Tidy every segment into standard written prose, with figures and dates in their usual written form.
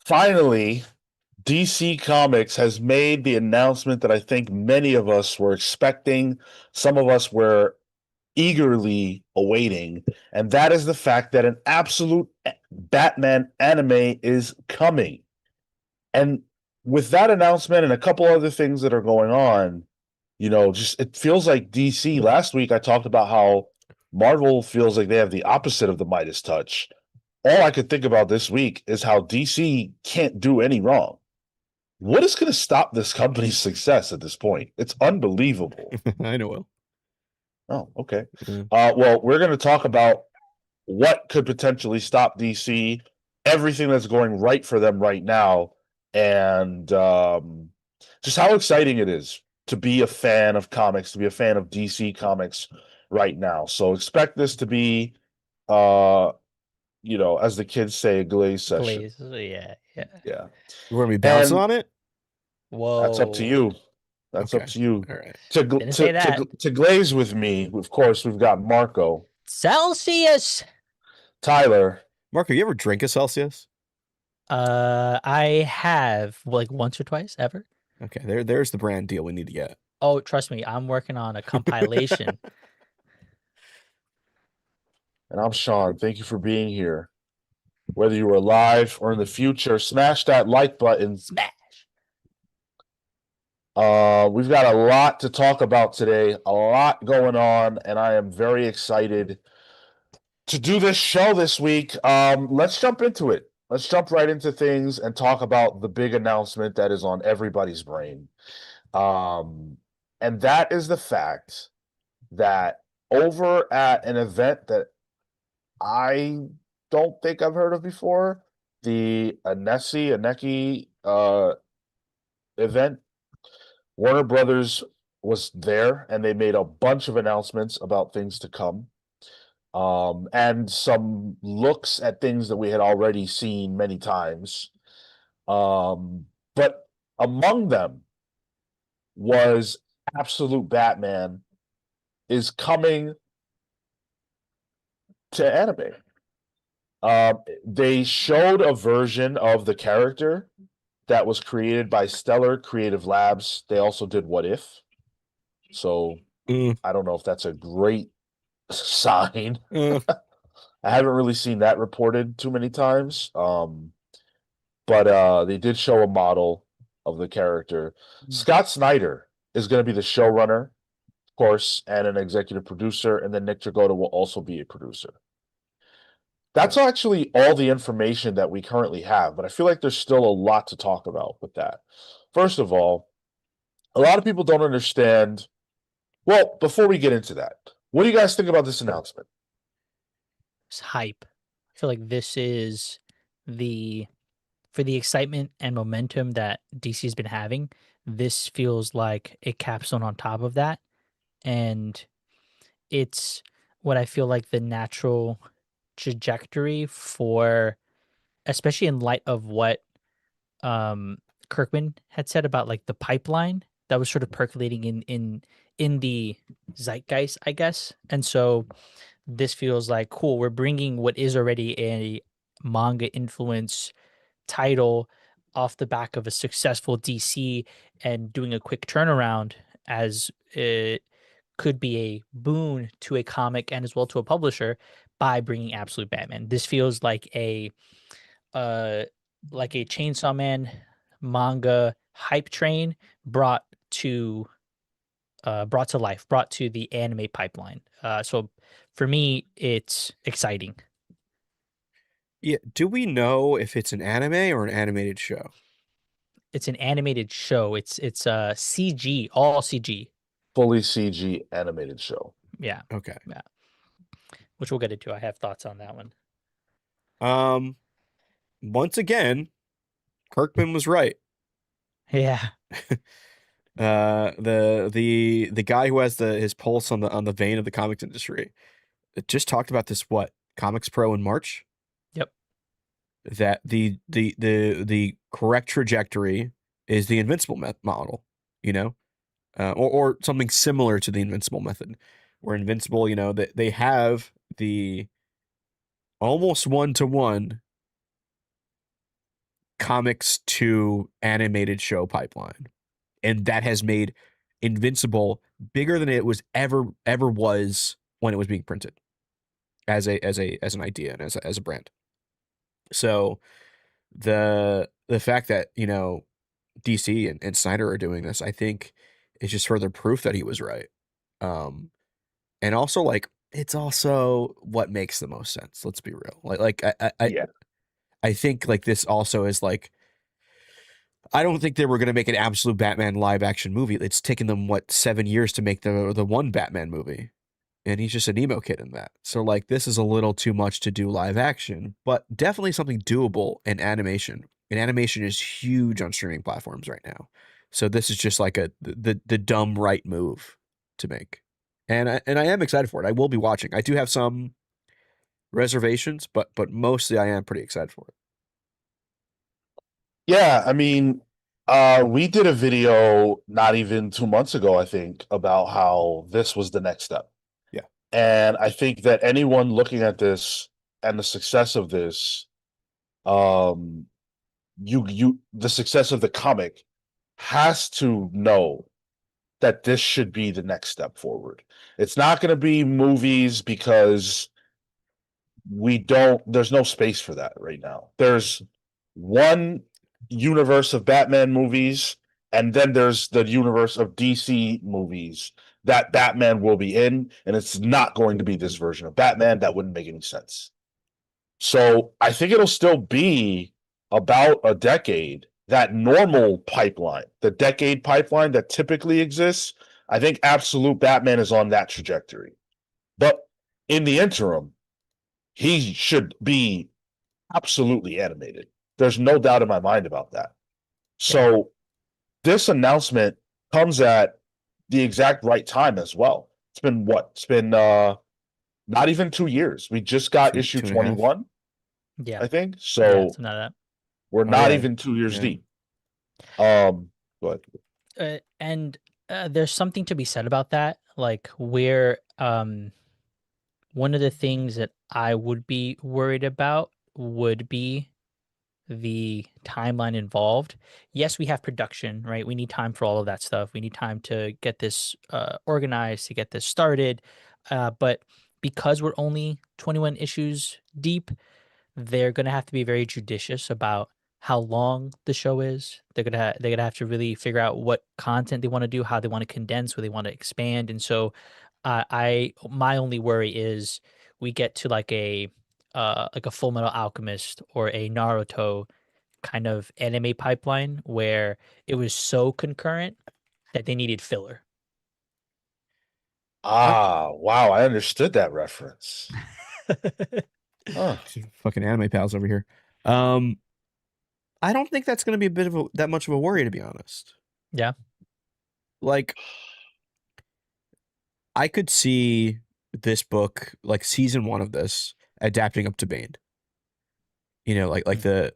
Finally, DC Comics has made the announcement that I think many of us were expecting, some of us were eagerly awaiting, and that is the fact that an absolute Batman anime is coming. And with that announcement and a couple other things that are going on, just it feels like DC. Last week I talked about how Marvel feels like they have the opposite of the Midas touch. All I could think about this week is how DC can't do any wrong. What is going to stop this company's success at this point? It's unbelievable. I know. Will. Oh, okay. Yeah. Well, we're going to talk about what could potentially stop DC, everything that's going right for them right now, and just how exciting it is to be a fan of comics, to be a fan of DC Comics right now. So expect this to be, as the kids say, a glaze session. Glaze. Yeah. Yeah. We're gonna be bouncing And on it. that's up to Whoa. you. That's Okay. up to you. All right. To Didn't say that. to glaze with me, of course, we've got Marco, Celsius. Tyler. Marco, you ever drink a Celsius? I have like once or twice ever. Okay, there's the brand deal we need to get. Oh, trust me, I'm working on a compilation. And I'm Sean. Thank you for being here. Whether you were live or in the future, smash that like button. Smash. We've got a lot to talk about today, a lot going on, and I am very excited to do this show this week. Let's jump into it. Let's jump right into things and talk about the big announcement that is on everybody's brain. And that is the fact that over at an event that I don't think I've heard of before, the Aneki event, Warner Brothers was there and they made a bunch of announcements about things to come. And some looks at things that we had already seen many times. But among them was Absolute Batman is coming to anime. They showed a version of the character that was created by Stellar Creative Labs. They also did What If. So I don't know if that's a great sign. I haven't really seen that reported too many times. But they did show a model of the character. Scott Snyder is going to be the showrunner, of course, and an executive producer, and then Nick Dragotta will also be a producer. That's actually all the information that we currently have, but I feel like there's still a lot to talk about with that. First of all, a lot of people don't understand. Well, before we get into that, what do you guys think about this announcement? It's hype. I feel like this is for the excitement and momentum that DC's been having. This feels like a capstone on top of that, and it's what I feel like the natural trajectory for, especially in light of what Kirkman had said about like the pipeline that was sort of percolating in the zeitgeist, I guess. And so this feels like cool. We're bringing what is already a manga influence title off the back of a successful DC and doing a quick turnaround as it could be a boon to a comic and as well to a publisher by bringing Absolute Batman. This feels like a Chainsaw Man manga hype train brought to life, brought to the anime pipeline. So for me, it's exciting. Yeah. Do we know if it's an anime or an animated show? It's an animated show. It's CG, all CG. Fully CG animated show. Yeah. Okay. Yeah. Which we'll get into. I have thoughts on that one. Once again, Kirkman was right. Yeah. The guy who has his pulse on the vein of the comics industry just talked about this, what, Comics Pro in March? Yep. That the correct trajectory is the Invincible model, or something similar to the Invincible method, where Invincible, they have the almost 1-to-1 comics to animated show pipeline, and that has made Invincible bigger than it was ever was when it was being printed as an idea and as a brand. So the fact that DC and Snyder are doing this, I think, is just further proof that he was right. And also, like, it's also what makes the most sense. Let's be real. Yeah. I think like this also is like, I don't think they were going to make an absolute Batman live action movie. It's taken them 7 years to make the one Batman movie, and he's just an emo kid in that. So like, this is a little too much to do live action, but definitely something doable in animation. And animation is huge on streaming platforms right now. So this is just like the dumb right move to make. And I am excited for it. I will be watching. I do have some reservations, but mostly I am pretty excited for it. Yeah, I mean, we did a video not even 2 months ago, I think, about how this was the next step. Yeah. And I think that anyone looking at this and the success of this, the success of the comic has to know that this should be the next step forward. It's not going to be movies because there's no space for that right now. There's one universe of Batman movies, and then there's the universe of DC movies that Batman will be in, and it's not going to be this version of Batman. That wouldn't make any sense. So I think it'll still be about a decade. That normal pipeline, the decade pipeline that typically exists, I think Absolute Batman is on that trajectory. But in the interim, he should be absolutely animated. There's no doubt in my mind about that. So this announcement comes at the exact right time as well. It's been what? It's been not even 2 years. We just got issue 21, Yeah. I think. Yeah, So something like we're not yeah. even 2 years Yeah. deep. Go ahead. and there's something to be said about that. Like, where one of the things that I would be worried about would be the timeline involved. Yes, we have production, right? We need time for all of that stuff. We need time to get this organized, to get this started. But because we're only 21 issues deep, they're gonna have to be very judicious about how long the show is. They're gonna have to really figure out what content they want to do, how they want to condense, where they want to expand. And so, my only worry is we get to like a Full Metal Alchemist or a Naruto kind of anime pipeline where it was so concurrent that they needed filler. Wow, I understood that reference. Huh. Fucking anime pals over here. I don't think that's going to be that much of a worry, to be honest. Yeah. Like, I could see this book, like season 1 of this, adapting up to Bane. Like the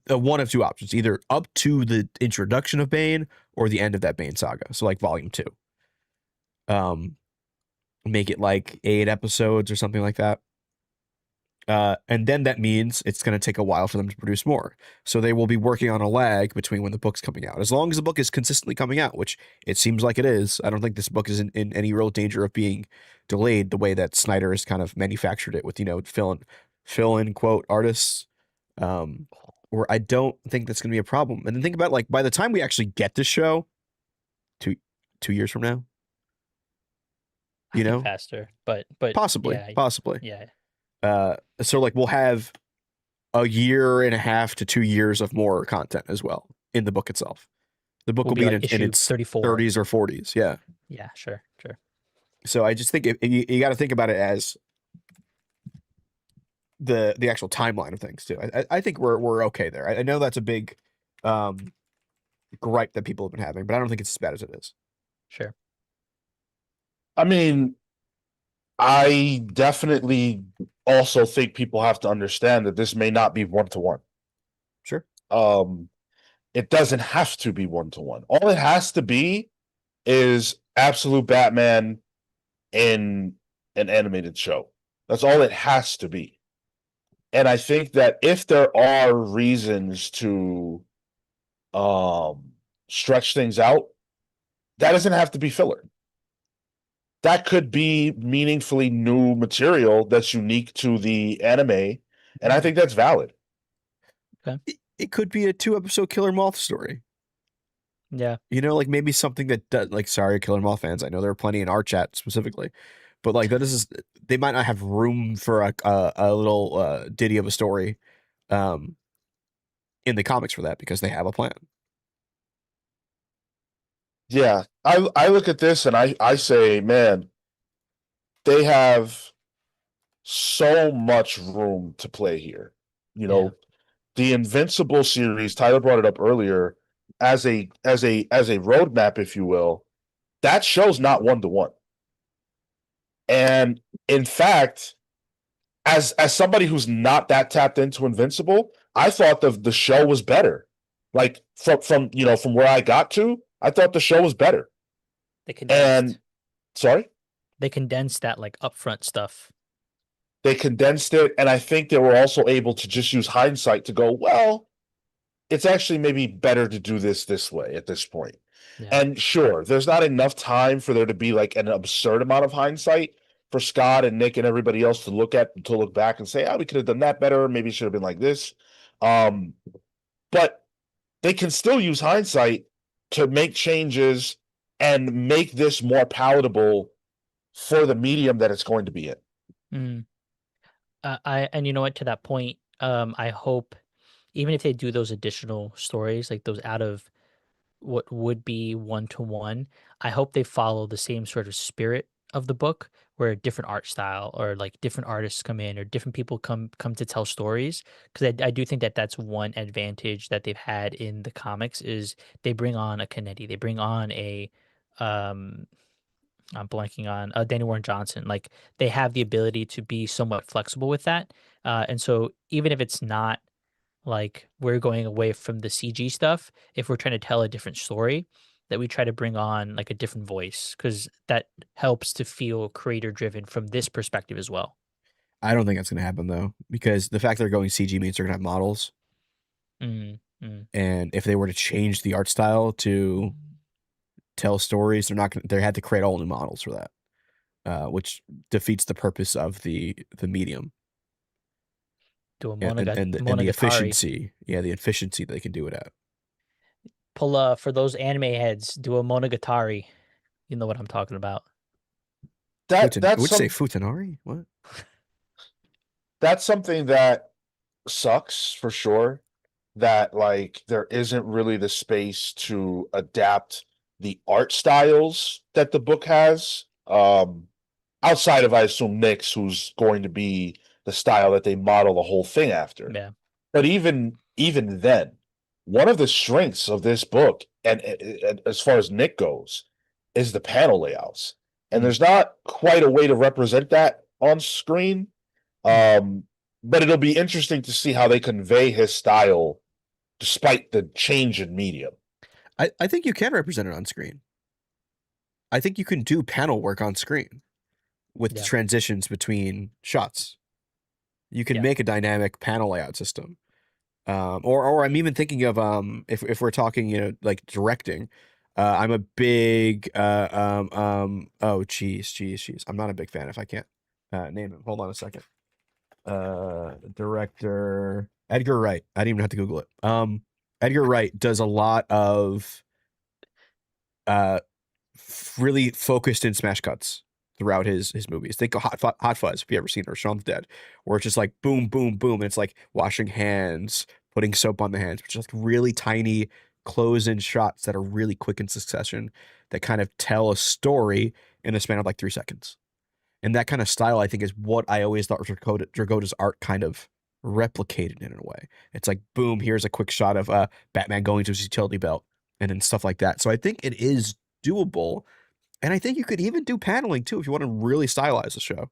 one of two options, either up to the introduction of Bane or the end of that Bane saga. So like volume 2. Make it like 8 episodes or something like that. And then that means it's going to take a while for them to produce more. So they will be working on a lag between when the book's coming out. As long as the book is consistently coming out, which it seems like it is, I don't think this book is in any real danger of being delayed the way that Snyder has kind of manufactured it with, fill in quote artists. Where I don't think that's going to be a problem. And then think about, like, by the time we actually get this show, 2 years from now, I think faster, but possibly. Yeah. So like we'll have a year and a half to 2 years of more content as well in the book itself. The book will be like in its 34. 30s or 40s. Yeah. Yeah, sure. So I just think you got to think about it as the actual timeline of things too. I think we're okay there. I know that's a big gripe that people have been having, but I don't think it's as bad as it is. Sure. I mean, I definitely also think people have to understand that this may not be 1-to-1. Sure. It doesn't have to be 1-to-1. All it has to be is Absolute Batman in an animated show. That's all it has to be. And I think that if there are reasons to stretch things out, that doesn't have to be filler. That could be meaningfully new material that's unique to the anime, and I think that's valid. It could be a 2-episode Killer Moth story. Yeah. You know, like maybe something that does, like, sorry, Killer Moth fans. I know there are plenty in our chat specifically, but like that is, they might not have room for a little ditty of a story, um, in the comics for that because they have a plan. Yeah, I look at this and I say, man, they have so much room to play here. You know, the Invincible series, Tyler brought it up earlier, as a roadmap, if you will, that show's not 1-to-1. And in fact, as somebody who's not that tapped into Invincible, I thought the show was better. Like from from where I got to, I thought the show was better. They condensed. And sorry? They condensed that like upfront stuff. They condensed it, and I think they were also able to just use hindsight to go, well, it's actually maybe better to do this way at this point. Yeah. And sure, there's not enough time for there to be like an absurd amount of hindsight for Scott and Nick and everybody else to look back and say, oh, we could have done that better. Maybe it should have been like this. But they can still use hindsight to make changes and make this more palatable for the medium that it's going to be in. Mm. And you know what, to that point, I hope even if they do those additional stories, like those out of what would be 1-to-1, I hope they follow the same sort of spirit of the book where a different art style or like different artists come in or different people come to tell stories, because I do think that that's one advantage that they've had in the comics is they bring on a Kennedy, they bring on a um I'm blanking on Danny Warren Johnson. Like they have the ability to be somewhat flexible with that, and so even if it's not like we're going away from the CG stuff, if we're trying to tell a different story, that we try to bring on like a different voice because that helps to feel creator driven from this perspective as well. I don't think that's gonna happen though, because the fact they're going CG means they're gonna have models, Mm, mm. and if they were to change the art style to tell stories, they're not gonna. They had to create all new models for that, which defeats the purpose of the medium Do a and the Monogatari. efficiency. Yeah, the efficiency they can do it at. Pull for those anime heads, do a Monogatari. You know what I'm talking about. That's Would you say some Futanari? What? that's something that sucks for sure, that like there isn't really the space to adapt the art styles that the book has. Outside of, I assume, Nick's, who's going to be the style that they model the whole thing after. Yeah. But even then, one of the strengths of this book, and as far as Nick goes, is the panel layouts. And there's not quite a way to represent that on screen. But it'll be interesting to see how they convey his style despite the change in medium. I think you can represent it on screen. I think you can do panel work on screen with the transitions between shots. You can make a dynamic panel layout system. Or I'm even thinking of if we're talking, like directing. I'm a big oh geez. I'm not a big fan if I can't name him. Hold on a second. Director Edgar Wright. I didn't even have to Google it. Edgar Wright does a lot of really focused in smash cuts throughout his movies. Think of Hot Fuzz, if you ever seen it, or Shaun of the Dead, where it's just like boom, boom, boom, and it's like washing hands, putting soap on the hands, which is like really tiny close-in shots that are really quick in succession that kind of tell a story in the span of like 3 seconds. And that kind of style, I think, is what I always thought Dragota's art kind of replicated in a way. It's like, boom, here's a quick shot of Batman going to his utility belt and then stuff like that. So I think it is doable. And I think you could even do paneling too if you want to really stylize the show.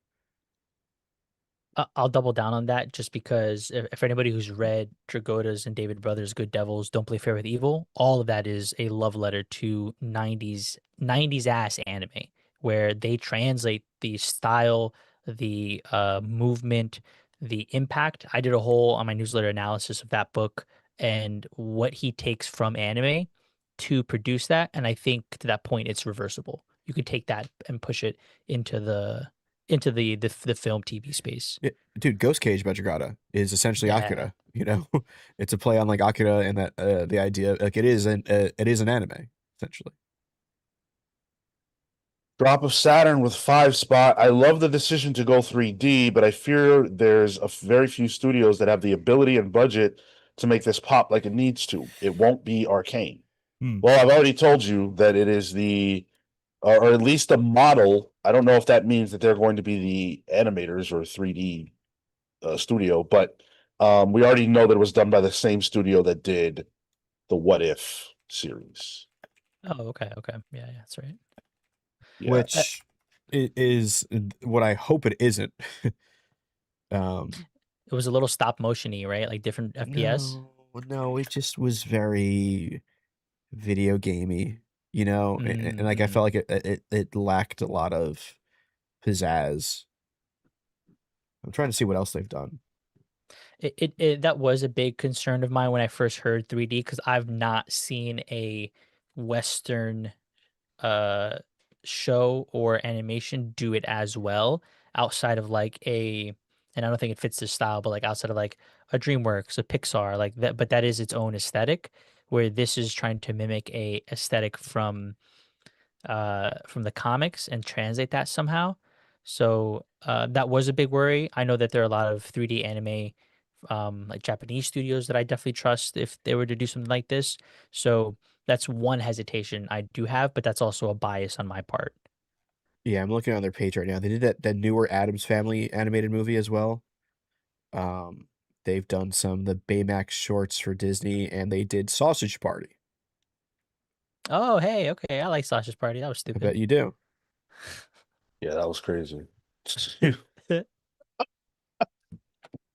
I'll double down on that just because if anybody who's read Dragota's and David Brothers' Good Devils Don't Play Fair with Evil, all of that is a love letter to 90s ass anime where they translate the style, the movement, the impact. I did a whole on my newsletter analysis of that book and what he takes from anime to produce that. And I think to that point, it's reversible. You could take that and push it into the film TV space. Dude, Ghost Cage Metrograda is essentially Yeah. Akira. You know, it's a play on like Akira and that the idea like it is an anime essentially. Drop of Saturn with 5 spot. I love the decision to go 3D, but I fear there's very few studios that have the ability and budget to make this pop like it needs to. It won't be Arcane. Well, I've already told you that it is or at least the model. I don't know if that means that they're going to be the animators or 3D studio, but we already know that it was done by the same studio that did the What If series. Oh, okay. Yeah, that's right. Yeah. Which is what I hope it isn't. It was a little stop motion-y, right? Like different FPS. No, it just was very video gamey, you know, and like I felt like it lacked a lot of pizzazz. I'm trying to see what else they've done. That was a big concern of mine when I first heard 3D because I've not seen a Western show or animation do it as well outside of like and I don't think it fits the style, but like outside of like a DreamWorks, a Pixar, like that, but that is its own aesthetic, where this is trying to mimic a aesthetic from the comics and translate that somehow. So that was a big worry. I know that there are a lot of 3D anime like Japanese studios that I definitely trust if they were to do something like this. So that's one hesitation I do have, but that's also a bias on my part. Yeah, I'm looking on their page right now. They did that newer Addams Family animated movie as well. They've done some the Baymax shorts for Disney, and they did Sausage Party. Oh, hey, okay, I like Sausage Party. That was I stupid. bet you do. Yeah, that was crazy.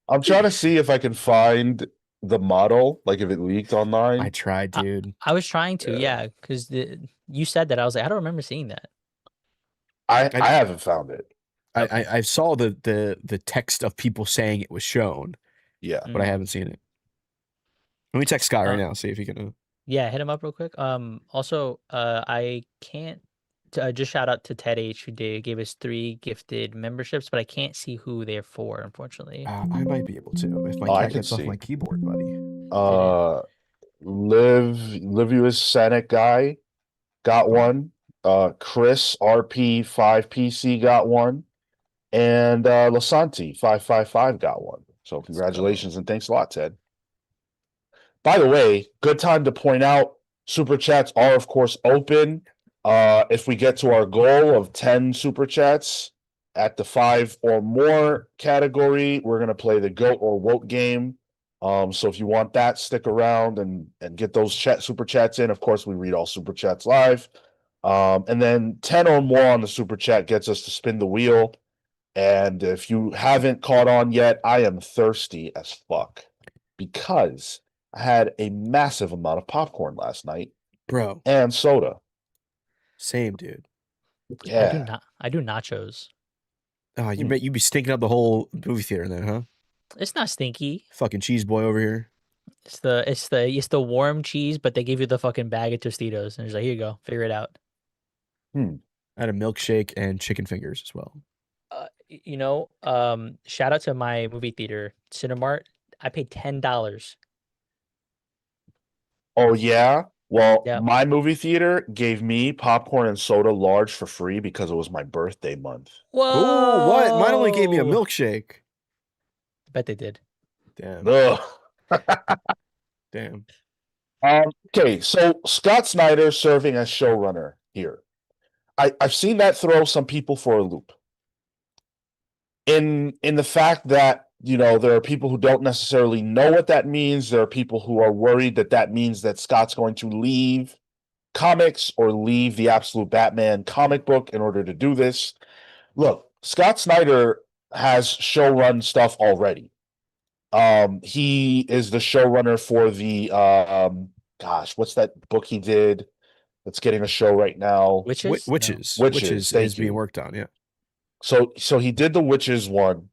I'm trying to see if I can find the model, like if it leaked online. I tried, dude. I was trying to, Yeah. yeah, because you said that. I was like, I don't remember seeing that. I haven't found it. I saw the text of people saying it was shown, Yeah. but I haven't seen it. Let me text Scott right now, see if he can. Yeah, hit him up real quick. Also, I can't just shout out to Ted H who gave us 3 gifted memberships, but I can't see who they're for, unfortunately. I might be able to if my I cat can gets off see. my keyboard, buddy. Livius Senate guy got one. Chris RP 5PC got one. And Lasanti 555 got one. So congratulations and thanks a lot, Ted. By the way, good time to point out super chats are of course open. If we get to our goal of 10 super chats at the 5 or more category, we're gonna play the GOAT or WOTE game. So if you want that, stick around and get those super chats in. Of course, we read all super chats live. And then 10 or more on the super chat gets us to spin the wheel. And if you haven't caught on yet, I am thirsty as fuck because I had a massive amount of popcorn last night, Bro. and soda. Same, dude. Yeah. I do nachos. Oh, you'd be stinking up the whole movie theater then, huh? It's not stinky. Fucking cheese boy over here. It's the warm cheese, but they give you the fucking bag of Tostitos, and it's like, here you go, figure it out. I had a milkshake and chicken fingers as well. Shout out to my movie theater, Cinemark. I paid $10. Oh yeah. Well, Yep. my movie theater gave me popcorn and soda large for free because it was my birthday month. Whoa! Oh, what? Mine only gave me a milkshake. I bet they did. Damn. Ugh. Damn. Okay, so Scott Snyder serving as showrunner here. I've seen that throw some people for a loop. In the fact that, you know, there are people who don't necessarily know what that means. There are people who are worried that that means that Scott's going to leave comics or leave the absolute Batman comic book in order to do this. Look, Scott Snyder has showrun stuff already. He is the showrunner for the what's that book he did that's getting a show right now? Witches? Witches. No. Witches Thank is being you. worked on, yeah. So he did the Witches one.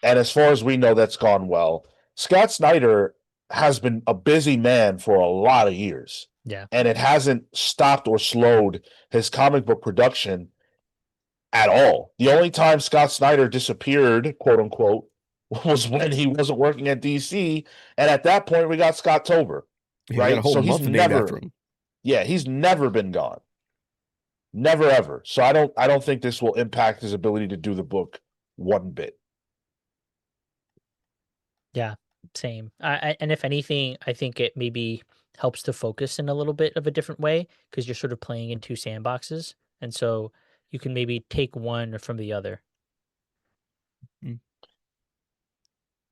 And as far as we know, that's gone well. Scott Snyder has been a busy man for a lot of years. Yeah. And it hasn't stopped or slowed his comic book production at all. The only time Scott Snyder disappeared, quote unquote, was when he wasn't working at DC. And at that point, we got Scott Tober, Yeah, we got a right? whole So he's month named after never, him. yeah, he's never been gone. Never ever. So I don't think this will impact his ability to do the book one bit. Yeah, same. And if anything, I think it maybe helps to focus in a little bit of a different way because you're sort of playing in two sandboxes, and so you can maybe take one from the other.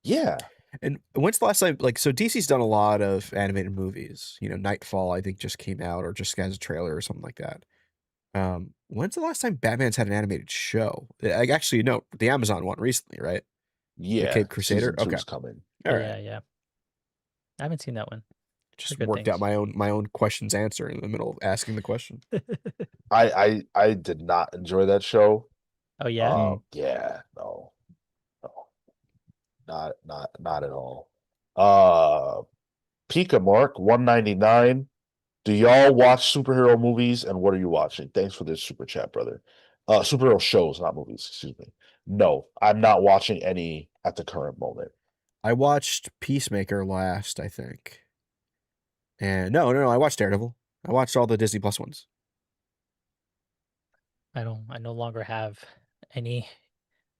Yeah. And when's the last time, like, so DC's done a lot of animated movies. You know, Nightfall, I think, just came out, or just has a trailer or something like that. When's the last time Batman's had an animated show? Like, actually, no, the Amazon one recently, right? Yeah. Cape Crusader? Season 2's Okay. coming. All right. Yeah. I haven't seen that one. Just good worked out things. my own question's answer in the middle of asking the question. I did not enjoy that show. Oh yeah. Yeah, no, not at all. Pika Mark 199. Do y'all watch superhero movies, and what are you watching? Thanks for this super chat, brother. Superhero shows, not movies, excuse me. No, I'm not watching any at the current moment. I watched Peacemaker last, I think. And no, I watched Daredevil. I watched all the Disney Plus ones. I no longer have any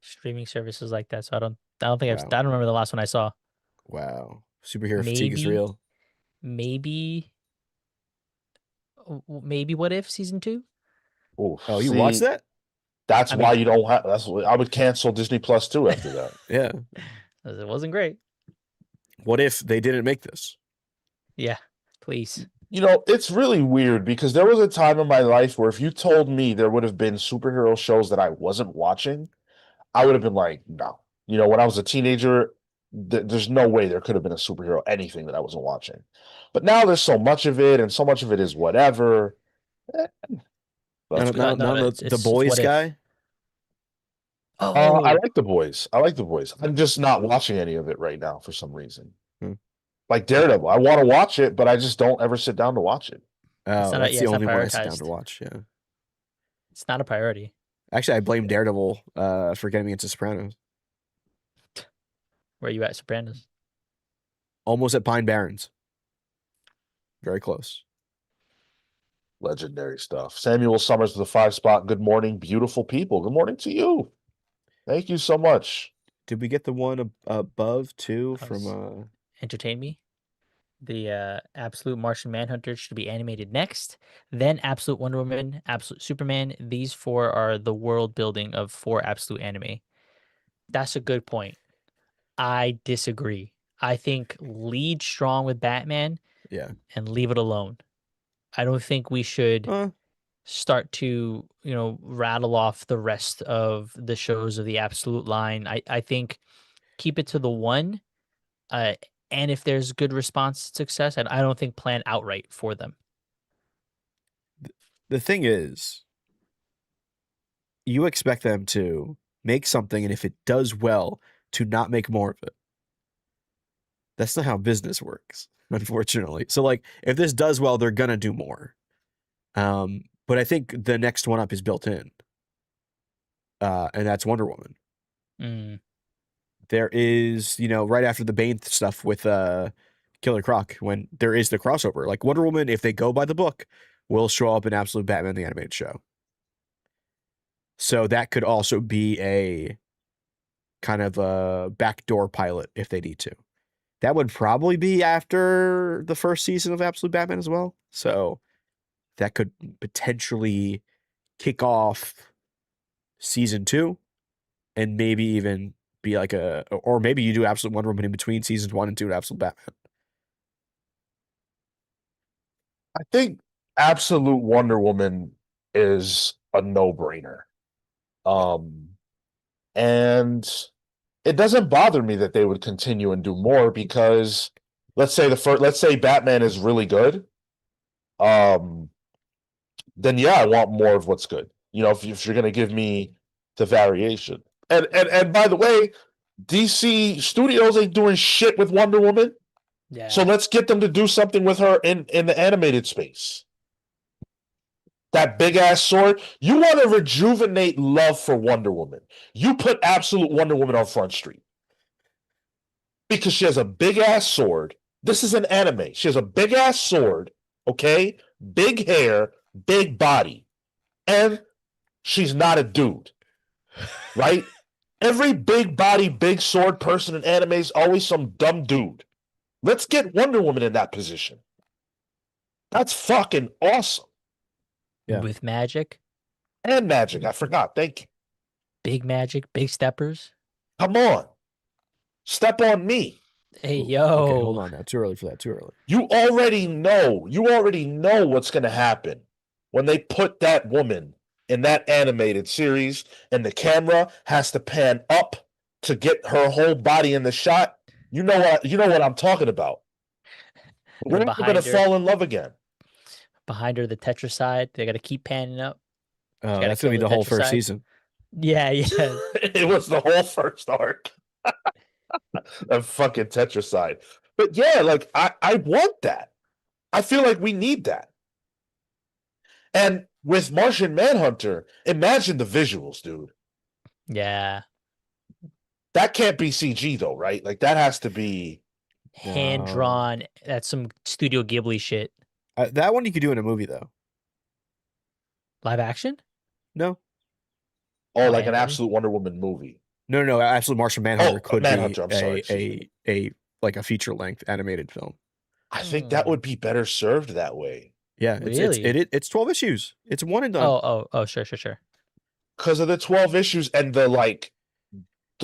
streaming services like that, so I don't think Wow. I don't remember the last one I saw. Wow. Superhero fatigue is real. Maybe What If season 2? Ooh, Oh, you watched that? That's I why mean- you don't have. That's what I would cancel Disney Plus too after that. Yeah. It wasn't great. What if they didn't make this? Yeah, please. You know, it's really weird because there was a time in my life where if you told me there would have been superhero shows that I wasn't watching, I would have been like, no. You know, when I was a teenager, there's no way there could have been a superhero anything that I wasn't watching. But now there's so much of it, and so much of it is whatever. That's Not no, the it's boys What If. guy. Oh, I like the boys. I like the boys. I'm just not watching any of it right now for some reason. Like Daredevil, I want to watch it, but I just don't ever sit down to watch it. Oh, not- that's yeah, the it's not only one I sit down to prioritized. watch. Yeah. it's not a priority. Actually, I blame Daredevil for getting me into Sopranos. Where are you at, Sopranos? Almost at Pine Barrens. Very close. Legendary stuff. Samuel Summers with a 5 spot. Good morning, beautiful people. Good morning to you. Thank you so much. Did we get the one above too Us. from Entertain me. The Absolute Martian Manhunter should be animated next. Then Absolute Wonder Woman, Absolute Superman. These 4 are the world building of 4 Absolute anime. That's a good point. I disagree. I think lead strong with Batman yeah. and leave it alone. I don't think we should start to, rattle off the rest of the shows of the Absolute line. I think keep it to the one. And if there's good response success, and I don't think plan outright for them. The thing is, you expect them to make something, and if it does well, to not make more of it. That's not how business works, unfortunately. So, like, if this does well, they're gonna do more. But I think the next one up is built in, and that's Wonder Woman. There is, right after the Bane stuff with Killer Croc, when there is the crossover, like Wonder Woman, if they go by the book, will show up in Absolute Batman the Animated Show. So that could also be a kind of a backdoor pilot if they need to. That would probably be after the first season of Absolute Batman as well. So that could potentially kick off season 2 and maybe even be like or maybe you do Absolute Wonder Woman in between seasons 1 and 2 of Absolute Batman. I think Absolute Wonder Woman is a no-brainer. And it doesn't bother me that they would continue and do more because let's say Batman is really good. Then yeah, I want more of what's good. If you're gonna give me the variation. And by the way, DC Studios ain't doing shit with Wonder Woman. Yeah. So let's get them to do something with her in the animated space. That big ass sword. You want to rejuvenate love for Wonder Woman. You put absolute Wonder Woman on Front Street. Because she has a big ass sword. This is an anime. She has a big ass sword, okay? Big hair, big body. And she's not a dude. Right? Every big body, big sword person in anime is always some dumb dude. Let's get Wonder Woman in that position. That's fucking awesome. Yeah. With magic, And magic. I forgot. Thank you. big magic, big steppers. Come on. Step on me. Hey, Ooh, yo. Okay, hold on now. Too early for that. Too early. You already know what's going to happen when they put that woman in that animated series and the camera has to pan up to get her whole body in the shot. You know what I'm talking about. We're never going to fall in love again. Behind her, the tetraside. They got to keep panning up. Oh, gotta that's gonna be kill the the whole first tetraside. season. Yeah, yeah. It was the whole first arc of fucking Tetraside. But yeah, like I want that. I feel like we need that. And with Martian Manhunter, imagine the visuals, dude. Yeah. That can't be CG though, right? Like that has to be Hand No. drawn. That's some Studio Ghibli shit. That one you could do in a movie though. Live action? No, like an animated? absolute Wonder Woman movie. no. Absolute Martian Manhunter could Manhunter, be I'm sorry, a like a feature length animated film. I think that would be better served that way. Yeah, Really? it's 12 issues. It's one and done. Oh, sure. Because of the 12 issues and the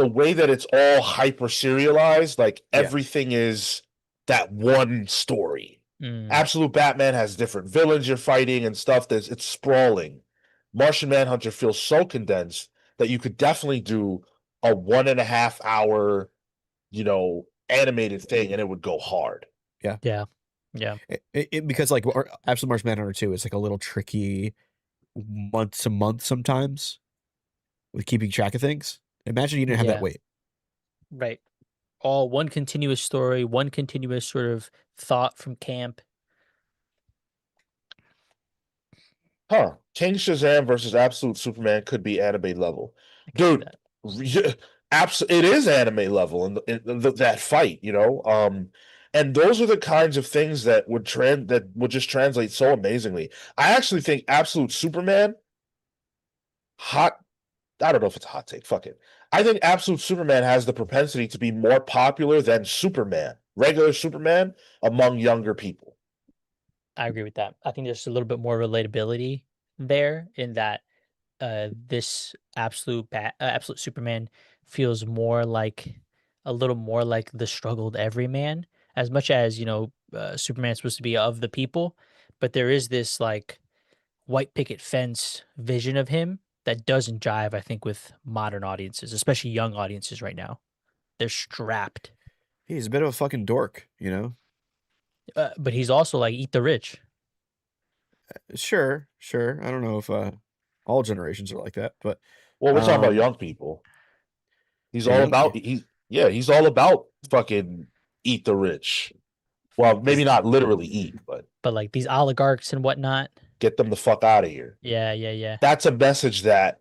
way that it's all hyper serialized, like Yeah. everything is that one story. Mm. Absolute Batman has different villains you're fighting and stuff. It's sprawling. Martian Manhunter feels so condensed that you could definitely do a 1.5 hour, animated thing and it would go hard. Yeah. Because like Absolute Martian Manhunter 2 is like a little tricky month to month sometimes with keeping track of things. Imagine you didn't have that weight. Right. All one continuous story, one continuous sort of thought from camp. King Shazam versus Absolute Superman could be anime level. I can see Dude, that. it is anime level in that fight, and those are the kinds of things that would just translate so amazingly. I actually think Absolute Superman I don't know if it's a hot take, fuck it. I think Absolute Superman has the propensity to be more popular than Superman, regular Superman, among younger people. I agree with that. I think there's a little bit more relatability there in that this absolute Superman feels more like a little more like the struggled everyman, as much as Superman's supposed to be of the people, but there is this like white picket fence vision of him that doesn't jive, I think, with modern audiences, especially young audiences right now. They're strapped, He's a bit of a fucking dork, but he's also like eat the rich. Sure. I don't know if all generations are like that, but Well, we're talking about young people. He's all about he's all about fucking eat the rich. Well, maybe not literally eat, but like these oligarchs and whatnot. Get them the fuck out of here. Yeah. That's a message that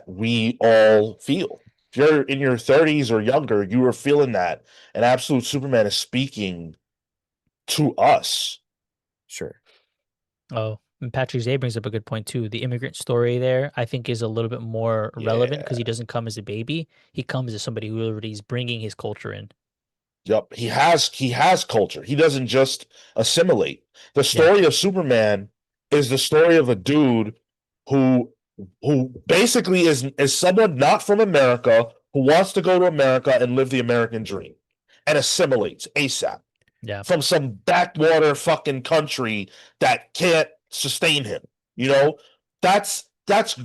we all feel. If you're in your 30s or younger, you are feeling that, and Absolute Superman is speaking to us. Sure. Oh, and Patrick Zay brings up a good point too. The immigrant story there, I think, is a little bit more relevant because he doesn't come as a baby. He comes as somebody who already is bringing his culture in. Yep, he has culture. He doesn't just assimilate. The story of Superman is the story of a dude who basically is someone not from America who wants to go to America and live the American dream and assimilates ASAP. Yeah. From some backwater fucking country that can't sustain him. That's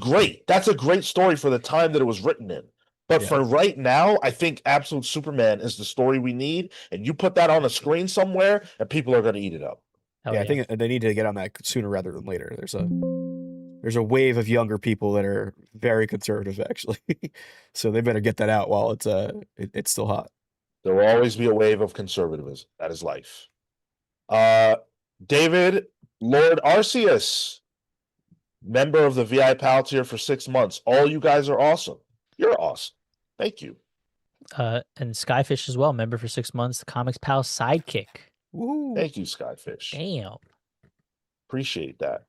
great. That's a great story for the time that it was written in. But for right now, I think Absolute Superman is the story we need. And you put that on a screen somewhere, and people are going to eat it up. I think they need to get on that sooner rather than later. there's a wave of younger people that are very conservative, actually. So they better get that out while it's still hot. There will always be a wave of conservatism. That is life. David Lord Arceus, member of the VI Pal tier for 6 months. All you guys are awesome. You're awesome. Thank you. And Skyfish as well, member for 6 months, the Comics Pal sidekick. Woo. Thank you, Skyfish. Damn. Appreciate that.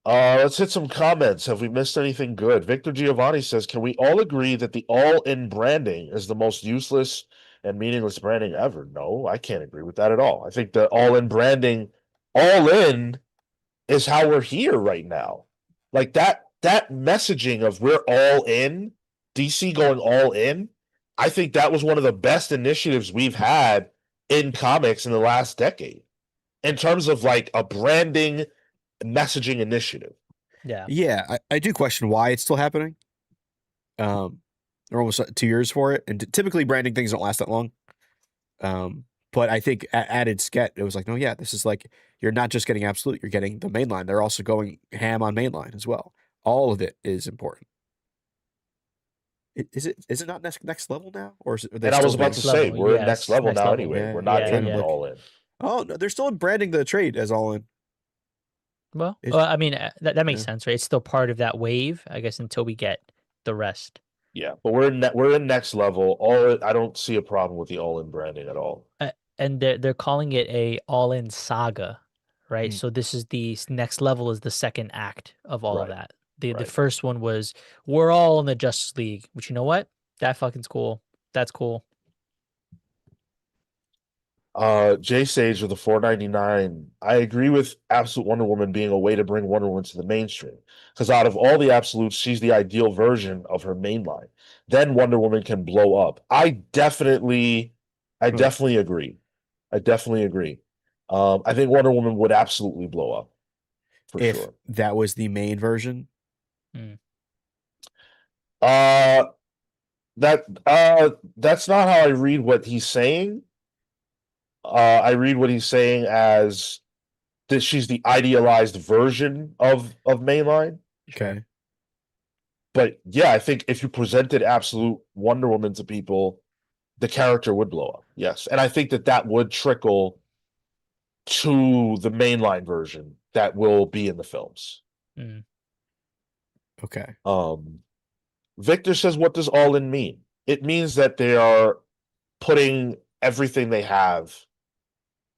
Let's hit some comments. Have we missed anything good? Victor Giovanni says, can we all agree that the all-in branding is the most useless and meaningless branding ever? No, I can't agree with that at all. I think the all-in branding, all-in is how we're here right now. Like that messaging of we're all in, DC going all in, I think that was one of the best initiatives we've had in comics in the last decade in terms of like a branding messaging initiative. Yeah. I do question why it's still happening. They're almost 2 years for it, and typically branding things don't last that long. But I think added Sket, it was like, no, yeah, this is like, you're not just getting Absolute, you're getting the mainline. They're also going ham on mainline as well. All of it is important. Is it not next level now, or is it? And I was about to say, we're in next level now anyway. Yeah, we're not yeah, in yeah. all in. Oh no, they're still branding the trade as all in. Well, I mean, that makes sense, right? It's still part of that wave, I guess, until we get the rest. Yeah, but we're in next level. I don't see a problem with the all in branding at all. And they're calling it a all in saga, right? Mm. So this is the next level, is the second act of all of Right. that. The first one was we're all in the Justice League, which, you know what? That fucking's cool. That's cool. J Sage with the 4.99. I agree with Absolute Wonder Woman being a way to bring Wonder Woman to the mainstream. Because out of all the absolutes, she's the ideal version of her mainline. Then Wonder Woman can blow up. I definitely agree. I definitely agree. I think Wonder Woman would absolutely blow up. For if sure. that was the main version. That's not how I read what he's saying. I read what he's saying as that she's the idealized version of mainline. Okay. But yeah, I think if you presented Absolute Wonder Woman to people, the character would blow up. Yes, and I think that would trickle to the mainline version that will be in the films. Okay. Victor says, what does all in mean? It means that they are putting everything they have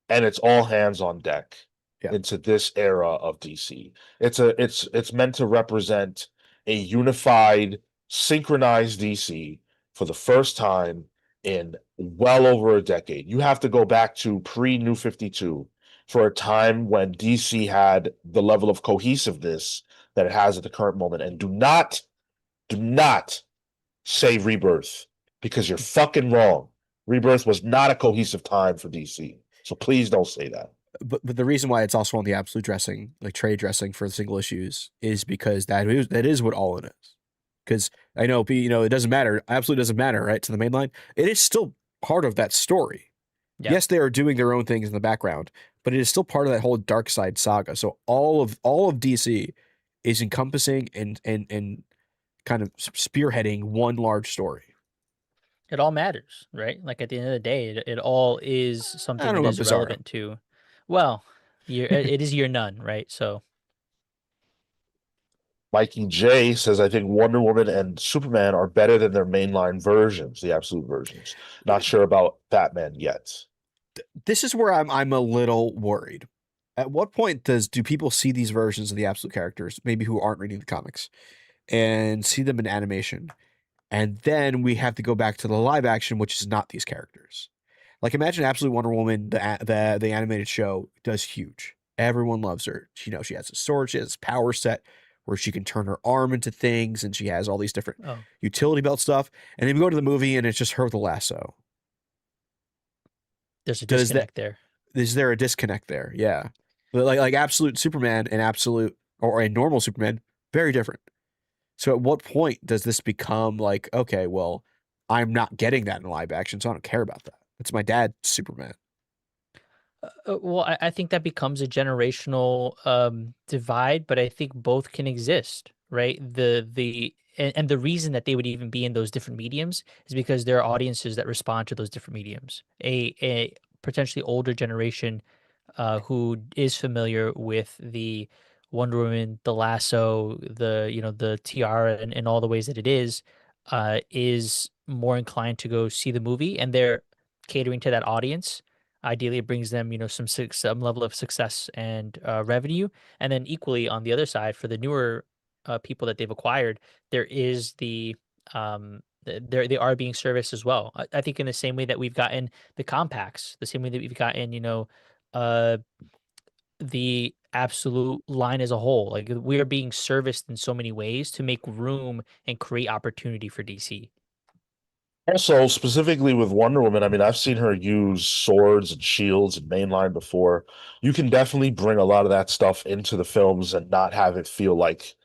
and it's all hands on deck into this era of DC. It's meant to represent a unified, synchronized DC for the first time in well over a decade. You have to go back to pre-New 52 for a time when DC had the level of cohesiveness that it has at the current moment. And do not say Rebirth, because you're fucking wrong. Rebirth was not a cohesive time for DC. So please don't say that. But the reason why it's also on the Absolute dressing, like trade dressing for the single issues, is because that is what all in is. Because I know, it doesn't matter. Absolute doesn't matter, right? To the main line. It is still part of that story. Yeah. Yes, they are doing their own things in the background, but it is still part of that whole Dark Side saga. So all of DC is encompassing and kind of spearheading one large story. It all matters, right? Like at the end of the day, it all is something that is relevant to. Well, it is year none, right? So Mikey J says, I think Wonder Woman and Superman are better than their mainline versions, the absolute versions. Not sure about Batman yet. This is where I'm a little worried. At what point do people see these versions of the absolute characters, maybe who aren't reading the comics, and see them in animation? And then we have to go back to the live action, which is not these characters. Like, imagine Absolute Wonder Woman, the animated show, does huge. Everyone loves her. She has a sword, she has a power set where she can turn her arm into things, and she has all these different utility belt stuff. And then we go to the movie, and it's just her with a lasso. There's a disconnect there. Is there a disconnect there? Yeah. Like Absolute Superman and Absolute, or a normal Superman, very different. So at what point does this become like, okay, well, I'm not getting that in live action, so I don't care about that. It's my dad's Superman. Well, I think that becomes a generational divide, but I think both can exist, right? And the reason that they would even be in those different mediums is because there are audiences that respond to those different mediums. A potentially older generation who is familiar with the Wonder Woman, the lasso, the tiara, and all the ways that it is more inclined to go see the movie, and they're catering to that audience. Ideally, it brings them, some level of success and revenue. And then equally on the other side, for the newer people that they've acquired, there is they are being serviced as well. I think in the same way that we've gotten the compacts, the same way that we've gotten, uh, the absolute line as a whole. Like we are being serviced in so many ways to make room and create opportunity for DC. Also, specifically with Wonder Woman, I mean, I've seen her use swords and shields and mainline before. You can definitely bring a lot of that stuff into the films and not have it feel like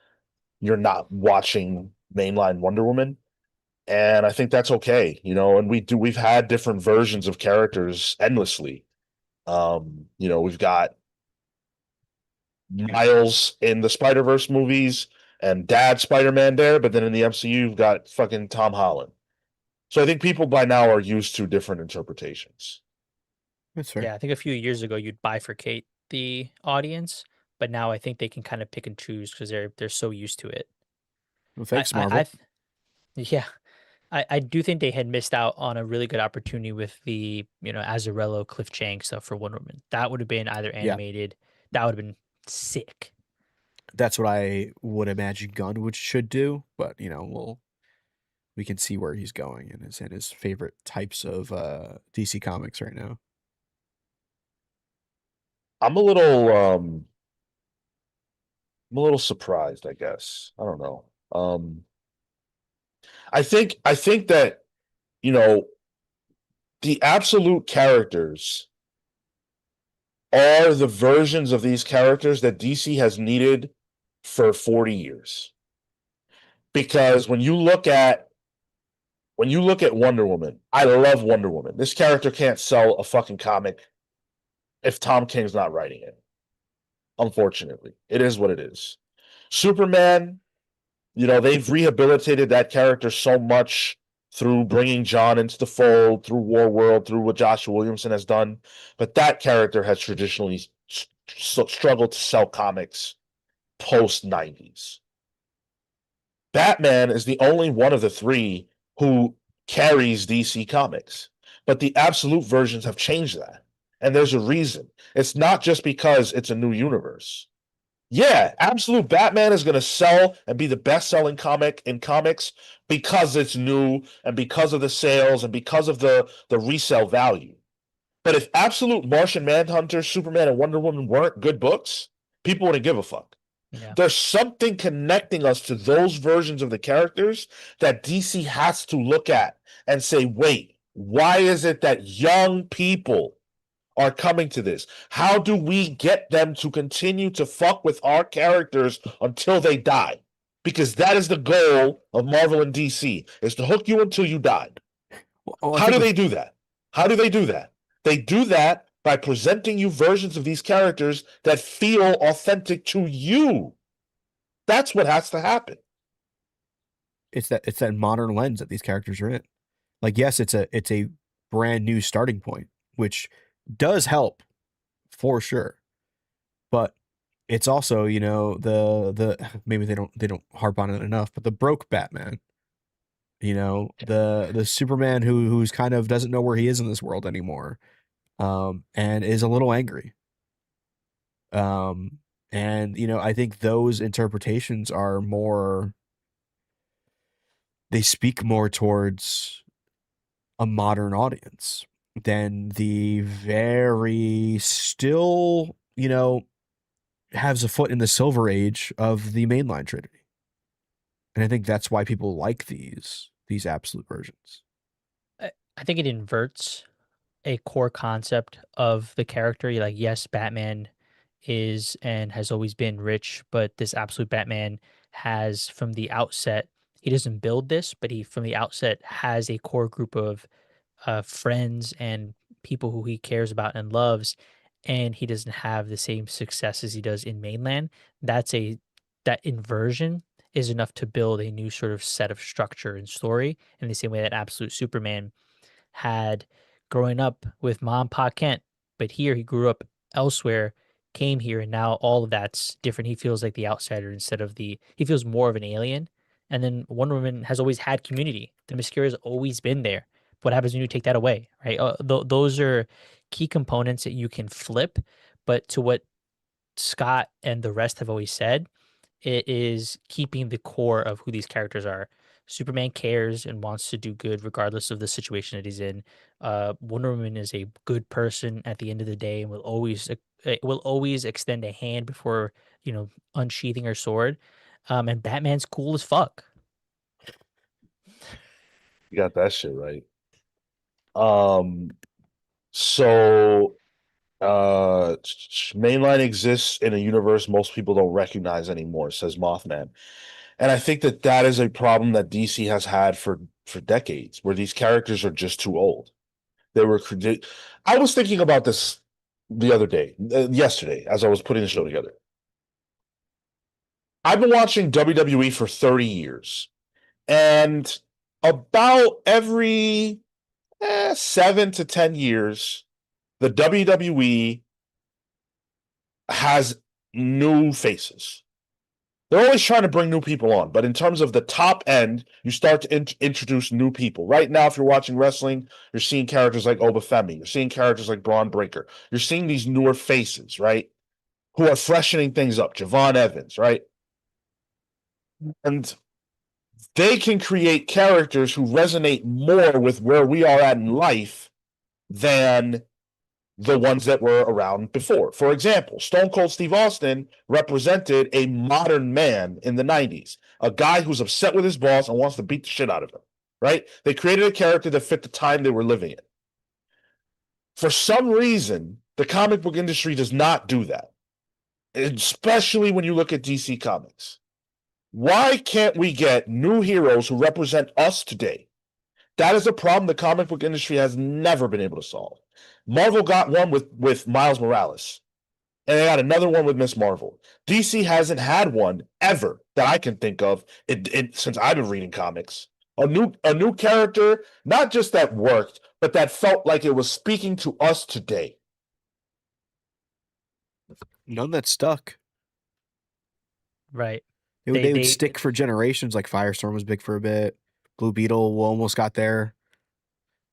you're not watching mainline Wonder Woman. And I think that's okay, and we've had different versions of characters endlessly. We've got Miles in the Spider-Verse movies and Dad Spider-Man there, but then in the MCU, you've got fucking Tom Holland. So I think people by now are used to different interpretations. That's fair. Yeah, I think a few years ago you'd bifurcate the audience, but now I think they can kind of pick and choose because they're so used to it. Well, I thanks, I, I Marvel. th- yeah, I do think they had missed out on a really good opportunity with the Azarello Cliff Chang stuff for Wonder Woman. That would have been either Yeah, animated, that would have been sick. that's what I would imagine Gunn would should do, but we can see where he's going and his favorite types of DC comics right now. I'm a little um I'm a little surprised, I guess. I don't know. I think that, you know, the absolute characters are the versions of these characters that DC has needed for 40 years. Because when you look at Wonder Woman, I love Wonder Woman. This character can't sell a fucking comic if Tom King's not writing it. Unfortunately, it is what it is. Superman, they've rehabilitated that character so much through bringing John into the fold, through War World, through what Josh Williamson has done. But that character has traditionally struggled to sell comics post 90s. Batman is the only one of the three who carries DC Comics, but the absolute versions have changed that. And there's a reason. It's not just because it's a new universe. Yeah, Absolute Batman is going to sell and be the best selling comic in comics because it's new and because of the sales and because of the resale value. But if Absolute Martian Manhunter, Superman, and Wonder Woman weren't good books, people wouldn't give a fuck. Yeah. There's something connecting us to those versions of the characters that DC has to look at and say, wait, why is it that young people are coming to this? How do we get them to continue to fuck with our characters until they die? Because that is the goal of Marvel and DC, is to hook you until you die. Well, I How think do with they do that? How do they do that? They do that by presenting you versions of these characters that feel authentic to you. That's what has to happen. it's that modern lens that these characters are in. Like, yes, it's a brand new starting point, which does help for sure. But it's also, the maybe they don't harp on it enough, but the broke Batman, the Superman who's kind of doesn't know where he is in this world anymore, and is a little angry. And I think those interpretations are more, they speak more towards a modern audience than the very still, has a foot in the silver age of the mainline Trinity. And I think that's why people like these absolute versions. I think it inverts a core concept of the character. You're like, yes, Batman is and has always been rich, but this absolute Batman has from the outset, he doesn't build this, but he from the outset has a core group of friends and people who he cares about and loves. and he doesn't have the same success as he does in mainland, that inversion is enough to build a new sort of set of structure and story in the same way that Absolute Superman had growing up with mom, Pa Kent, but here he grew up elsewhere, came here, and now all of that's different. He feels like the outsider instead of he feels more of an alien. And then Wonder Woman has always had community. The Themyscira has always been there. What happens when you take that away, right? Those are key components that you can flip. But to what Scott and the rest have always said, it is keeping the core of who these characters are. Superman cares and wants to do good regardless of the situation that he's in. Wonder Woman is a good person at the end of the day and will always extend a hand before unsheathing her sword. And Batman's cool as fuck. You got that shit right. So mainline exists in a universe most people don't recognize anymore, says Mothman. And I think that is a problem that DC has had for decades, where these characters are just too old. I was thinking about this the other day, yesterday, as I was putting the show together. I've been watching WWE for 30 years, and about every 7 to 10 years, the WWE has new faces. They're always trying to bring new people on, but in terms of the top end, you start to introduce new people. Right now, if you're watching wrestling, you're seeing characters like Obafemi. You're seeing characters like Braun Breaker. You're seeing these newer faces, right, who are freshening things up. Javon Evans, right? And they can create characters who resonate more with where we are at in life than the ones that were around before. For example, Stone Cold Steve Austin represented a modern man in the 90s, a guy who's upset with his boss and wants to beat the shit out of him, right? They created a character that fit the time they were living in. For some reason, the comic book industry does not do that, especially when you look at DC Comics. Why can't we get new heroes who represent us today? That is a problem the comic book industry has never been able to solve. Marvel got one with Miles Morales, and they got another one with Miss Marvel. DC hasn't had one ever that I can think of since I've been reading comics. A new character, not just that worked, but that felt like it was speaking to us today. None that stuck. Right. They would stick for generations. Like Firestorm was big for a bit. Blue Beetle almost got there.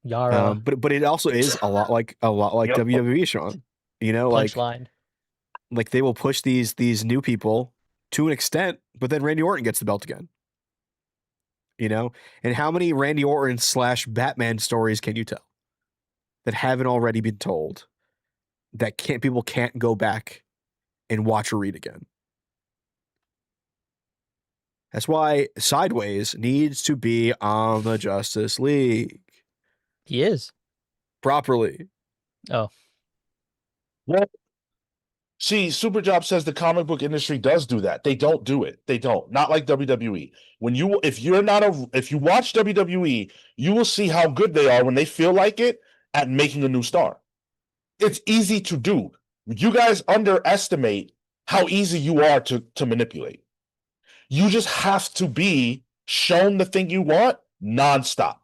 Yara. But it also is a lot like Yep. WWE, Sean. Punchline. Like they will push these new people to an extent, but then Randy Orton gets the belt again. And how many Randy Orton / Batman stories can you tell that haven't already been told that people can't go back and watch or read again? That's why Sideways needs to be on the Justice League. He is. Properly. Oh. Well, see, Superjob says the comic book industry does do that. They don't do it. They don't. Not like WWE. If you watch WWE, you will see how good they are when they feel like it at making a new star. It's easy to do. You guys underestimate how easy you are to manipulate. You just have to be shown the thing you want nonstop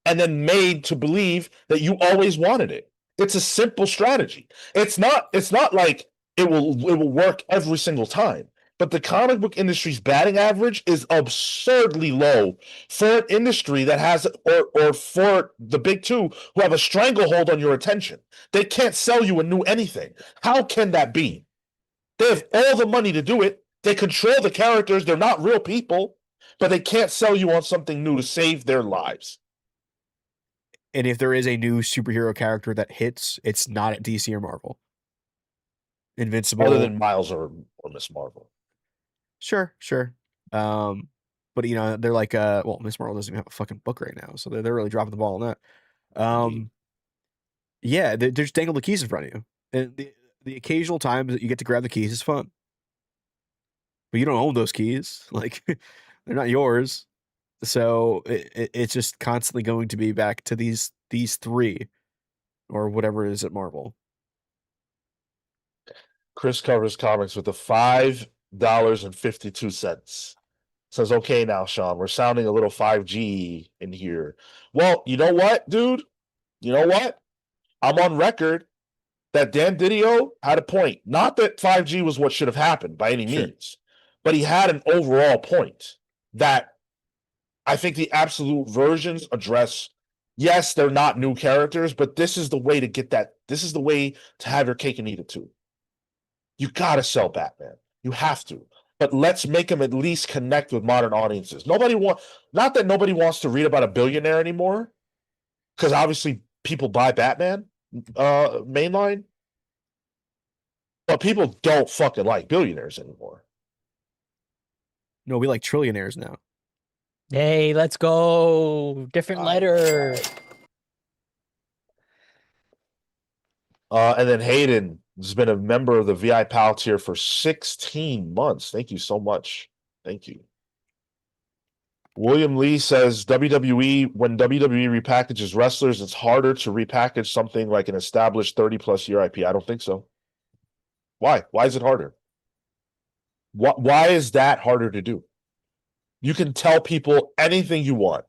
and then made to believe that you always wanted it. It's a simple strategy. It's not like it will work every single time. But the comic book industry's batting average is absurdly low for an industry that has, or for the big two who have a stranglehold on your attention. They can't sell you a new anything. How can that be? They have all the money to do it. They control the characters. They're not real people, but they can't sell you on something new to save their lives. And if there is a new superhero character that hits, it's not at DC or Marvel. Invincible. Other than Miles or Miss Marvel. Sure. But they're like, Miss Marvel doesn't even have a fucking book right now, so they're really dropping the ball on that. Yeah, they're just dangle the keys in front of you, and the occasional times that you get to grab the keys is fun, but you don't own those keys. Like they're not yours, so it's just constantly going to be back to these three, or whatever it is at Marvel. Chris covers comics with the $5.52. Says, okay, now, Sean, we're sounding a little 5G in here. Well, you know what, dude? You know what? I'm on record that Dan Didio had a point. Not that 5G was what should have happened by any means, but he had an overall point that I think the absolute versions address. Yes, they're not new characters, but this is the way to get that. This is the way to have your cake and eat it too. You got to sell Batman. You have to. But let's make him at least connect with modern audiences. Not that nobody wants to read about a billionaire anymore, because obviously people buy Batman mainline, but people don't fucking like billionaires anymore. No, we like trillionaires now. Hey, let's go. Different letter. And then Hayden has been a member of the VI Pal tier for 16 months. Thank you so much. Thank you. William Lee says when WWE repackages wrestlers, it's harder to repackage something like an established 30-plus year IP. I don't think so. Why? Why is it harder? Why is that harder to do? You can tell people anything you want.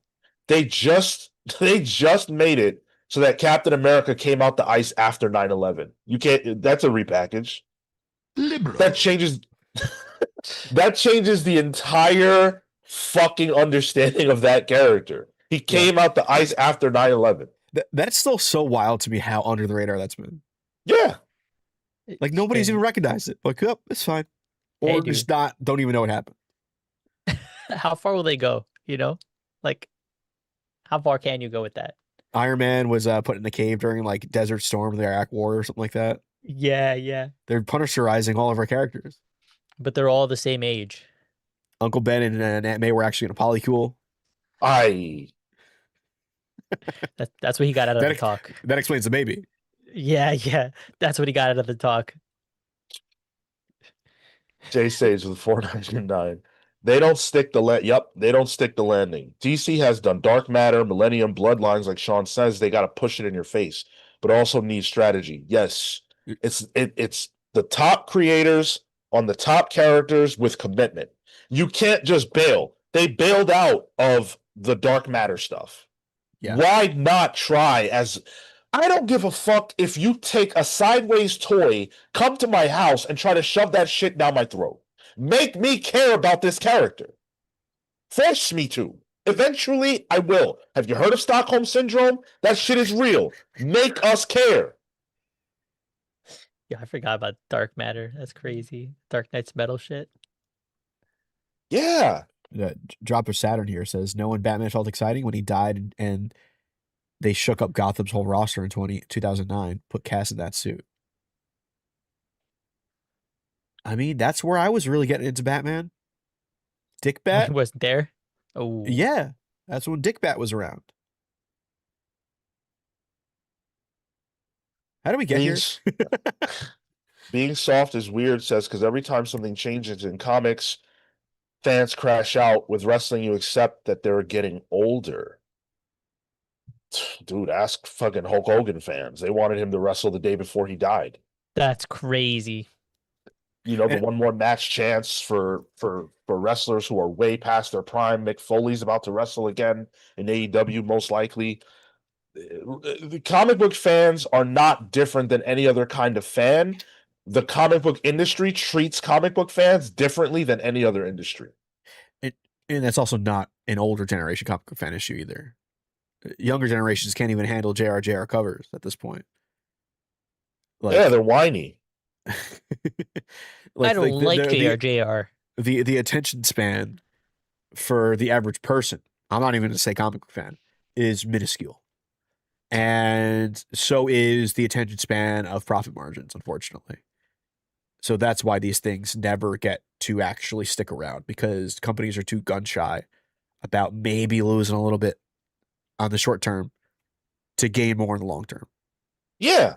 They just made it so that Captain America came out the ice after 9/11. You can't. That's a repackage. Liberal. That changes the entire fucking understanding of that character. He came out the ice after 9/11. That's still so wild to me how under the radar that's been. Yeah. Like nobody's even recognized it. Like, oh, it's fine. Or just don't even know what happened. How far will they go? You know? Like, how far can you go with that? Iron Man was put in the cave during like Desert Storm of the Iraq War or something like that. Yeah. They're Punisherizing all of our characters. But they're all the same age. Uncle Ben and Aunt May were actually in a polycule. That's what he got out of the talk. That explains the baby. Yeah. That's what he got out of the talk. Jay Sage with 499. They don't stick they don't stick the landing. DC has done Dark Matter, Millennium, Bloodlines, like Sean says. They got to push it in your face, but also need strategy. Yes, it's the top creators on the top characters with commitment. You can't just bail. They bailed out of the Dark Matter stuff. Yeah. Why not try as... I don't give a fuck if you take a sideways toy, come to my house, and try to shove that shit down my throat. Make me care about this character. Force me to. Eventually, I will. Have you heard of Stockholm Syndrome? That shit is real. Make us care. Yeah, I forgot about Dark Matter. That's crazy. Dark Knight's metal shit. Yeah. Drop of Saturn here says, no one Batman felt exciting when he died and they shook up Gotham's whole roster in 2009, put Cass in that suit. I mean, that's where I was really getting into Batman. Dick Bat was there. Oh, yeah, that's when Dick Bat was around. How do we get here? Being soft is weird, says, because every time something changes in comics, fans crash out. With wrestling, you accept that they're getting older. Dude, ask fucking Hulk Hogan fans. They wanted him to wrestle the day before he died. That's crazy. You know, the one more match chance for wrestlers who are way past their prime. Mick Foley's about to wrestle again in AEW, most likely. The comic book fans are not different than any other kind of fan. The comic book industry treats comic book fans differently than any other industry. And that's also not an older generation comic book fan issue either. Younger generations can't even handle JR covers at this point. Like, yeah, they're whiny. I don't like JR. The attention span for the average person, I'm not even going to say comic book fan, is minuscule. And so is the attention span of profit margins, unfortunately. So that's why these things never get to actually stick around, because companies are too gun shy about maybe losing a little bit on the short term to gain more in the long term. Yeah.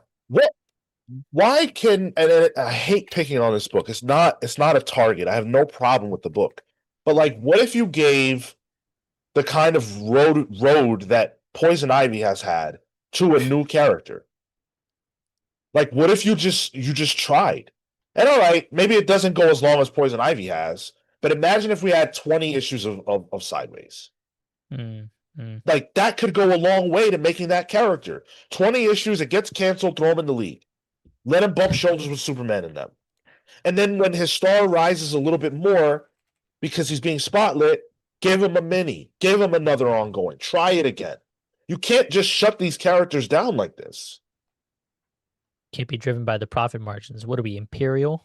Why can, and I hate picking on this book. It's not a target. I have no problem with the book. But like, what if you gave the kind of road that Poison Ivy has had to a new character? Like, what if you just tried? And all right, maybe it doesn't go as long as Poison Ivy has, but imagine if we had 20 issues of Sideways. Mm, mm. Like, that could go a long way to making that character. 20 issues, it gets canceled, throw him in the league. Let him bump shoulders with Superman in them. And then when his star rises a little bit more because he's being spotlit, give him a mini, give him another ongoing, try it again. You can't just shut these characters down like this. Can't be driven by the profit margins. What are we, Imperial?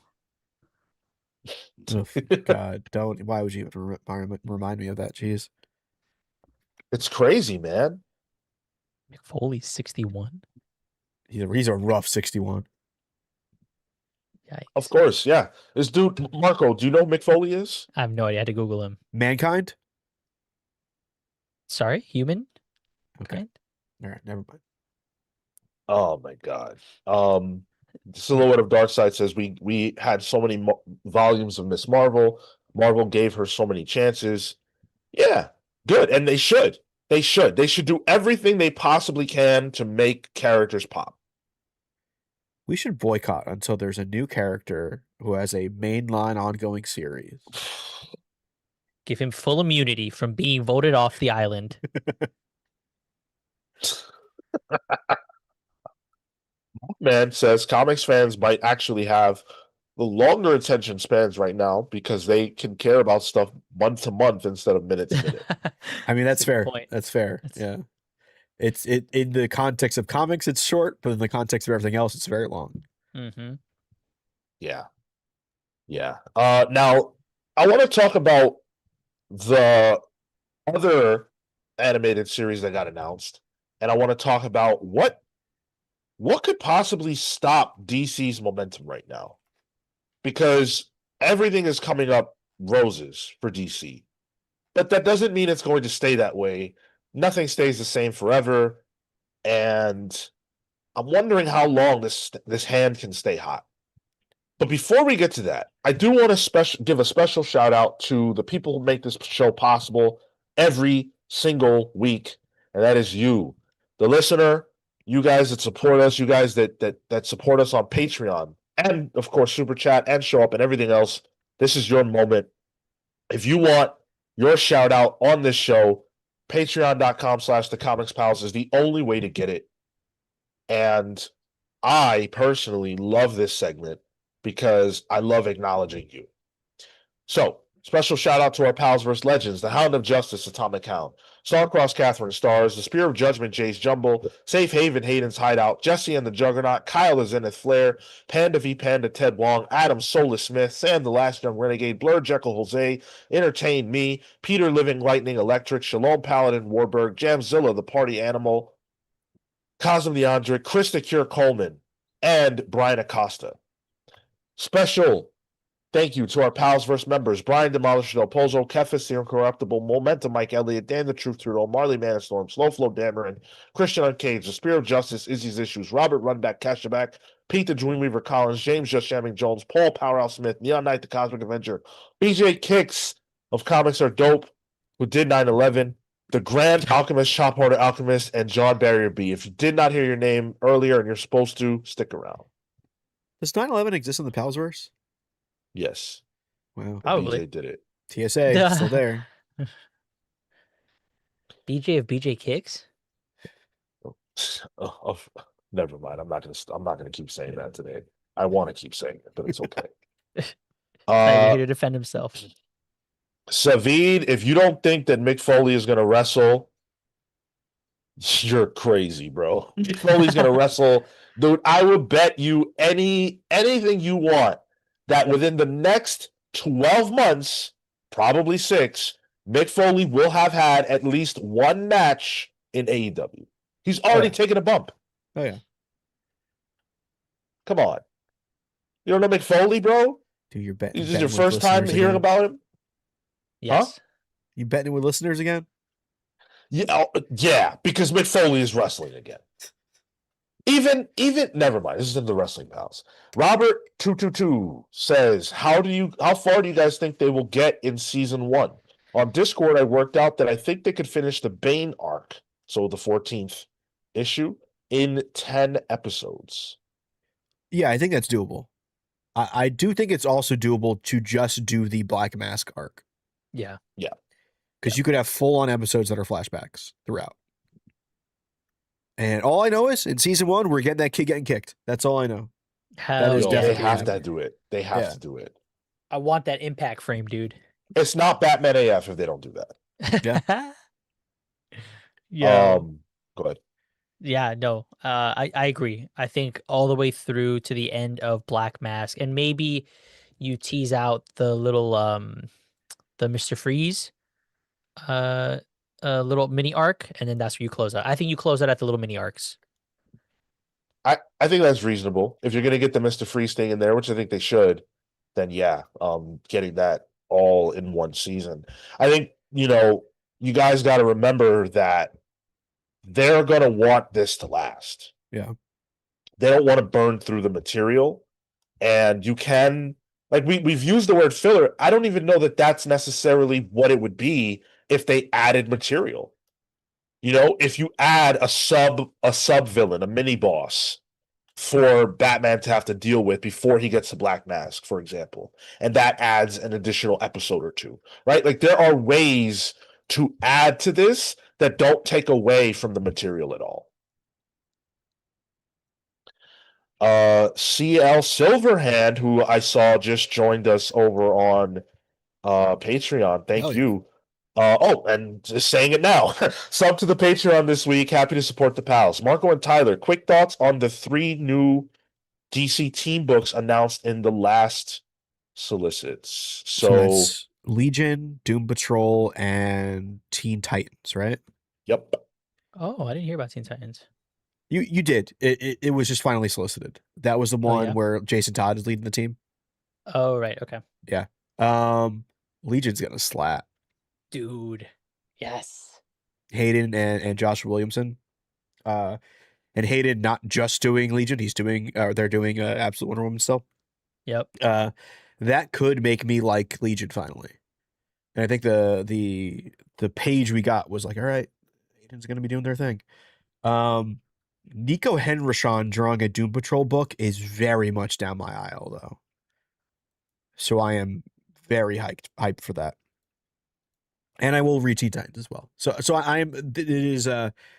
Oof, God, don't. Why would you have to remind me of that? Jeez. It's crazy, man. McFoley's 61. He's a rough 61. Yikes. Of course, yeah. This dude, Marco, do you know who Mick Foley is? I have no idea. I had to Google him. Mankind? Sorry, human? Okay. Kind? All right, never mind. Oh my God. Silhouette of Darkseid says we had so many volumes of Miss Marvel. Marvel gave her so many chances. Yeah, good. And they should. They should. They should do everything they possibly can to make characters pop. We should boycott until there's a new character who has a mainline ongoing series. Give him full immunity from being voted off the island. Man says comics fans might actually have the longer attention spans right now because they can care about stuff month to month instead of minute to minute. I mean, that's a good fair. point. That's fair. That's- Yeah. It's in the context of comics, it's short, but in the context of everything else, it's very long. Mm-hmm. Yeah. Yeah. Now I want to talk about the other animated series that got announced, and I want to talk about what could possibly stop DC's momentum right now, because everything is coming up roses for DC, but that doesn't mean it's going to stay that way. Nothing stays the same forever, and I'm wondering how long this hand can stay hot. But before we get to that, I do want to give a special shout out to the people who make this show possible every single week, and that is you, the listener, you guys that support us, you guys that support us on Patreon, and of course Super Chat and Show Up and everything else. This is your moment. If you want your shout out on this show, patreon.com/thecomicspals is the only way to get it. And I personally love this segment because I love acknowledging you. So, special shout out to our pals vs. Legends, the Hound of Justice, Atomic Hound, Starcross Catherine Stars, the Spear of Judgment, Jace Jumble, Safe Haven, Hayden's Hideout, Jesse and the Juggernaut, Kyle the Zenith Flare, Panda v Panda, Ted Wong, Adam Soulless Smith, Sam the Last Young Renegade, Blur Jekyll Jose, Entertain Me, Peter Living Lightning Electric, Shalom Paladin Warburg, Jamzilla the Party Animal, Cosm the Andric, Chris the Cure Coleman, and Brian Acosta. Special thank you to our Pals vs. members, Brian Demolisher Del Pozo, Kefis the Incorruptible, Momentum Mike Elliott, Dan the Truth Trudeau, Marley Manistorm, Slow Flow Dameron, Christian Uncaged, The Spirit of Justice, Izzy's Issues, Robert Runback, Cashaback, Pete the Dreamweaver Collins, James Just Shamming Jones, Paul Powerhouse Smith, Neon Knight the Cosmic Avenger, BJ Kicks of Comics Are Dope, who did 9/11, the Grand Alchemist, Shop Hoarder Alchemist, and John Barrier B. If you did not hear your name earlier and you're supposed to, stick around. Does 9/11 exist in the Palsverse? Yes. Wow. Probably. BJ did it. TSA, still there. BJ of BJ Kicks? Oh, never mind. I'm not gonna keep saying that today. I want to keep saying it, but it's okay. Not even here to defend himself. Savid, if you don't think that Mick Foley is gonna wrestle, you're crazy, bro. Mick Foley's gonna wrestle, dude. I would bet you anything you want that within the next 12 months, probably 6, Mick Foley will have had at least one match in AEW. He's already taken a bump. Oh, yeah. Come on. You don't know Mick Foley, bro? Dude, you're This is your first time hearing about him? Yes. You betting with listeners again? Yeah, because Mick Foley is wrestling again. Even never mind. This is in the Wrestling Pals. Robert 222 says, how far do you guys think they will get in season 1? On Discord, I worked out that I think they could finish the Bane arc, so the 14th issue, in 10 episodes. Yeah, I think that's doable. I do think it's also doable to just do the Black Mask arc. Yeah. Because you could have full-on episodes that are flashbacks throughout. And all I know is in season 1, we're getting that kid getting kicked. That's all I know. Hell is Yo, yeah. they definitely have happening. to do it. They have Yeah. to do it. I want that impact frame, dude. It's not Batman AF if they don't do that. Yeah. Yo. Go ahead. Yeah, no. I agree. I think all the way through to the end of Black Mask, and maybe you tease out the little the Mr. Freeze little mini arc, and then that's where you close out. I think you close out at the little mini arcs. I think that's reasonable. If you're gonna get the Mr. Freeze thing in there, which I think they should, then yeah, getting that all in one season. I think, you guys gotta remember that they're gonna want this to last. Yeah. They don't want to burn through the material. And you can, like, we've used the word filler. I don't even know that that's necessarily what it would be if they added material. If you add a sub villain, a mini boss for Batman to have to deal with before he gets the Black Mask, for example, and that adds an additional episode or two, right? Like, there are ways to add to this that don't take away from the material at all. CL Silverhand, who I saw just joined us over on Patreon. Thank you. And just saying it now. Sub to the Patreon this week. Happy to support the pals. Marco and Tyler, quick thoughts on the 3 new DC team books announced in the last solicits. So that's Legion, Doom Patrol, and Teen Titans, right? Yep. Oh, I didn't hear about Teen Titans. You did. It was just finally solicited. That was the one where Jason Todd is leading the team. Oh, right. Okay. Yeah. Legion's gonna slap. Dude. Yes. Hayden and Joshua Williamson. And Hayden not just doing Legion, they're doing Absolute Wonder Woman still. Yep. That could make me like Legion finally. And I think the page we got was like, all right, Hayden's gonna be doing their thing. Nico Henrishon drawing a Doom Patrol book is very much down my aisle, though. So I am very hyped for that, and I will read Teen Titans as well. So I am. It is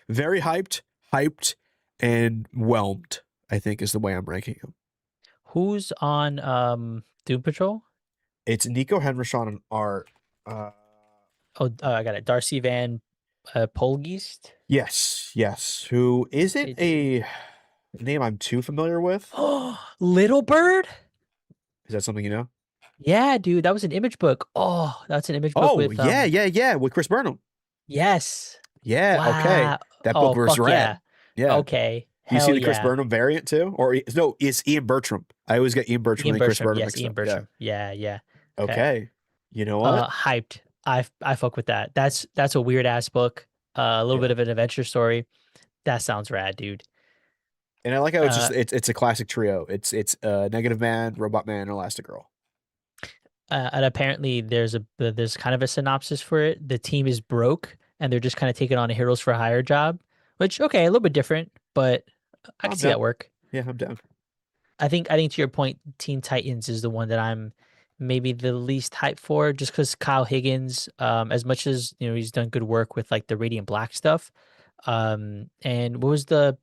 very hyped, and whelmed. I think is the way I'm ranking him. Who's on Doom Patrol? It's Nico Henrishon on art. I got it. Darcy Van Polgeest. Yes. Who isn't a name I'm too familiar with? Oh, Little Bird. Is that something you know? Yeah, dude, that was an image book. Oh, that's an image book. Oh, with, yeah, with Chris Burnham. Yes. Yeah. Wow. Okay. That book was rad. Yeah. Okay. Do you see the Chris Burnham variant too, or no? It's Ian Bertram. I always get Ian Bertram and Chris Burnham. Yes, Ian Bertram. Yeah. Okay. You know what? Hyped. I fuck with that. That's a weird ass book. A little bit of an adventure story. That sounds rad, dude. And I like how it's a classic trio. It's Negative Man, Robot Man, and Elastigirl. And apparently there's kind of a synopsis for it. The team is broke and they're just kind of taking on a Heroes for Hire job, which a little bit different, but I can see that work. Yeah, I'm down. I think to your point, Teen Titans is the one that I'm maybe the least hyped for, just because Kyle Higgins, as much as he's done good work with like the Radiant Black stuff, and what was the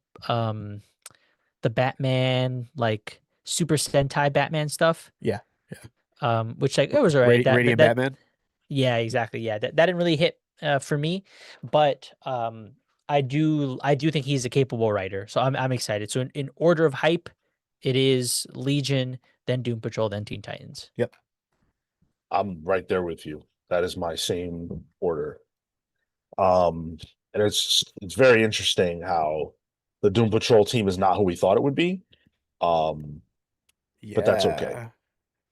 Batman, like Super Sentai Batman stuff? Yeah. Which like it was alright. Radiant Batman. Yeah, exactly. Yeah, that didn't really hit for me, but I do think he's a capable writer, so I'm excited. So in order of hype, it is Legion, then Doom Patrol, then Teen Titans. Yep. I'm right there with you. That is my same order. And it's very interesting how the Doom Patrol team is not who we thought it would be. But that's okay.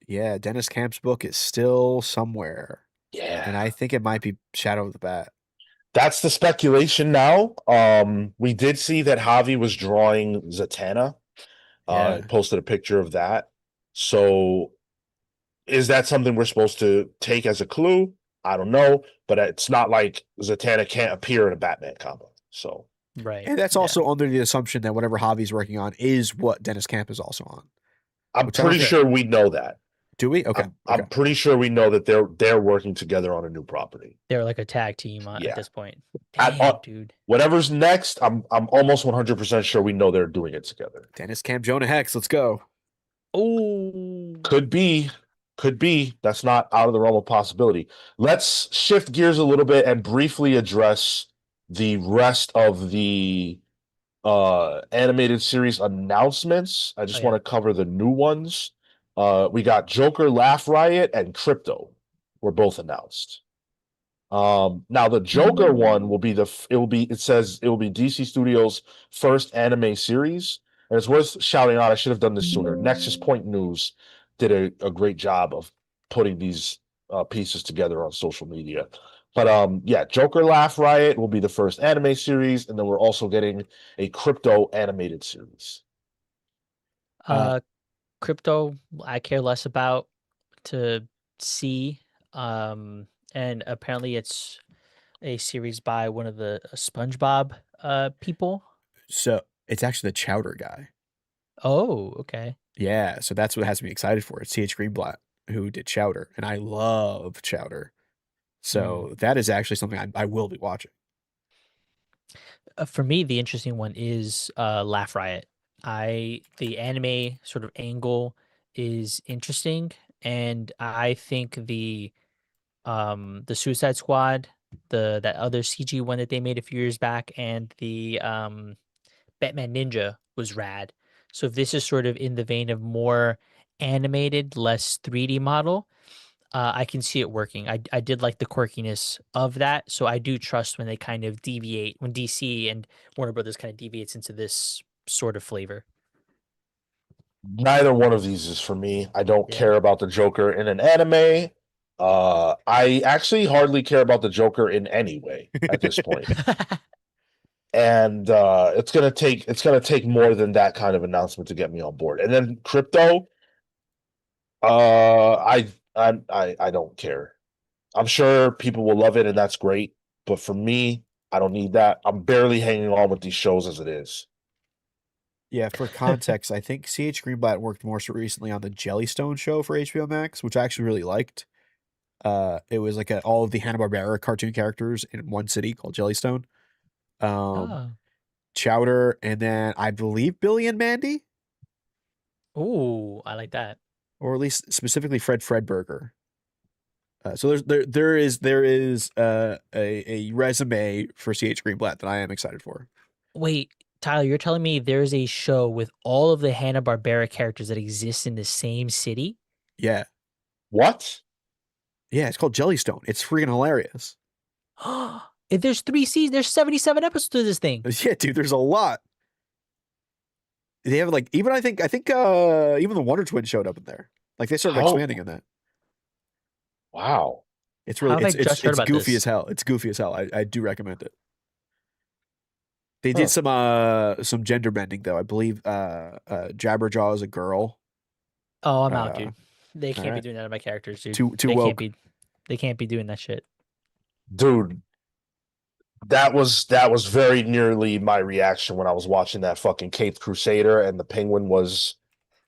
Yeah, Dennis Camp's book is still somewhere. Yeah. And I think it might be Shadow of the Bat. That's the speculation now. We did see that Javi was drawing Zatanna. Posted a picture of that. So is that something we're supposed to take as a clue? I don't know, but it's not like Zatanna can't appear in a Batman comic. So right. And that's also under the assumption that whatever Javi's working on is what Dennis Camp is also on. I'm Which I don't pretty think- sure we know that. Do we? Okay. I'm pretty sure we know that they're working together on a new property. They're like a tag team Yeah. at this point. At- Damn, dude. Whatever's next, I'm almost 100% sure we know they're doing it together. Dennis Camp Jonah Hex. Let's go. Oh, Could be. That's not out of the realm of possibility. Let's shift gears a little bit and briefly address the rest of the animated series announcements. I just Oh, yeah. want to cover the new ones. We got Joker, Laugh Riot, and Krypto were both announced. Now the Joker one will be it says it will be DC Studios' first anime series. And it's worth shouting out, I should have done this sooner. Nexus Point News did a great job of putting these pieces together on social media. But yeah, Joker Laugh Riot will be the first anime series, and then we're also getting a Krypto animated series. Crypto, I care less about to see. And apparently it's a series by one of the SpongeBob people. So it's actually the Chowder guy. Oh, okay. Yeah, so that's what has me excited for it. C.H. Greenblatt, who did Chowder, and I love Chowder. So that is actually something I will be watching. For me, the interesting one is Laugh Riot. The anime sort of angle is interesting, and I think the Suicide Squad, that other CG one that they made a few years back, and the Batman Ninja was rad. So if this is sort of in the vein of more animated, less 3D model, I can see it working. I did like the quirkiness of that, so I do trust when they kind of deviate, when DC and Warner Brothers kind of deviates into this sort of flavor. Neither one of these is for me. I don't Yeah. care about the Joker in an anime. I actually hardly care about the Joker in any way at this point. And it's gonna take more than that kind of announcement to get me on board. And then Krypto, I don't care. I'm sure people will love it, and that's great. But for me, I don't need that. I'm barely hanging on with these shows as it is. Yeah, for context, I think C.H. Greenblatt worked more so recently on the Jellystone show for HBO Max, which I actually really liked. It was like all of the Hanna-Barbera cartoon characters in one city called Jellystone. Oh. Chowder, and then I believe Billy and Mandy, Ooh, I like that. or at least specifically Fred Fredberger. So there is a resume for C.H. Greenblatt that I am excited for. Wait, Tyler, you're telling me there's a show with all of the Hanna-Barbera characters that exist in the same city? Yeah, What? yeah, it's called Jellystone. It's freaking hilarious. If there's 3 seasons, there's 77 episodes to this thing. Yeah, dude, there's a lot. They have like even I think even the Wonder Twins showed up in there. Like they started How- expanding in that. Wow. It's How really have I just heard it's about goofy this? as hell. It's goofy as hell. I do recommend it. They Huh. did some gender bending though. I believe Jabberjaw is a girl. Oh, I'm out, dude. They can't be alright. doing that to my characters, dude. Too they woke. They can't be doing that shit. Dude, that was very nearly my reaction when I was watching that fucking Caped Crusader and the penguin was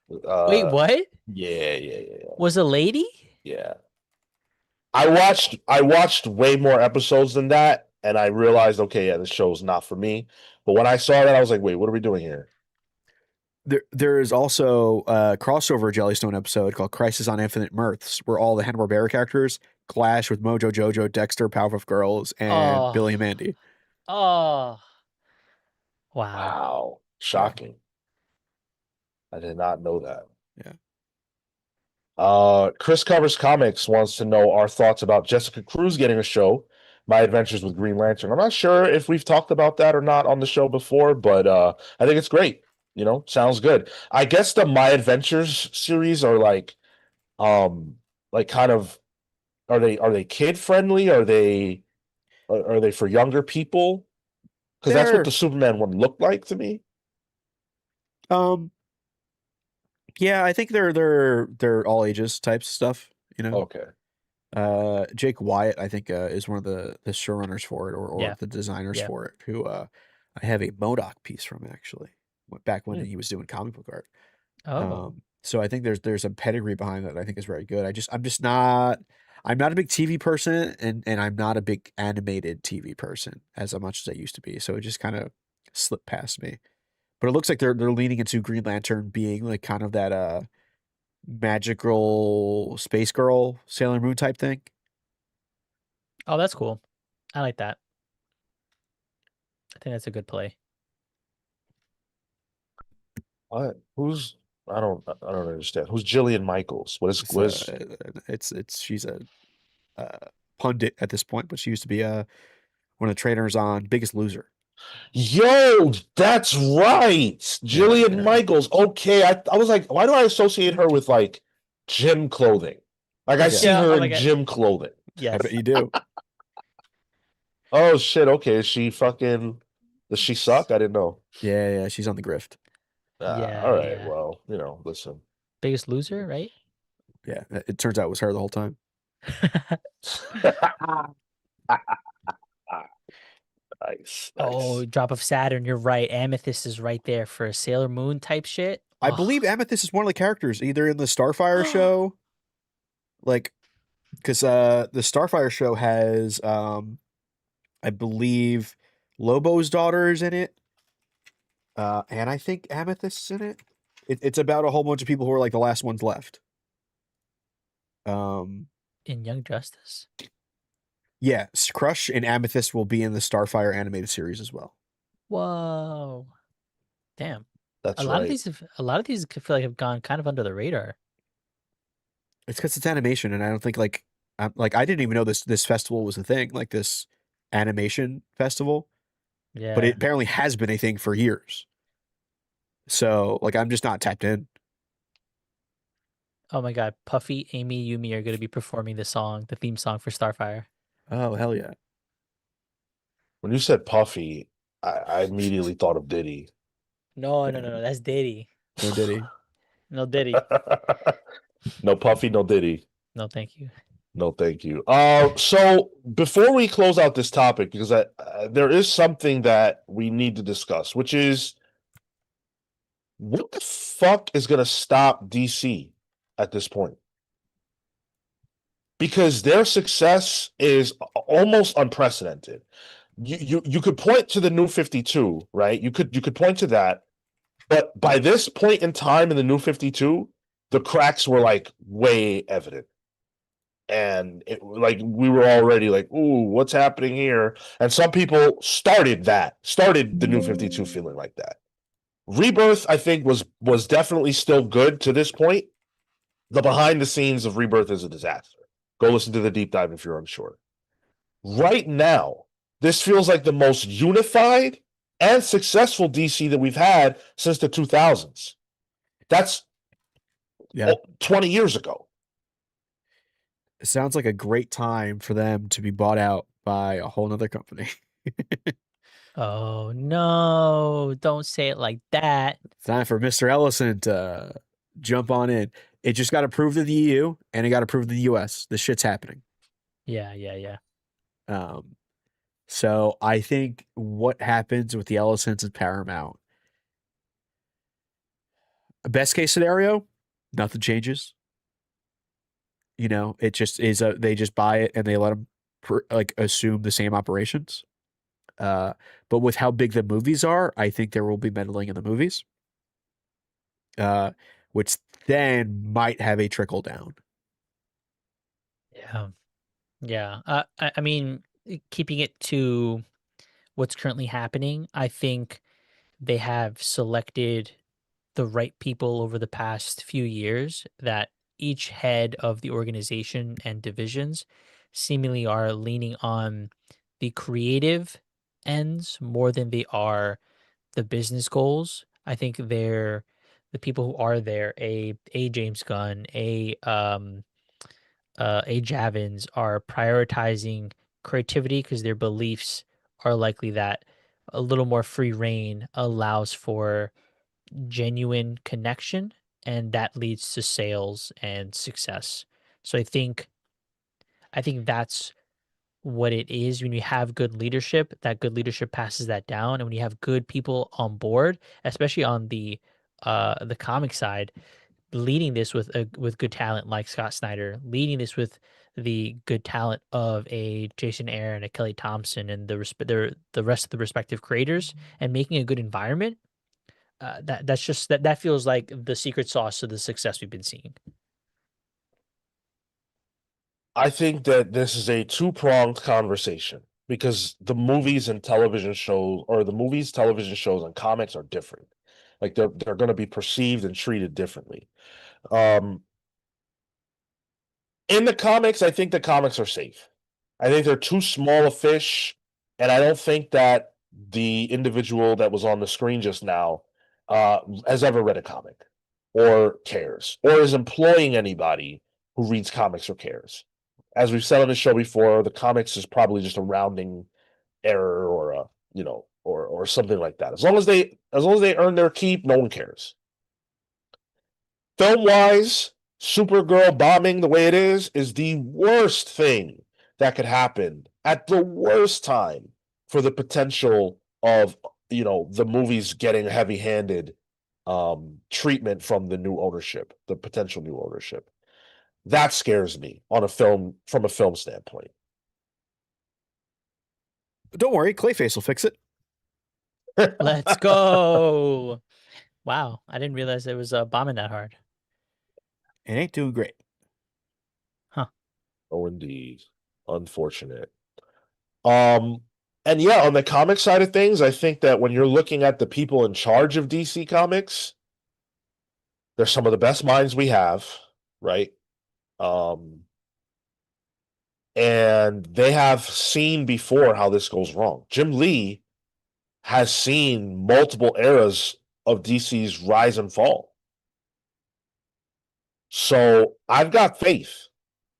Wait, what? yeah. Was a lady? Yeah. I watched way more episodes than that, and I realized, okay, yeah, this show's not for me. But when I saw that, I was like, wait, what are we doing here? There is also a crossover Jellystone episode called Crisis on Infinite Mirths, where all the Hanna-Barbera characters clash with Mojo Jojo, Dexter, Powerpuff Girls, and Billy and Mandy. Oh. Wow. Wow. Shocking. I did not know that. Yeah. Chris Covers Comics wants to know our thoughts about Jessica Cruz getting a show, My Adventures with Green Lantern. I'm not sure if we've talked about that or not on the show before, but I think it's great. You know, sounds good. I guess the My Adventures series are like kind of are they kid friendly? Are they for younger people? Because that's what They're- the Superman one looked like to me. Yeah, I think they're all ages types stuff, you know. Okay. Jake Wyatt, I think, is one of the showrunners for it, or Yeah. the designers Yeah. for it. Who I have a Modoc piece from actually, back when Hmm. he was doing comic book art. Oh. So I think there's a pedigree behind that I think is very good. I'm not a big TV person, and I'm not a big animated TV person as much as I used to be. So it just kind of slipped past me. But it looks like they're leaning into Green Lantern being like kind of that magical space girl Sailor Moon type thing. Oh, that's cool. I like that. I think that's a good play. What? Who's? I don't understand. Who's Jillian Michaels? It's What is? she's a pundit at this point, but she used to be one of the trainers on Biggest Loser. Yo, that's right. Jillian Yeah. Michaels. Okay, I was like, why do I associate her with like gym clothing? Like I see Yeah, her oh in my God. gym clothing. I Yes. bet you do. Oh shit. Okay, is she fucking? Does she suck? I didn't know. Yeah, she's on the grift. Yeah, All right. yeah. Well, listen. Biggest Loser, right? Yeah, it turns out it was her the whole time. Nice. Oh, Drop of Saturn. You're right. Amethyst is right there for Sailor Moon type shit. I Oh, believe Amethyst is one of the characters either in the Starfire show, like, because the Starfire show has I believe Lobo's daughter is in it, and I think Amethyst's in it. It's about a whole bunch of people who are like the last ones left. in Young Justice. Yeah, Crush and Amethyst will be in the Starfire animated series as well. Whoa. Damn. That's A lot of right. these I feel like have gone kind of under the radar. It's because it's animation, and I don't think I didn't even know this festival was a thing, like this animation festival, Yeah. but it apparently has been a thing for years. So like I'm just not tapped in. Oh my God. Puffy, Amy, Yumi are going to be performing the theme song for Starfire. Oh hell yeah! When you said Puffy, I immediately thought of Diddy. No. That's Diddy. No Diddy. No Diddy. No Puffy, no Diddy. No, thank you. No, thank you. So before we close out this topic, because there is something that we need to discuss, which is what the fuck is going to stop DC at this point? Because their success is almost unprecedented. You could point to the New 52, right? You could point to that, but by this point in time in the New 52, the cracks were like way evident. And like we were already like, ooh, what's happening here? And some people started the New 52 feeling like that. Rebirth, I think, was definitely still good to this point. The behind the scenes of Rebirth is a disaster. Go listen to the deep dive if you're unsure. Right now, this feels like the most unified and successful DC that we've had since the 2000s. That's 20 years ago. It sounds like a great time for them to be bought out by a whole nother company. Oh no, don't say it like that. It's time for Mr. Ellison to jump on in. It just got approved in the EU and it got approved in the US. This shit's happening. Yeah. So I think what happens with the Ellisons and Paramount, best case scenario, nothing changes. It just is they just buy it and they let them assume the same operations. But with how big the movies are, I think there will be meddling in the movies, which then might have a trickle down. Yeah. I mean, keeping it to what's currently happening, I think they have selected the right people over the past few years that each head of the organization and divisions seemingly are leaning on the creative ends more than they are the business goals. I think they're the people who are there, a James Gunn, a Javins are prioritizing creativity because their beliefs are likely that a little more free reign allows for genuine connection and that leads to sales and success. So I think that's what it is when you have good leadership, that good leadership passes that down. And when you have good people on board, especially on the comic side, leading this with good talent like Scott Snyder, leading this with the good talent of a Jason Aaron, a Kelly Thompson, and the rest of the respective creators, and making a good environment. That feels like the secret sauce to the success we've been seeing. I think that this is a two-pronged conversation because the movies and television shows, or the movies, television shows, and comics are different. Like they're going to be perceived and treated differently. In the comics, I think the comics are safe. I think they're too small a fish, and I don't think that the individual that was on the screen just now has ever read a comic or cares or is employing anybody who reads comics or cares. As we've said on the show before, the comics is probably just a rounding error or a or something like that. As long as they earn their keep, no one cares. Film wise, Supergirl bombing the way it is the worst thing that could happen at the worst time for the potential of the movies getting heavy-handed treatment from the new ownership, the potential new ownership. That scares me from a film standpoint. Don't worry, Clayface will fix it. Let's go. Wow, I didn't realize it was bombing that hard. It ain't doing great. Huh. Oh, indeed. Unfortunate. And yeah, on the comic side of things, I think that when you're looking at the people in charge of DC Comics, they're some of the best minds we have, right? And they have seen before how this goes wrong. Jim Lee has seen multiple eras of DC's rise and fall. So I've got faith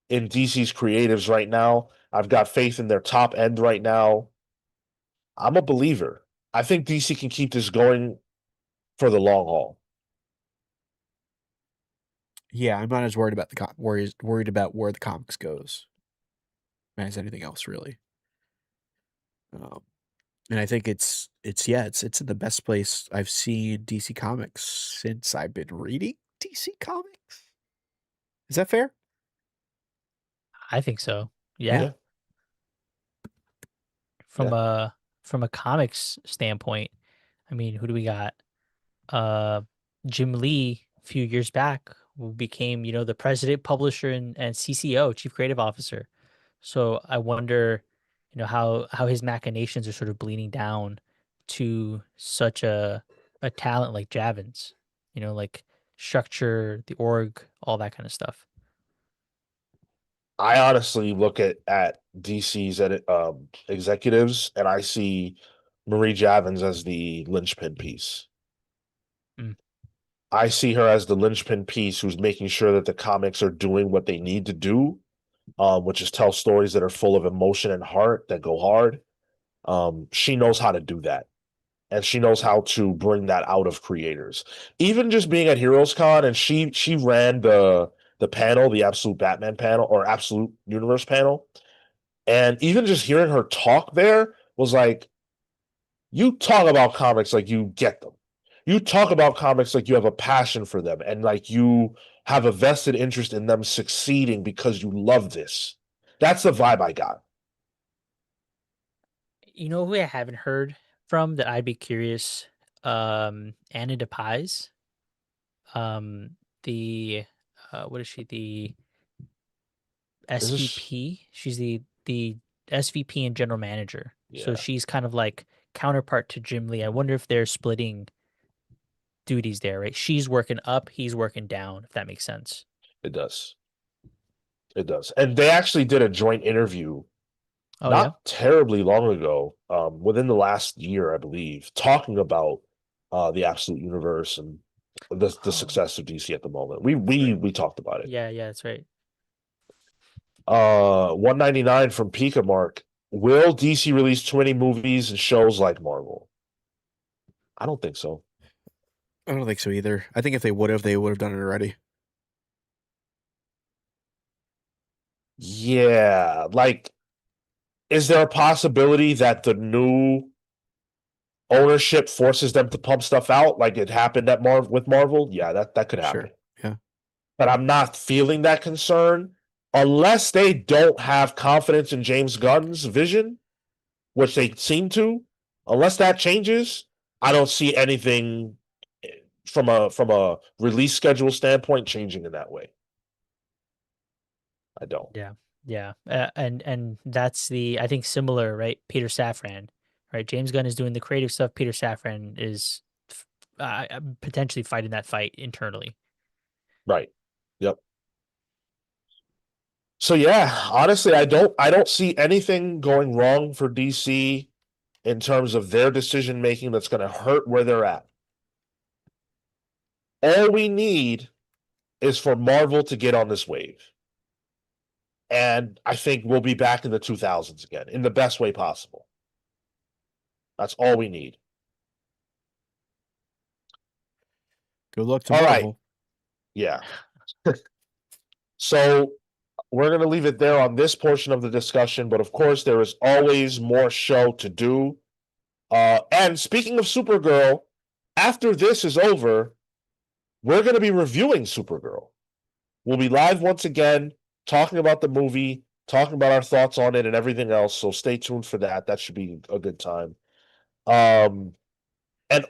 in DC's creatives right now. I've got faith in their top end right now. I'm a believer. I think DC can keep this going for the long haul. Yeah, I'm not as worried about worried about where the comics goes as anything else, really. And I think it's in the best place I've seen DC Comics since I've been reading DC Comics. Is that fair? I think so. Yeah. From a comics standpoint, I mean, who do we got? Jim Lee a few years back who became, the president, publisher, and CCO, chief creative officer. So I wonder, how his machinations are sort of bleeding down to such a talent like Javin's, like structure, the org, all that kind of stuff. I honestly look at DC's executives, and I see Marie Javins as the linchpin piece. Mm. I see her as the linchpin piece who's making sure that the comics are doing what they need to do, which is tell stories that are full of emotion and heart that go hard. She knows how to do that, and she knows how to bring that out of creators. Even just being at Heroes Con, and she ran the panel, the Absolute Batman panel or Absolute Universe panel, and even just hearing her talk there was like, you talk about comics like you get them. You talk about comics like you have a passion for them and like you have a vested interest in them succeeding because you love this. That's the vibe I got. You know who I haven't heard from that I'd be curious? Anna DePies. The what is she? The SVP. She's the SVP and general manager. Yeah. So she's kind of like counterpart to Jim Lee. I wonder if they're splitting duties there, right? She's working up, he's working down, if that makes sense. It does. It does. And they actually did a joint interview not terribly long ago, within the last year, I believe, talking about the Absolute Universe and the success of DC at the moment. We talked about it. Yeah, that's right. 199 from Pika Mark. Will DC release too many movies and shows like Marvel? I don't think so. I don't think so either. I think if they would have done it already. Yeah, like, is there a possibility that the new ownership forces them to pump stuff out like it happened with Marvel? Yeah, that could happen. Sure. Yeah. but I'm not feeling that concern unless they don't have confidence in James Gunn's vision, which they seem to. Unless that changes, I don't see anything from a release schedule standpoint changing in that way. I don't. Yeah. And that's I think similar, right? Peter Safran, right? James Gunn is doing the creative stuff. Peter Safran is potentially fighting that fight internally. Right. Yep. So yeah, honestly, I don't see anything going wrong for DC in terms of their decision making that's going to hurt where they're at. All we need is for Marvel to get on this wave. And I think we'll be back in the 2000s again in the best way possible. That's all we need. Good luck to All Marvel. right. Yeah. So we're going to leave it there on this portion of the discussion, but of course, there is always more show to do. And speaking of Supergirl, after this is over, we're going to be reviewing Supergirl. We'll be live once again, talking about the movie, talking about our thoughts on it and everything else. So stay tuned for that. That should be a good time. And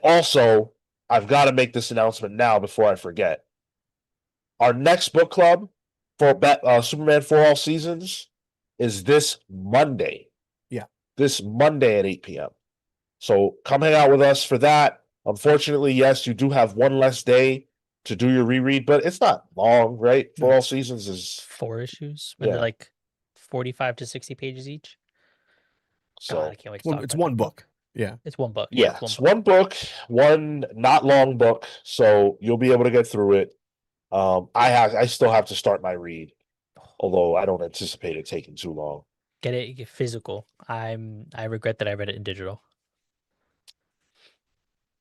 also, I've got to make this announcement now before I forget. Our next book club for Superman for All Seasons is this Monday. Yeah. This Monday at 8 p.m. So come hang out with us for that. Unfortunately, yes, you do have one less day to do your reread, but it's not long, right? For All Seasons is 4 issues, and yeah. they're like 45 to 60 pages each. So God, I can't wait to talk It's about one that book. Yeah. It's one book. yeah, it's one book, one not long book, so you'll be able to get through it. I still have to start my read, although I don't anticipate it taking too long. Get physical. I regret that I read it in digital.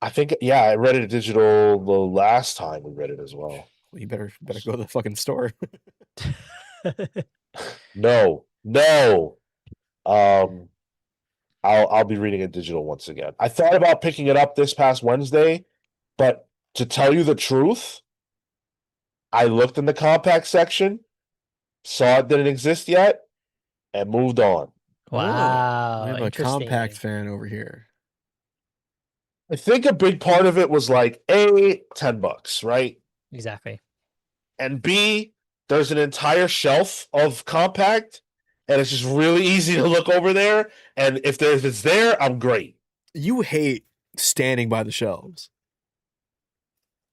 I think I read it in digital the last time we read it as well. You better go to the fucking store. No. I'll be reading it digital once again. I thought about picking it up this past Wednesday, but to tell you the truth, I looked in the compact section, saw it didn't exist yet, and moved on. Wow, we have a interesting. compact fan over here. I think a big part of it was like A, $10, right? Exactly. And B, there's an entire shelf of compact, and it's just really easy to look over there. And if it's there, I'm great. You hate standing by the shelves.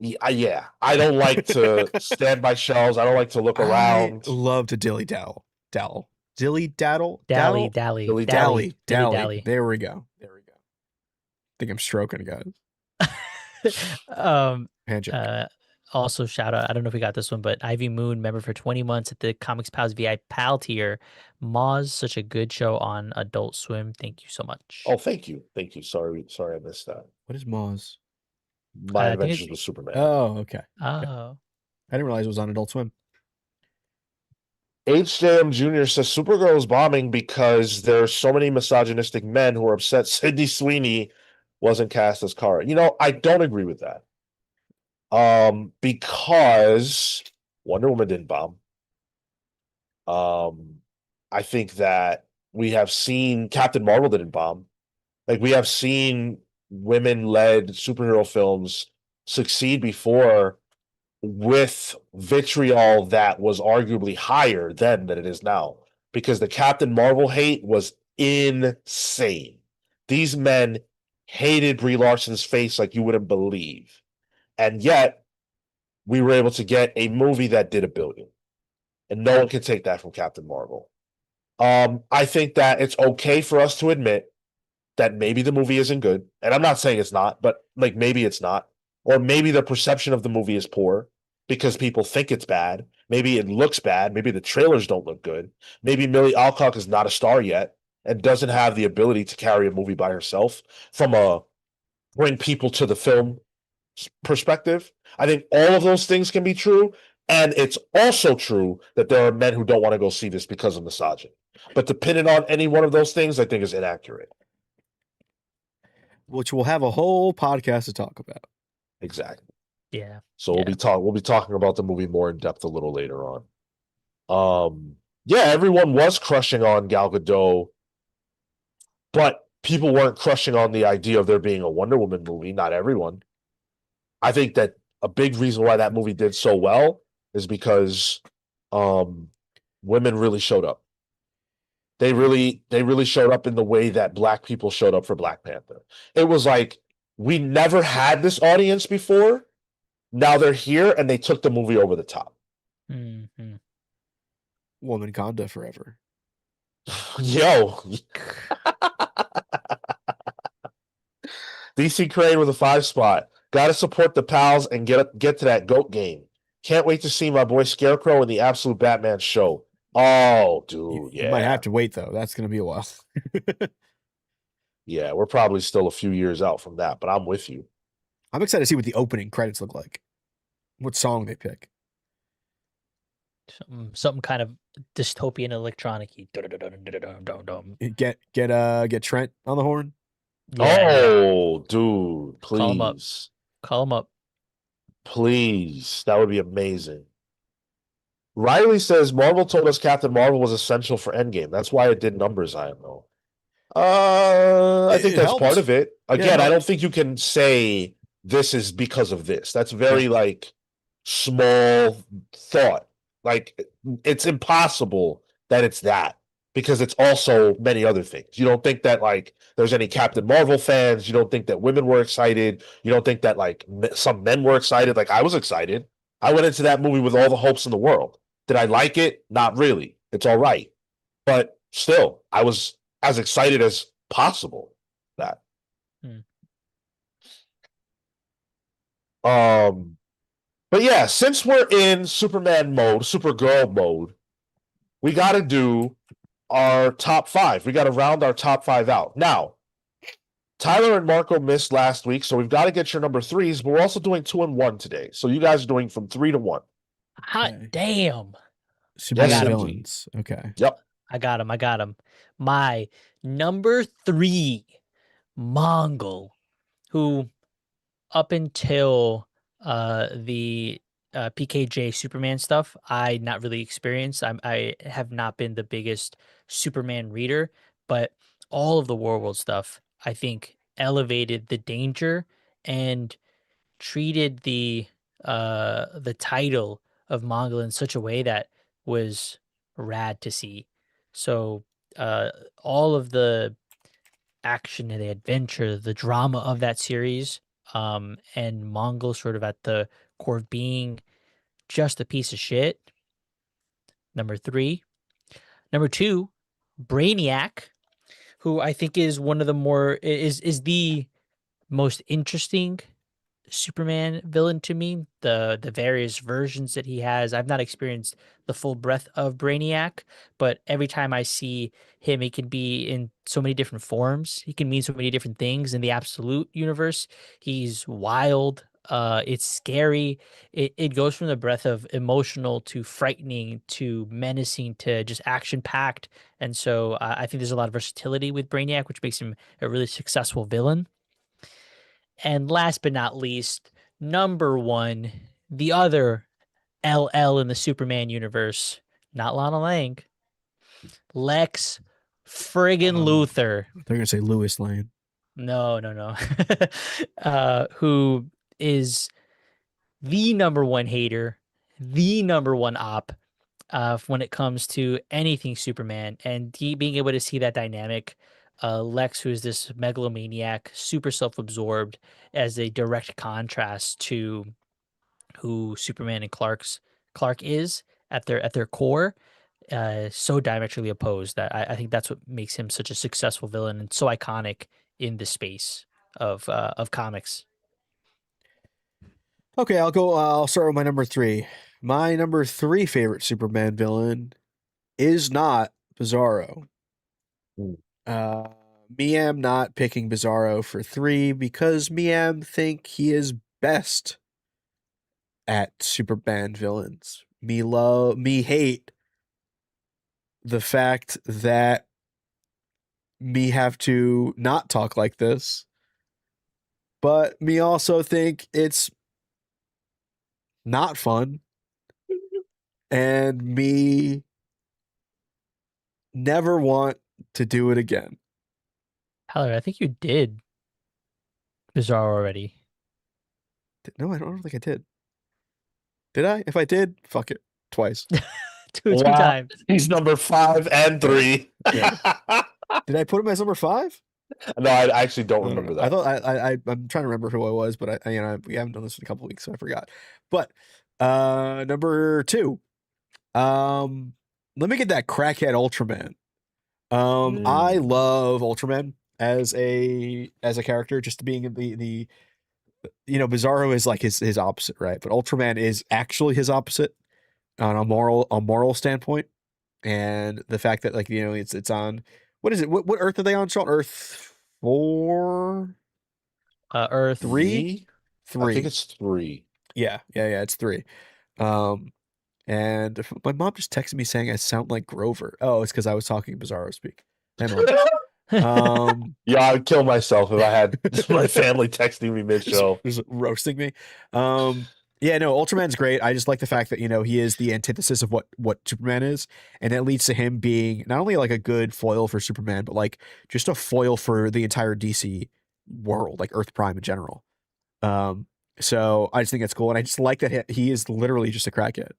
Yeah. I don't like to stand by shelves. I don't like to look around. I love to dilly daddle. Dilly daddle? Dally. Dally. There we go. I think I'm stroking, guys. Handshake. Also shout out, I don't know if we got this one, but Ivy Moon, member for 20 months at the Comics Pals VI Pal tier. Moz, such a good show on Adult Swim. Thank you so much. Oh, thank you. Sorry I missed that. What is Moz? My Adventures with Superman. Oh, okay. Oh. I didn't realize it was on Adult Swim. HJM Jr. says Supergirl is bombing because there's so many misogynistic men who are upset Sydney Sweeney wasn't cast as Kara. I don't agree with that. Because Wonder Woman didn't bomb. I think that we have seen Captain Marvel didn't bomb. Like, we have seen women-led superhero films succeed before with vitriol that was arguably higher then than it is now, because the Captain Marvel hate was insane. These men hated Brie Larson's face like you wouldn't believe. And yet, we were able to get a movie that did $1 billion. And no one can take that from Captain Marvel. I think that it's okay for us to admit that maybe the movie isn't good. And I'm not saying it's not, but like maybe it's not. Or maybe the perception of the movie is poor because people think it's bad. Maybe it looks bad. Maybe the trailers don't look good. Maybe Millie Alcock is not a star yet and doesn't have the ability to carry a movie by herself from a bring people to the film perspective. I think all of those things can be true. And it's also true that there are men who don't want to go see this because of misogyny. But to pin it on any one of those things, I think is inaccurate. Which we'll have a whole podcast to talk about. Exactly. Yeah. So Yeah. we'll be talking about the movie more in depth a little later on. Yeah, everyone was crushing on Gal Gadot, but people weren't crushing on the idea of there being a Wonder Woman movie. Not everyone. I think that a big reason why that movie did so well is because um, women really showed up. They really showed up in the way that Black people showed up for Black Panther. It was like we never had this audience before. Now they're here and they took the movie over the top. Mm-hmm. Womanconda forever. Yo, DC Crane with a 5 spot. Gotta support the pals and get to that GOAT game. Can't wait to see my boy Scarecrow in the Absolute Batman show. Oh, dude, You might yeah. have to wait though. That's gonna be a while. Yeah, we're probably still a few years out from that, but I'm with you. I'm excited to see what the opening credits look like. What song they pick. Something kind of dystopian electronic-y. Get Trent on the horn. Yeah. Oh, dude, Call him up. please. Call him up. Please. That would be amazing. Riley says Marvel told us Captain Marvel was essential for Endgame. That's why it did numbers, I know. I think It that's part helped. of it. Yeah, it Again, I don't helped. think you can say this is because of this. That's very like small thought. Like it's impossible that it's that because it's also many other things. You don't think that like there's any Captain Marvel fans. You don't think that women were excited. You don't think that like some men were excited. Like I was excited. I went into that movie with all the hopes in the world. Did I like it? Not really. It's all right. But still, I was as excited as possible. That. Hmm. But yeah, since we're in Superman mode, Supergirl mode, we got to do our top 5. We got to round our top 5 out. Now, Tyler and Marco missed last week, so we've got to get your number 3s, but we're also doing 2 and 1 today. So you guys are doing from 3 to 1. Hot Okay. damn. Superman Yes, villains. Okay. Yep. I got him. My number 3, Mongol, who up until the PKJ Superman stuff, I not really experienced. I have not been the biggest Superman reader, but all of the Warworld stuff, I think, elevated the danger and treated the title of Mongol in such a way that was rad to see. So uh all of the action and the adventure, the drama of that series, and Mongol sort of at the core of being just a piece of shit. Number 3. Number 2, Brainiac, who I think is one of the more is the most interesting Superman villain to me. The various versions that he has. I've not experienced the full breadth of Brainiac, but every time I see him, he can be in so many different forms. He can mean so many different things in the absolute universe. He's wild. It's scary. It goes from the breadth of emotional to frightening to menacing to just action packed. And so I think there's a lot of versatility with Brainiac, which makes him a really successful villain. And last but not least, number 1, the other LL in the Superman universe, not Lana Lang, Lex friggin' Luthor. They're gonna say Lewis Lane. No. Who is the number 1 hater, the number 1 op when it comes to anything Superman, and being able to see that dynamic. Lex, who's this megalomaniac, super self-absorbed, as a direct contrast to who Superman and Clark is at their core. So diametrically opposed that I think that's what makes him such a successful villain and so iconic in the space of comics. Okay, I'll go. I'll start with my number 3. My number 3 favorite Superman villain is not Bizarro. Mm. Me am not picking Bizarro for 3 because me am think he is best at Superman villains. Me hate the fact that me have to not talk like this, but me also think it's not fun, and me never want to do it again. Tyler, I think you did Bizarre already. No, I don't think I did. Did I? If I did, fuck it. Twice. two Wow. times. He's number 5 and 3. Yeah. Did I put him as number 5? No, I actually don't I don't remember know. that. I thought I'm trying to remember who I was, but we haven't done this in a couple weeks, so I forgot. But number 2. Let me get that crackhead Ultraman. I love Ultraman as a character, just being the Bizarro is like his opposite, right? But Ultraman is actually his opposite on a moral standpoint, and the fact that it's on, what is it? What Earth are they on? Sean? Earth 4, Earth 3, I think it's 3. Yeah, it's 3. And my mom just texted me saying I sound like Grover. Oh, it's because I was talking Bizarro speak. Hey, Mom. Yeah, I would kill myself if I had my family texting me mid-show. Just roasting me. Yeah, no, Ultraman's great. I just like the fact that he is the antithesis of what Superman is, and that leads to him being not only like a good foil for Superman, but like just a foil for the entire DC world, like Earth Prime in general. So I just think that's cool, and I just like that he is literally just a crackhead.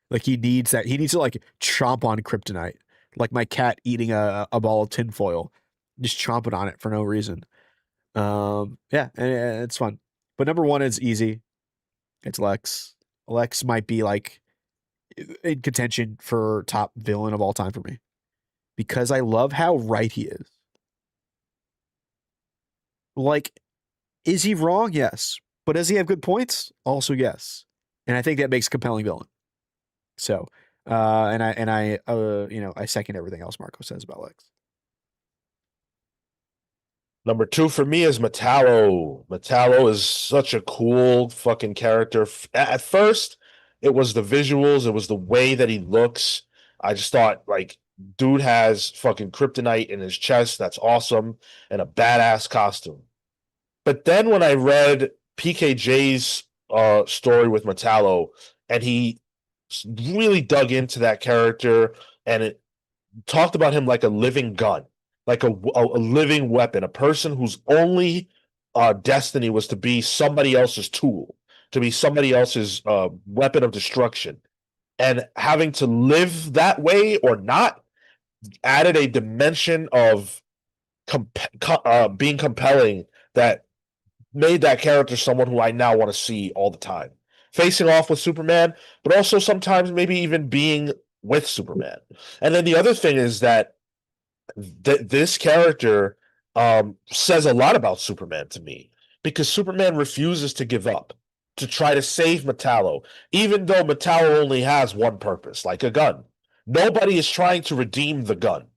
Like he needs to like chomp on kryptonite, like my cat eating a ball of tinfoil, just chomping on it for no reason. Yeah, and it's fun. But number 1 is easy. It's Lex. Lex might be like in contention for top villain of all time for me because I love how right he is. Like, is he wrong? Yes. But does he have good points? Also, yes. And I think that makes a compelling villain. So, I second everything else Marco says about Lex. Number 2 for me is Metallo. Metallo is such a cool fucking character. At first, it was the visuals, it was the way that he looks. I just thought, like, dude has fucking kryptonite in his chest. That's awesome. And a badass costume. But then when I read PKJ's story with Metallo, and he really dug into that character, and it talked about him like a living gun, like a living weapon, a person whose only destiny was to be somebody else's tool, to be somebody else's weapon of destruction. And having to live that way or not added a dimension of being compelling that made that character someone who I now want to see all the time. Facing off with Superman, but also sometimes maybe even being with Superman. And then the other thing is that this character says a lot about Superman to me, because Superman refuses to give up to try to save Metallo, even though Metallo only has one purpose, like a gun. Nobody is trying to redeem the gun.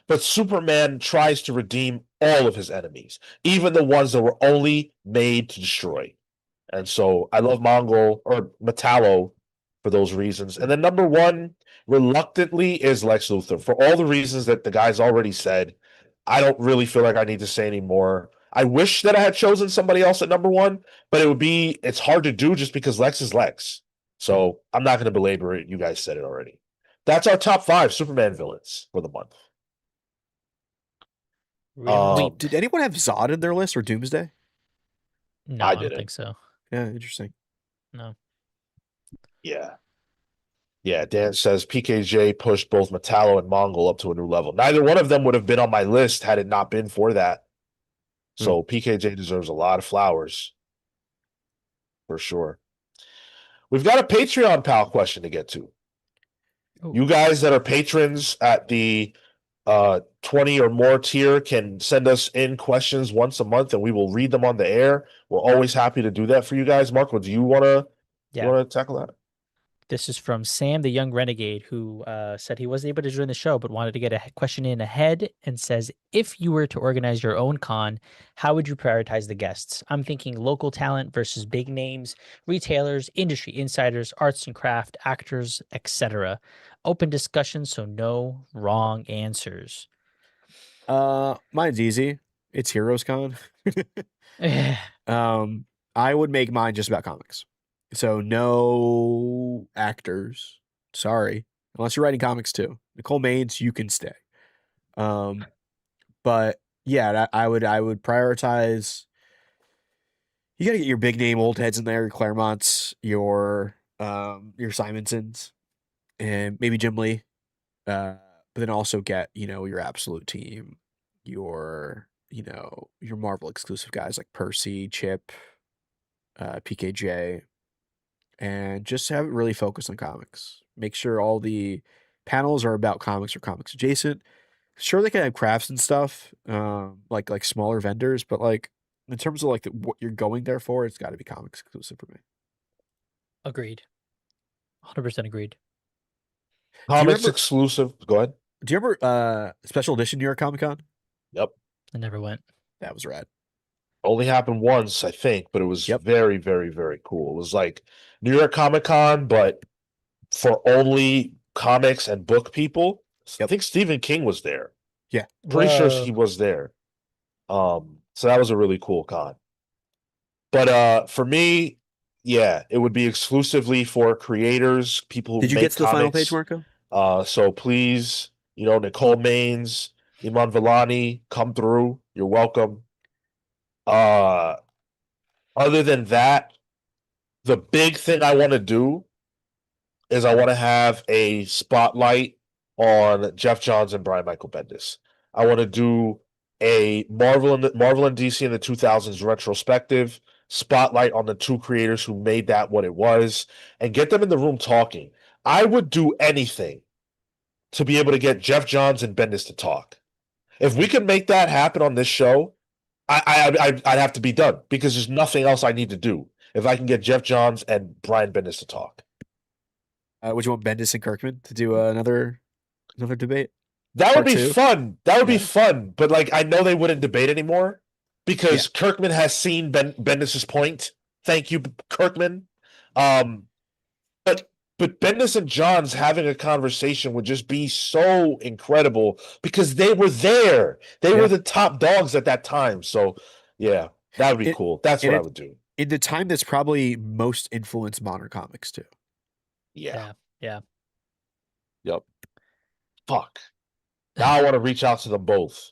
But Superman tries to redeem all of his enemies, even the ones that were only made to destroy. And so I love Metallo for those reasons. And then number 1, reluctantly, is Lex Luthor. For all the reasons that the guys already said, I don't really feel like I need to say any more. I wish that I had chosen somebody else at number 1, but it's hard to do just because Lex is Lex. So I'm not going to belabor it. You guys said it already. That's our top 5 Superman villains for the month. Wait, Did anyone have Zod in their list or Doomsday? no, I I don't didn't. think so. Yeah, interesting. No. Yeah. Yeah, Dan says PKJ pushed both Metallo and Mongol up to a new level. Neither one of them would have been on my list had it not been for that. So PKJ deserves a lot of flowers. For sure. We've got a Patreon pal question to get to. Ooh. You guys that are patrons at the 20 or more tier can send us in questions once a month and we will read them on the air. We're always happy to do that for you guys. Marco, do you want to tackle that? This is from Sam, the young renegade, who said he wasn't able to join the show, but wanted to get a question in ahead, and says, if you were to organize your own con, how would you prioritize the guests? I'm thinking local talent versus big names, retailers, industry insiders, arts and craft, actors, etc. Open discussion, so no wrong answers. Mine's easy. It's Heroes Con. I would make mine just about comics. So no actors. Sorry. Unless you're writing comics too. Nicole Maines, you can stay. But yeah, I would prioritize. You got to get your big name old heads in there, your Claremonts, your Simonsons, and maybe Jim Lee. But then also get, your absolute team, your Marvel exclusive guys like Percy, Chip, PKJ, and just have it really focus on comics. Make sure all the panels are about comics or comics adjacent. Sure, they can have crafts and stuff, like smaller vendors, but like in terms of like what you're going there for, it's got to be comics exclusive for me. Agreed. 100% agreed. Comics exclusive. Go ahead. Do you remember special edition New York Comic Con? Yep. I never went. That was rad. Only happened once, I think, but it was Yep. very, very, very cool. It was like New York Comic Con, but for only comics and book people. I Yep. think Stephen King was there. Yeah. Pretty sure he was there. So that was a really cool con. But for me, yeah, it would be exclusively for creators, people who Did you make get to the final comics. page, Marco? So please, Nicole Maines, Iman Vellani, come through. You're welcome. Other than that, the big thing I want to do is I want to have a spotlight on Jeff Johns and Brian Michael Bendis. I want to do a Marvel and DC in the 2000s retrospective spotlight on the two creators who made that what it was and get them in the room talking. I would do anything to be able to get Jeff Johns and Bendis to talk. If we could make that happen on this show, I'd have to be done because there's nothing else I need to do if I can get Jeff Johns and Brian Bendis to talk. Would you want Bendis and Kirkman to do another debate? That would be two? fun. That would be Yeah. fun. But like, I know they wouldn't debate anymore because Yeah. Kirkman has seen Bendis's point. Thank you, Kirkman. But Bendis and Johns having a conversation would just be so incredible because they were there. They were the top dogs at that time. So yeah, that would be cool. That's what I would do. In the time that's probably most influenced modern comics too. Yeah. Yep. Fuck. Now I want to reach out to them both.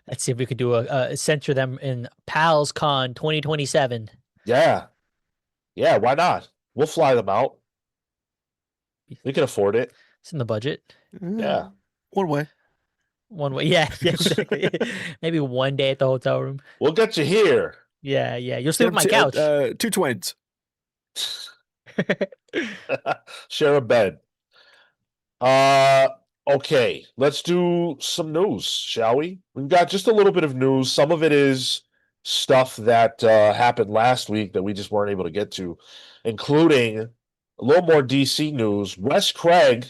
Let's see if we could do censor them in Pals Con 2027. Yeah. Yeah, why not? We'll fly them out. We can afford it. It's in the budget. Yeah. One way. Yeah, exactly. Maybe one day at the hotel room. We'll get you here. Yeah. You'll sleep on my couch. 2 twins. Share a bed. Okay, let's do some news, shall we? We've got just a little bit of news. Some of it is stuff that happened last week that we just weren't able to get to, including a little more DC news. Wes Craig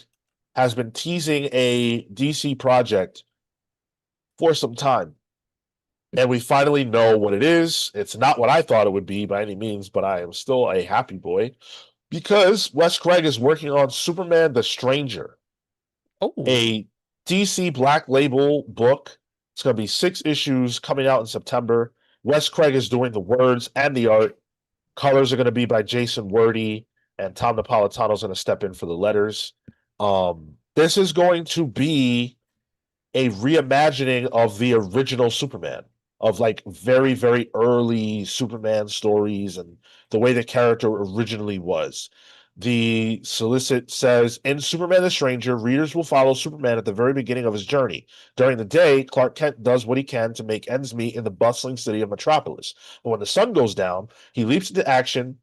has been teasing a DC project for some time, and we finally know what it is. It's not what I thought it would be by any means, but I am still a happy boy because Wes Craig is working on Superman the Stranger. A DC Black Label book. It's going to be 6 issues coming out in September. Wes Craig is doing the words and the art. Colors are going to be by Jason Wordie, and Tom Napolitano is going to step in for the letters. This is going to be a reimagining of the original Superman, of like very, very early Superman stories and the way the character originally was. The solicit says, in Superman the Stranger, readers will follow Superman at the very beginning of his journey. During the day, Clark Kent does what he can to make ends meet in the bustling city of Metropolis. But when the sun goes down, he leaps into action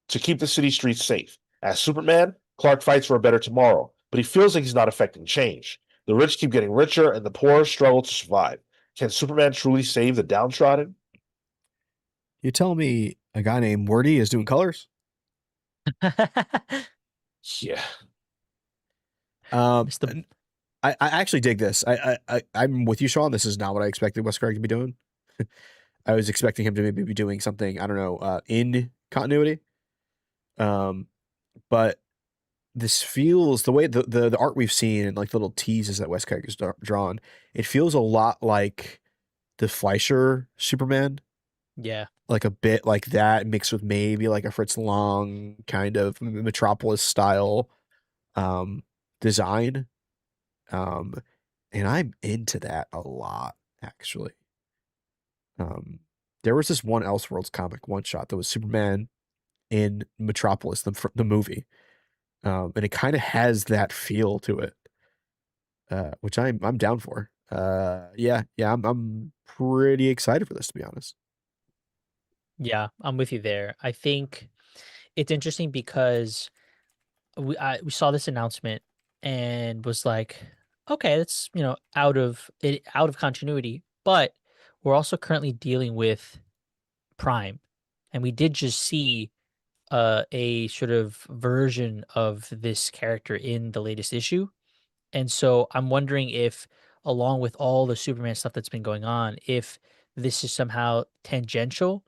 to keep the city streets safe. As Superman, Clark fights for a better tomorrow, but he feels like he's not affecting change. The rich keep getting richer, and the poor struggle to survive. Can Superman truly save the downtrodden? You tell me a guy named Wordy is doing colors? Yeah. I actually dig this. I'm with you, Sean. This is not what I expected Wes Craig to be doing. I was expecting him to maybe be doing something, I don't know, in continuity. But this feels, the way the art we've seen and like the little teases that Wes Craig has drawn, it feels a lot like the Fleischer Superman. Yeah. like a bit like that mixed with maybe like a Fritz Lang kind of Metropolis style design. Um, and I'm into that a lot, actually. There was this one Elseworlds comic one shot that was Superman in Metropolis, the movie, and it kind of has that feel to it, which I'm down for. Yeah, I'm pretty excited for this, to be honest. Yeah, I'm with you there. I think it's interesting because we saw this announcement and was like, okay, that's out of continuity, but we're also currently dealing with Prime, and we did just see a sort of version of this character in the latest issue, and so I'm wondering if, along with all the Superman stuff that's been going on, if this is somehow tangential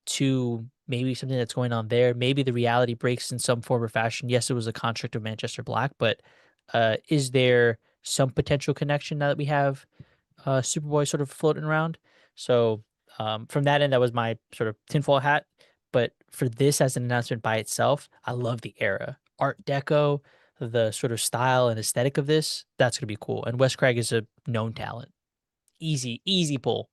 to maybe something that's going on there. Maybe the reality breaks in some form or fashion. Yes, it was a construct of Manchester Black, but is there some potential connection now that we have Superboy sort of floating around? So from that end, that was my sort of tinfoil hat. But for this as an announcement by itself, I love the era. Art Deco, the sort of style and aesthetic of this, that's going to be cool. And Wes Craig is a known talent. Easy, easy pull.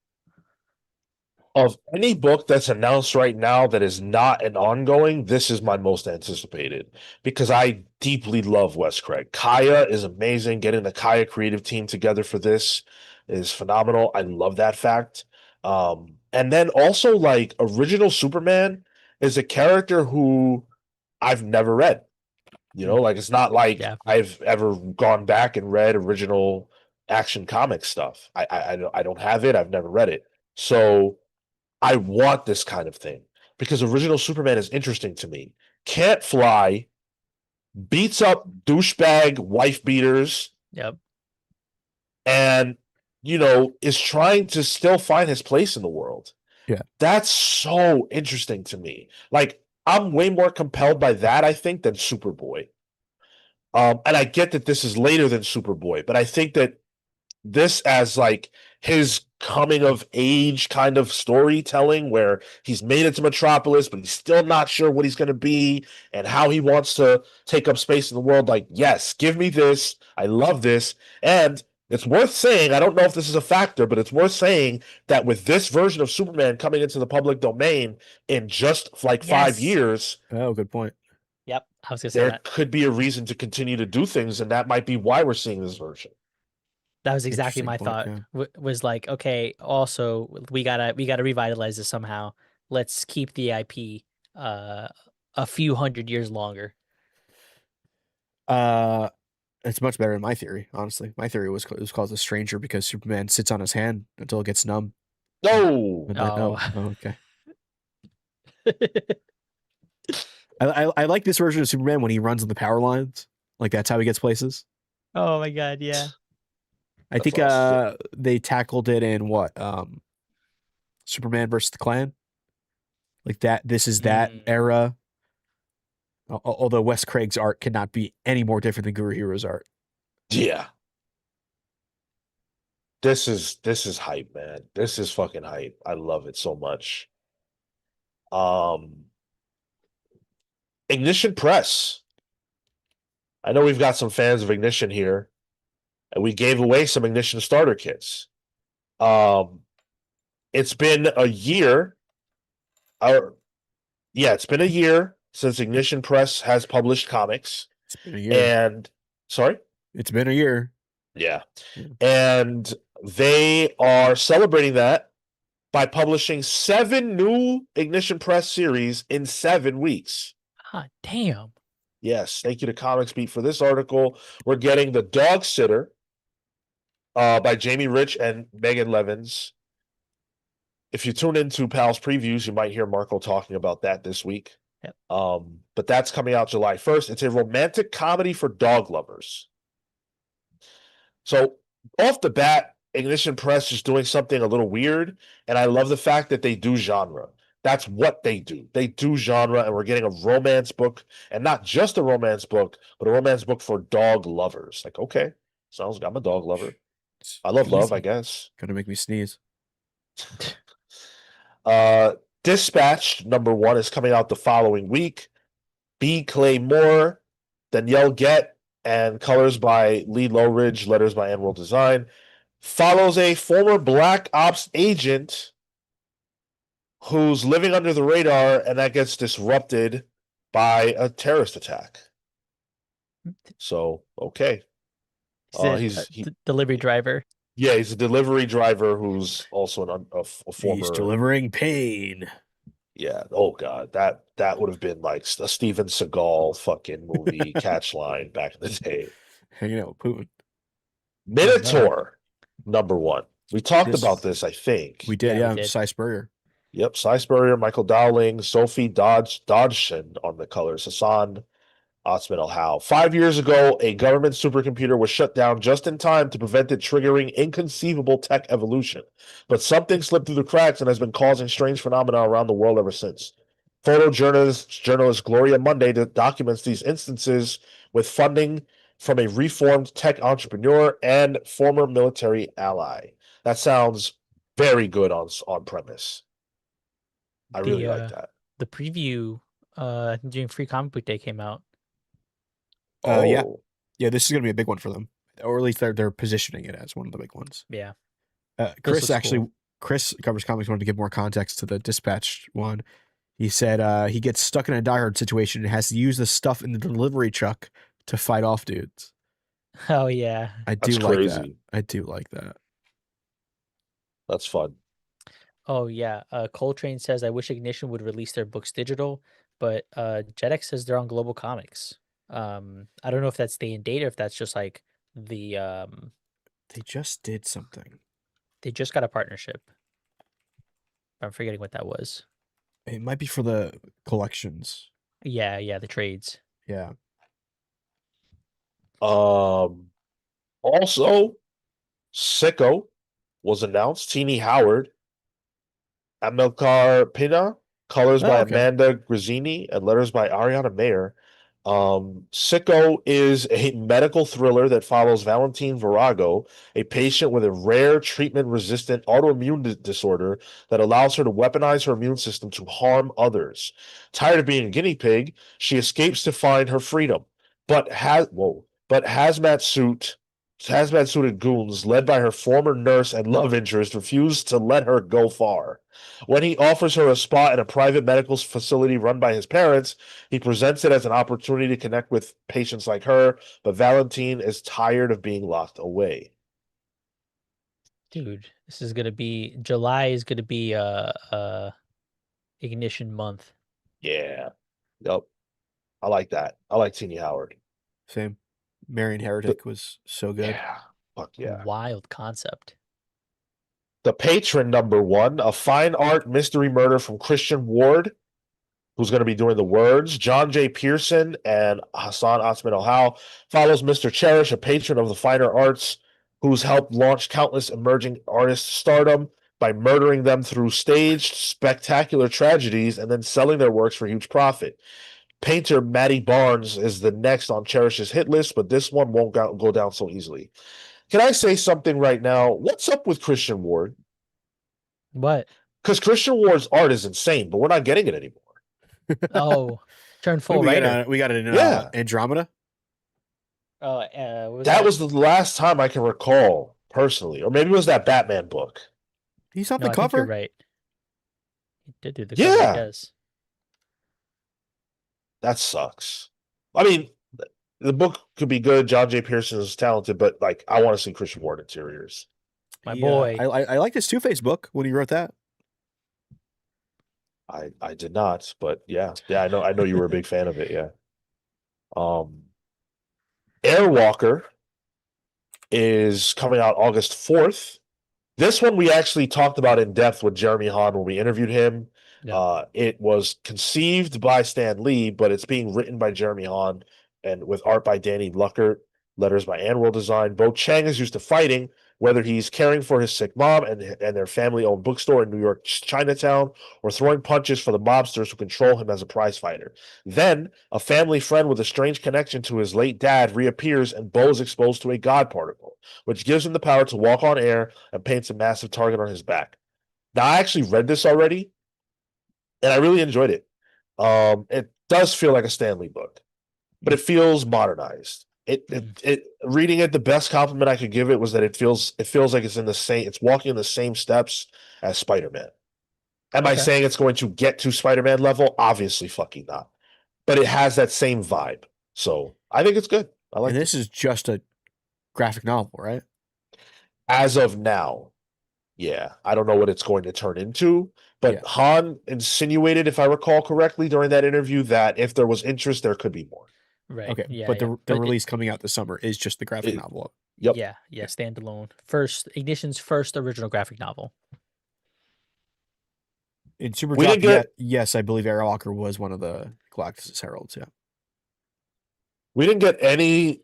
Of any book that's announced right now that is not an ongoing, this is my most anticipated because I deeply love Wes Craig. Kaya is amazing. Getting the Kaya creative team together for this is phenomenal. I love that fact. And then also like original Superman is a character who I've never read. Like it's not like Yeah. I've ever gone back and read original Action Comic stuff. I don't have it. I've never read it. So I want this kind of thing because original Superman is interesting to me. Can't fly, beats up douchebag wife beaters, Yep. and is trying to still find his place in the world. Yeah. That's so interesting to me. Like I'm way more compelled by that, I think, than Superboy. And I get that this is later than Superboy, but I think that this as like his coming of age kind of storytelling where he's made it to Metropolis, but he's still not sure what he's going to be and how he wants to take up space in the world. Like, yes, give me this. I love this. And it's worth saying, I don't know if this is a factor, but it's worth saying that with this version of Superman coming into the public domain in just like 5 Yes. years, Oh, good point. Yep. I was gonna say there that. could be a reason to continue to do things, and that might be why we're seeing this version. That was exactly Interesting my point. thought. Yeah. Was like, okay, also we gotta revitalize this somehow. Let's keep the IP a few hundred years longer. Uh, it's much better than my theory, honestly. My theory was it was called the Stranger because Superman sits on his hand until it gets numb. No. And then, Oh. okay. I like this version of Superman when he runs on the power lines. Like that's how he gets places. Oh my god, yeah. I think they tackled it in what Superman versus the Klan. Like that. This is that Mm. era. Although Wes Craig's art cannot be any more different than Guru Hero's art. Yeah. This is hype, man. This is fucking hype. I love it so much. Um Ignition Press. I know we've got some fans of Ignition here, and we gave away some Ignition starter kits. It's been a year. It's been a year since Ignition Press has published comics. It's been a year. And sorry? It's been a year. Yeah. And they are celebrating that by publishing 7 new Ignition Press series in 7 weeks. Ah, damn. Yes, thank you to Comics Beat for this article. We're getting The Dog Sitter by Jamie Rich and Megan Levins. If you tune into Pal's previews, you might hear Marco talking about that this week. Yep. But that's coming out July 1st. It's a romantic comedy for dog lovers. So off the bat, Ignition Press is doing something a little weird, and I love the fact that they do genre. That's what they do. They do genre, and we're getting a romance book, and not just a romance book, but a romance book for dog lovers. Like, okay, sounds I'm a dog lover. I love love, I guess. Gonna make me sneeze. Dispatched #1 is coming out the following week. B. Clay Moore, Danielle Gett, and colors by Lee Lowridge, letters by Anworld Design. Follows a former Black Ops agent who's living under the radar, and that gets disrupted by a terrorist attack. So, okay. He's delivery driver. Yeah, he's a delivery driver who's also a former. He's delivering pain. Yeah. Oh God, that would have been like a Steven Seagal fucking movie catch line back in the day. Hanging out with Putin. Minotaur, #1. We talked about this, I think. We did, Yeah, we did. Cy Spurrier. Yep, Cy Spurrier, Michael Dowling, Sophie Dodgson on the colors, Hassan Otsman Al Howe. 5 years ago, a government supercomputer was shut down just in time to prevent it triggering inconceivable tech evolution. But something slipped through the cracks and has been causing strange phenomena around the world ever since. Photojournalist Gloria Monday documents these instances with funding from a reformed tech entrepreneur and former military ally. That sounds very good on premise. I really like that. The preview during Free Comic Book Day came out. Yeah, this is gonna be a big one for them, or at least they're positioning it as one of the big ones. Yeah. Chris covers comics, wanted to give more context to the Dispatch one. He said he gets stuck in a diehard situation and has to use the stuff in the delivery truck to fight off dudes. Oh yeah, I do like that. I do like that. That's fun. Oh yeah, Coltrane says, "I wish Ignition would release their books digital," but JetX says they're on Global Comics. I don't know if that's day and date or if that's just like the They just did something. They just got a partnership. I'm forgetting what that was. It might be for the collections. Yeah, the trades. Yeah. Also, Sicko was announced. Teeny Howard, Amilcar Pina, colors by Amanda Grazzini, and letters by Ariana Mayer. Sicko is a medical thriller that follows Valentine Virago, a patient with a rare treatment-resistant autoimmune disorder that allows her to weaponize her immune system to harm others. Tired of being a guinea pig, she escapes to find her freedom, but hazmat-suited goons led by her former nurse and love interest refuse to let her go far. When he offers her a spot in a private medical facility run by his parents, he presents it as an opportunity to connect with patients like her, but Valentine is tired of being locked away. Dude, this is gonna be July is gonna be Ignition month. Yeah. Yep. I like that. I like Teeny Howard. Same. Marion Heretic was so good. Yeah. Fuck yeah. Wild concept. The Patron #1, a fine art mystery murder from Christian Ward, who's going to be doing the words. John J. Pearson and Hassan Otsman Al Howe follows Mr. Cherish, a patron of the finer arts, who's helped launch countless emerging artists' stardom by murdering them through staged spectacular tragedies and then selling their works for huge profit. Painter Matty Barnes is the next on Cherish's hit list, but this one won't go down so easily. Can I say something right now? What's up with Christian Ward? What? Because Christian Ward's art is insane, but we're not getting it anymore. Oh, turn full we writer. Got it in Andromeda. That was the last time I can recall personally, or maybe it was that Batman book. He's on the cover. I think you're right. He did do the cover, I guess. That sucks. I mean, the book could be good. John J. Pearson is talented, but like, I want to see Christian Ward interiors. My boy. I liked his Two-Face book when he wrote that. I did not, but yeah, I know you were a big fan of it. Yeah. Airwalker is coming out August 4th. This one we actually talked about in depth with Jeremy Hahn when we interviewed him. Yeah. It was conceived by Stan Lee, but it's being written by Jeremy Hahn and with art by Danny Luckert, letters by Anworld Design. Bo Chang is used to fighting, whether he's caring for his sick mom and their family-owned bookstore in New York Chinatown, or throwing punches for the mobsters who control him as a prize fighter. Then, a family friend with a strange connection to his late dad reappears, and Bo is exposed to a God particle, which gives him the power to walk on air and paints a massive target on his back. Now, I actually read this already. and I really enjoyed it. It does feel like a Stanley book, but it feels modernized. It reading it, the best compliment I could give it was that it feels like it's walking in the same steps as Spider-Man. Am I Okay. saying it's going to get to Spider-Man level? Obviously fucking not. But it has that same vibe. So I think it's good. I like And it. this is just a graphic novel, right? As of now, yeah. I don't know what it's going to turn into. But Yeah. Han insinuated, if I recall correctly, during that interview, that if there was interest, there could be more. Right. Okay. Yeah. But Yeah. the release coming out this summer is just the graphic novel. Yep. Yeah. Yeah. Standalone. Ignition's first original graphic novel. In Super We Drop, didn't get yes, I believe Aaron Walker was one of the Galactus Heralds. Yeah. we didn't get any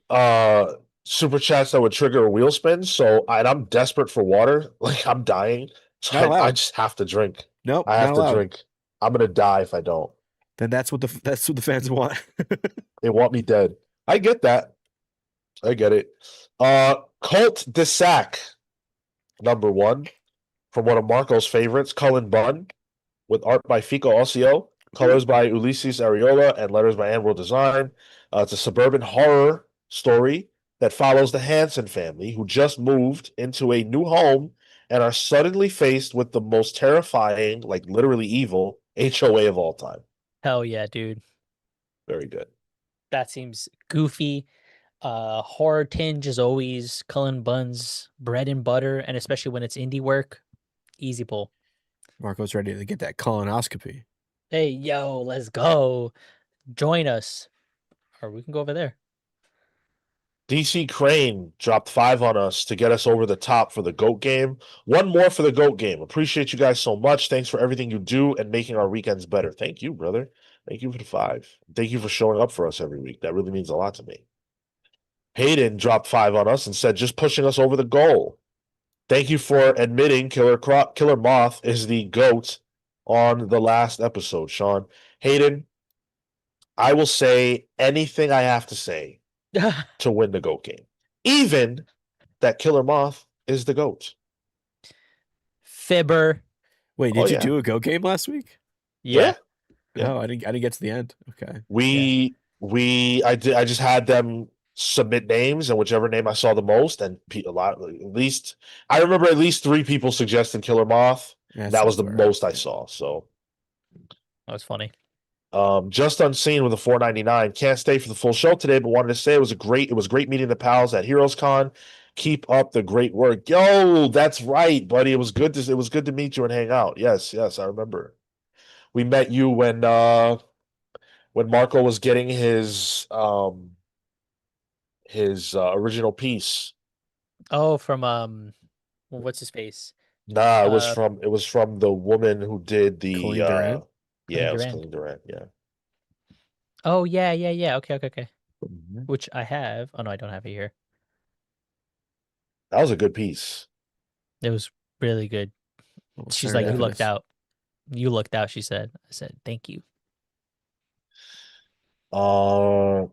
super chats that would trigger a wheel spin. So I'm desperate for water. Like I'm dying. So Not I allowed. just have to drink. Nope. I have Not to allowed. drink. I'm gonna die if I don't. Then that's what the fans want. They want me dead. I get that. I get it. Cult de Sac, #1, from one of Marco's favorites, Cullen Bunn, with art by Fico Ossio, colors by Ulysses Ariola, and letters by Anworld Design. It's a suburban horror story that follows the Hanson family, who just moved into a new home and are suddenly faced with the most terrifying, like literally evil, HOA of all time. Hell yeah, dude. Very good. That seems goofy. Horror tinge is always Cullen Bunn's bread and butter, and especially when it's indie work, easy pull. Marco's ready to get that colonoscopy. Hey, yo, let's go. Join us. Or we can go over there. DC Crane dropped 5 on us to get us over the top for the GOAT game. One more for the GOAT game. Appreciate you guys so much. Thanks for everything you do and making our weekends better. Thank you, brother. Thank you for the 5. Thank you for showing up for us every week. That really means a lot to me. Hayden dropped 5 on us and said, just pushing us over the goal. Thank you for admitting Killer Moth is the GOAT on the last episode, Sean. Hayden, I will say anything I have to say to win the GOAT game. Even that Killer Moth is the GOAT. Fibber. Wait, did you do a Go game last week? Yeah. Oh, I didn't get to the end. Okay. I just had them submit names, and whichever name I saw the most, and I remember at least 3 people suggested Killer Moth. That was the most I saw. So that was funny. Just Unseen with a $4.99. Can't stay for the full show today, but wanted to say it was great meeting the pals at Heroes Con. Keep up the great work. Yo, that's right, buddy. It was good to meet you and hang out. Yes, I remember. We met you when Marco was getting his original piece. Oh, from what's his face? Nah, it was from the woman who did the Colleen Durant? Yeah, it was Durant. Colleen Durant, yeah. Oh, yeah. Okay. Mhm. Which I have. Oh no, I don't have it here. That was a good piece. It was really good. We'll She's send like, her you after lucked this. out. You lucked out, she said. I said, thank you. Huh.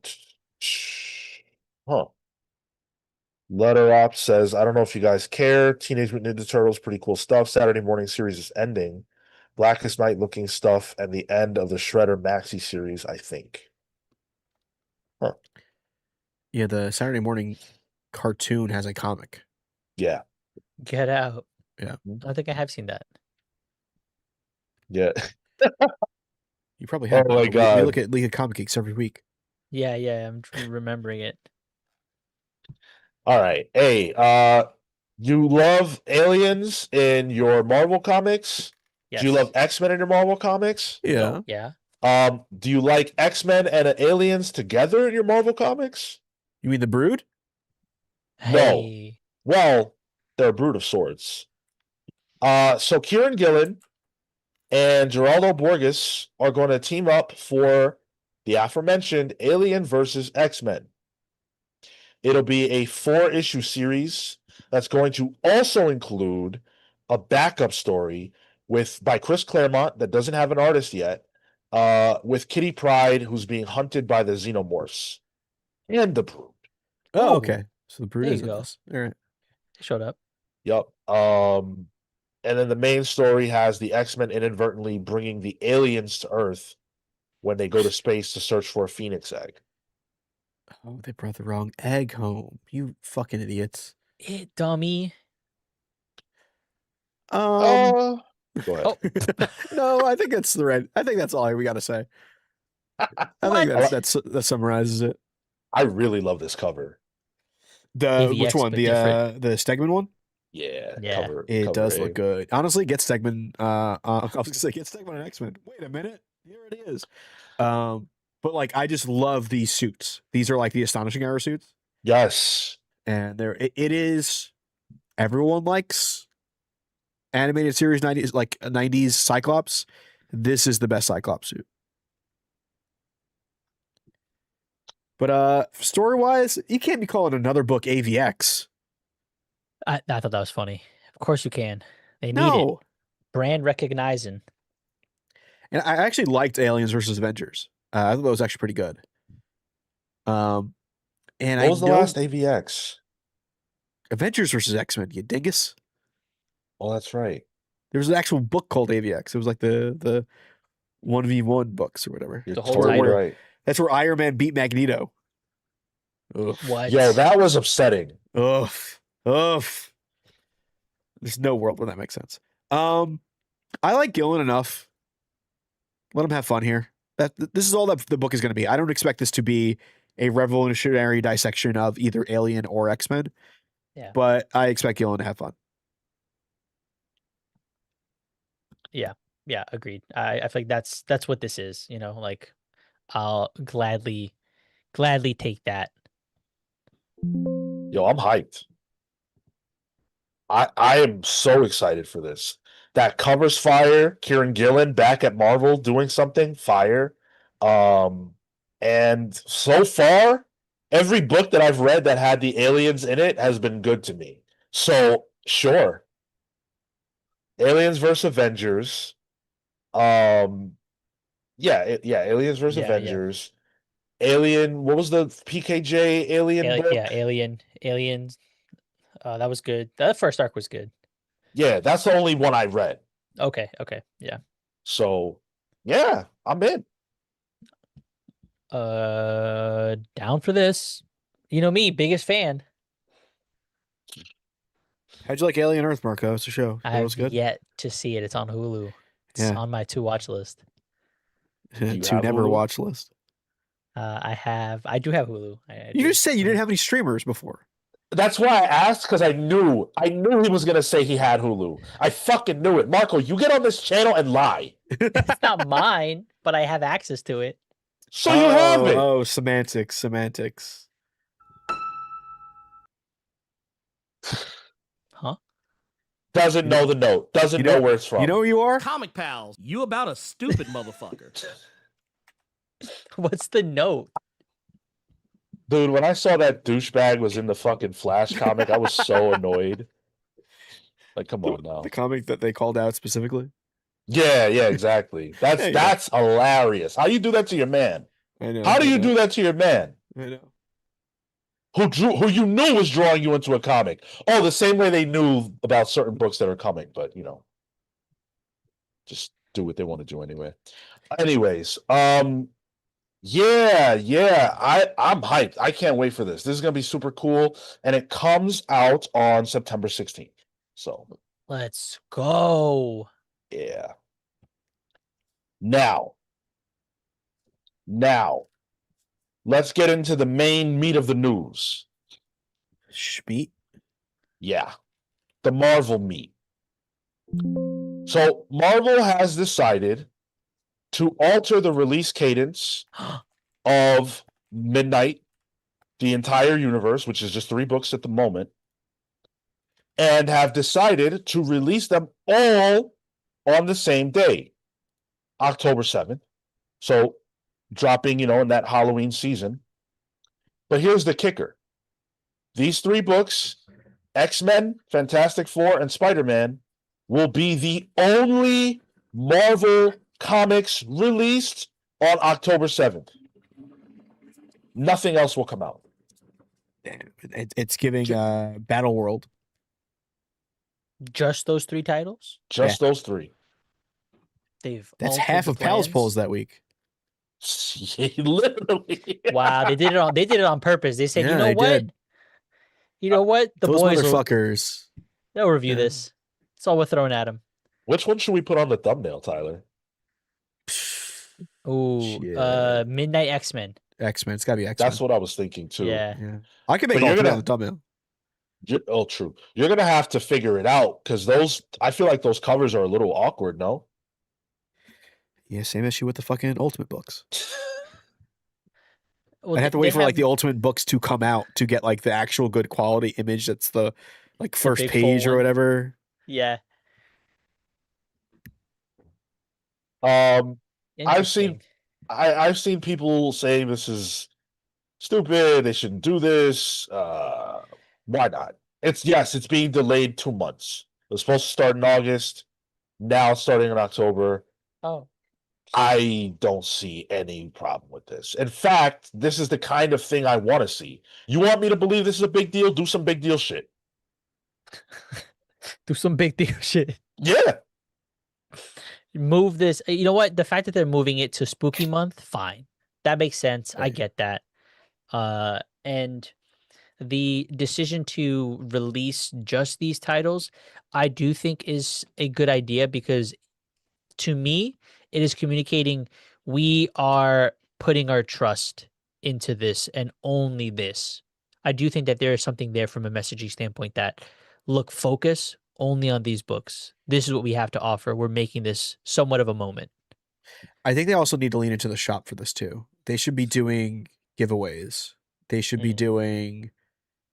Letter Op says, I don't know if you guys care. Teenage Mutant Ninja Turtles, pretty cool stuff. Saturday morning series is ending. Blackest Night looking stuff and the end of the Shredder Maxi series, I think. Huh. Yeah, the Saturday morning cartoon has a comic. Yeah. Get out. Yeah. I think I have seen that. Yeah. You probably have. Oh my We God. look at League of Comic Geeks every week. Yeah, I'm remembering it. All right. Hey, you love aliens in your Marvel comics? Yes. Do you love X-Men in your Marvel comics? Yeah. No. Yeah. Do you like X-Men and aliens together in your Marvel comics? You mean the Brood? Hey. No. Well, they're a brood of sorts. So Kieran Gillen and Geraldo Borges are going to team up for the aforementioned Alien versus X-Men. It'll be a 4-issue series that's going to also include a backup story by Chris Claremont that doesn't have an artist yet, with Kitty Pryde, who's being hunted by the Xenomorphs and the Brood. Oh, okay. So the Brood There is you in go. this. All right. They showed up. Yep. And then the main story has the X-Men inadvertently bringing the aliens to Earth when they go to space to search for a Phoenix egg. Oh, they brought the wrong egg home. You fucking idiots. It dummy. Go ahead. Oh, No, I think that's the right. I think that's all we got to say. I think that summarizes it. I really love this cover. Which AVX, one? but The different. Stegman one? Yeah, Yeah. It cover does A. look good. Honestly, get Stegman. I was gonna say get Stegman and X-Men. Wait a minute, here it is. But like, I just love these suits. These are like the Astonishing Era suits, Yes. and it is. Everyone likes animated series 90s, like 90s Cyclops. This is the best Cyclops suit. But story wise, you can't be calling another book AVX. I thought that was funny. Of course you can. They need it. No. Brand recognizing. And I actually liked Aliens versus Avengers. I thought that was actually pretty good. And What was the last AVX? Avengers versus X-Men, you dingus. Oh, that's right. There was an actual book called AVX. It was like the 1v1 books or whatever. You're The whole totally title. right. That's where Iron Man beat Magneto. Ugh. What? Yo, that was upsetting. Ugh. Ugh. There's no world where that makes sense. I like Gillen enough. Let him have fun here. This is all that the book is going to be. I don't expect this to be a revolutionary dissection of either Alien or X-Men. Yeah. But I expect Gillen to have fun. Yeah, agreed. I feel like that's what this is, you know, like I'll gladly take that. Yo, I'm hyped. I am so excited for this. That covers fire. Kieran Gillen back at Marvel doing something fire. And so far, every book that I've read that had the aliens in it has been good to me. So sure, Aliens versus Avengers. Yeah, Aliens versus Yeah, yeah. Avengers. Alien. What was the PKJ Alien book? Yeah, Aliens. That was good. That first arc was good. Yeah, that's the only one I read. Okay, yeah. So, yeah, I'm in. Down for this. You know me, biggest fan. How'd you like Alien Earth, Marco? It's a show. I That was have good. yet to see it. It's on Hulu. It's Yeah. on my to watch list. you To have never Hulu? watch list. I do have Hulu. I You do. just said you didn't have any streamers before. That's why I asked, because I knew he was gonna say he had Hulu. I fucking knew it. Marco, you get on this channel and lie. It's not mine, but I have access to it. So you have it. Oh, semantics. Huh? Doesn't know the note. Doesn't know where it's from. You know who you are? Comic pals, you about a stupid motherfucker. What's the note? Dude, when I saw that douchebag was in the fucking Flash comic, I was so annoyed. Like, come on now. The comic that they called out specifically. Yeah, exactly. That's hilarious. How you do that to your man? I know. How do you do that to your man? I know. Who you knew was drawing you into a comic? Oh, the same way they knew about certain books that are coming, but just do what they want to do anyway. Anyways, yeah, I'm hyped. I can't wait for this. This is gonna be super cool, and it comes out on September 16th. So Let's go. yeah. Now, let's get into the main meat of the news. Schmeat. Yeah, the Marvel meat. So Marvel has decided to alter the release cadence of Midnight, the entire universe, which is just 3 books at the moment, and have decided to release them all on the same day, October 7th. So dropping, in that Halloween season. But here's the kicker. These 3 books, X-Men, Fantastic Four, and Spider-Man, will be the only Marvel comics released on October 7th. Nothing else will come out. Damn, it's giving Battle World. Just those 3 titles? Just those 3. They've That's altered half the of Pal's plans. polls that week. Literally. Wow, they did it on purpose. They said, Yeah, you know they what? did. You know what? The Those boys motherfuckers. they'll review Yeah. this. That's all we're throwing at them. Which one should we put on the thumbnail, Tyler? Ooh, Shit. Midnight X-Men. X-Men. It's gotta be X-Men. That's what I was thinking too. Yeah. Yeah. I can But make all you're 3 gonna- on the thumbnail. Oh, true. You're gonna have to figure it out because I feel like those covers are a little awkward. No. Yeah, same issue with the fucking Ultimate books. Well, I'd have to wait for like the Ultimate books to come out to get like the actual good quality image that's the like first big full page or one. whatever. Yeah. I've Interesting. I've seen people say this is stupid. They shouldn't do this. Why not? It's being delayed 2 months. It was supposed to start in August. Now it's starting in October. Oh. I don't see any problem with this. In fact, this is the kind of thing I want to see. You want me to believe this is a big deal? Do some big deal shit. Do some big deal shit. Yeah. Move this. You know what? The fact that they're moving it to Spooky Month, fine. That makes sense. I Right. get that. And the decision to release just these titles, I do think is a good idea because to me, it is communicating we are putting our trust into this and only this. I do think that there is something there from a messaging standpoint that look, focus only on these books. This is what we have to offer. We're making this somewhat of a moment. I think they also need to lean into the shop for this too. They should be doing giveaways. They should be doing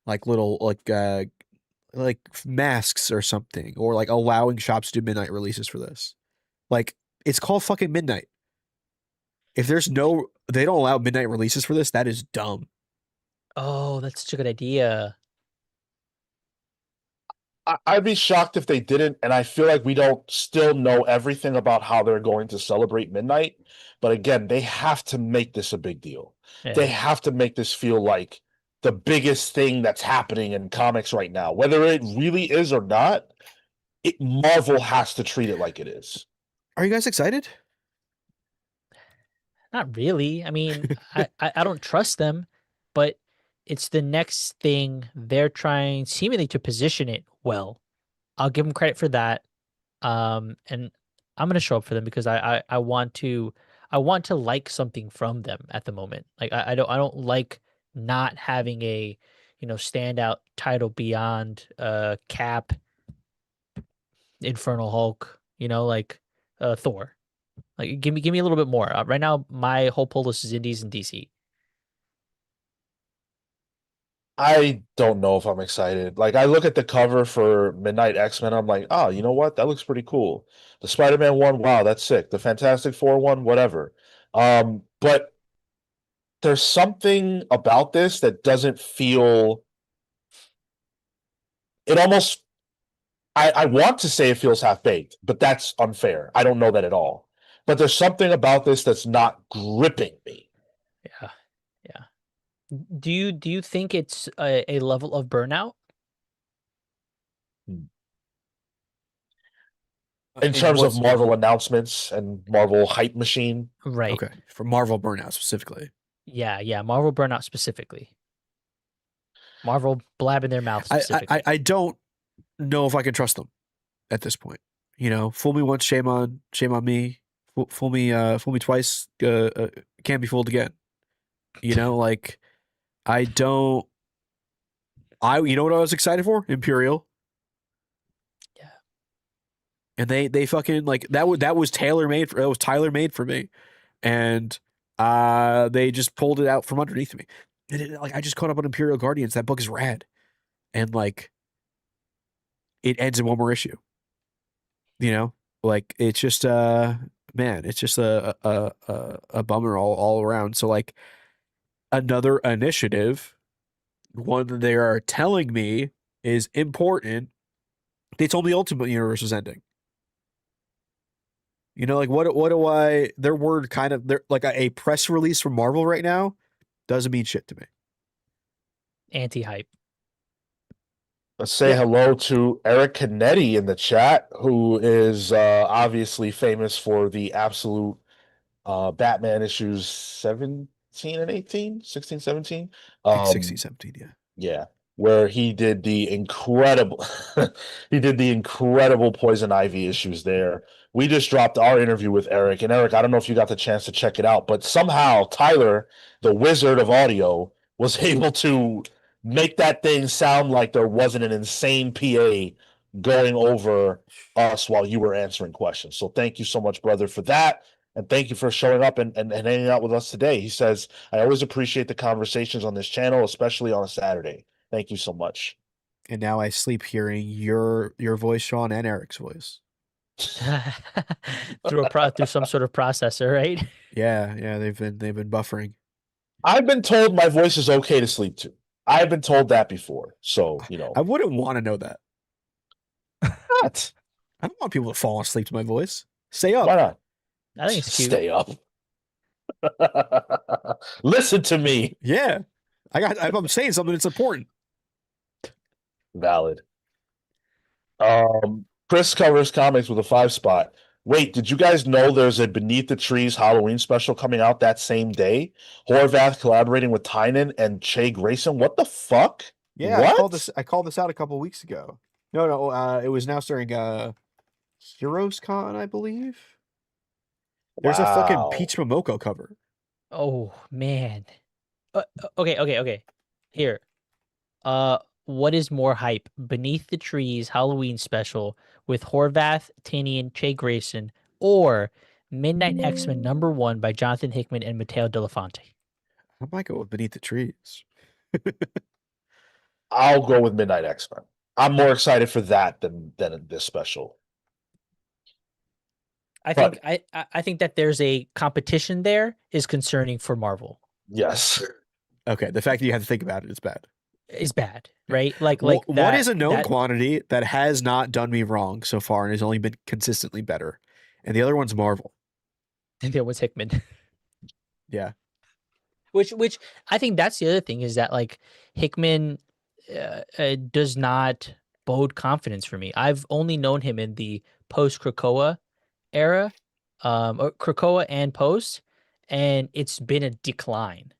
like little like masks or something, or like allowing shops to do midnight releases for this. Like it's called fucking midnight. If they don't allow midnight releases for this, that is dumb. Oh, that's such a good idea. I'd be shocked if they didn't, and I feel like we don't still know everything about how they're going to celebrate midnight. But again, they have to make this a big deal. They Yeah. have to make this feel like the biggest thing that's happening in comics right now. Whether it really is or not, Marvel has to treat it like it is. Are you guys excited? Not really. I mean, I don't trust them, but it's the next thing they're trying seemingly to position it well. I'll give them credit for that. And I'm gonna show up for them because I want to like something from them at the moment. Like I don't like not having a standout title beyond Cap, Infernal Hulk, like Thor. Like give me a little bit more. Right now my whole pull list is Indies and DC. I don't know if I'm excited. Like I look at the cover for Midnight X-Men, I'm like, oh, you know what? That looks pretty cool. The Spider-Man one, wow, that's sick. The Fantastic Four one, whatever. But there's something about this that doesn't feel it almost I want to say it feels half-baked, but that's unfair. I don't know that at all. But there's something about this that's not gripping me. Yeah. Yeah. Do you think it's a level of burnout? In terms of what's- Marvel announcements and Marvel hype machine. Right. Okay, for Marvel Burnout specifically. Yeah. Marvel burnout specifically. Marvel blabbing their mouth specifically. I don't know if I can trust them at this point. Fool me once, shame on me. Fool me twice, can't be fooled again. Like I don't. You know what I was excited for? Imperial. Yeah. And they fucking like that was tailor made for me, and they just pulled it out from underneath me. And I just caught up on Imperial Guardians. That book is rad, and like it ends in one more issue. Like it's just man, it's just a bummer all around. So like another initiative, one that they are telling me is important. They told me Ultimate Universe was ending. Like what do I? Their word kind of they're like a press release from Marvel right now doesn't mean shit to me. Anti-hype. Let's say Yeah. hello to Eric Canetti in the chat, who is obviously famous for the absolute Batman issues 17 and 18, 16, 17. I think 16, 17, yeah. Yeah, where he did the incredible Poison Ivy issues there. We just dropped our interview with Eric, and Eric, I don't know if you got the chance to check it out, but somehow Tyler, the wizard of audio, was able to make that thing sound like there wasn't an insane PA going over us while you were answering questions. So thank you so much, brother, for that. And thank you for showing up and hanging out with us today. He says, I always appreciate the conversations on this channel, especially on a Saturday. Thank you so much. And now I sleep hearing your voice, Sean, and Eric's voice. through some sort of processor, right? Yeah, they've been buffering. I've been told my voice is okay to sleep to. I've been told that before. So, I wouldn't want to know that. What? I don't want people to fall asleep to my voice. Stay up. Why not? I think it's cute. Stay up. Listen to me. Yeah. If I'm saying something, it's important. Valid. Chris covers comics with a 5 spot. Wait, did you guys know there's a Beneath the Trees Halloween special coming out that same day? Horvath collaborating with Tynan and Che Grayson. What the fuck? Yeah, what? I called this out a couple weeks ago. No, it was now starring Heroes Con, I believe. There's a fucking Wow. Peach Momoko cover. Oh man. Okay. Here. What is more hype? Beneath the Trees Halloween special with Horvath, Tinian, Che Grayson, or Midnight X-Men #1 by Jonathan Hickman and Matteo Delafonte? I might go with Beneath the Trees. I'll go with Midnight X-Men. I'm more excited for that than this special. I think that there's a competition there is concerning for Marvel. Yes. Okay, the fact that you have to think about it is bad. Is bad, right? Like what is a known quantity that has not done me wrong so far and has only been consistently better? And the other one's Marvel. And the other one's Hickman. Yeah. Which I think that's the other thing is that like Hickman does not bode confidence for me. I've only known him in the post Krakoa era, or Krakoa and post, and it's been a decline.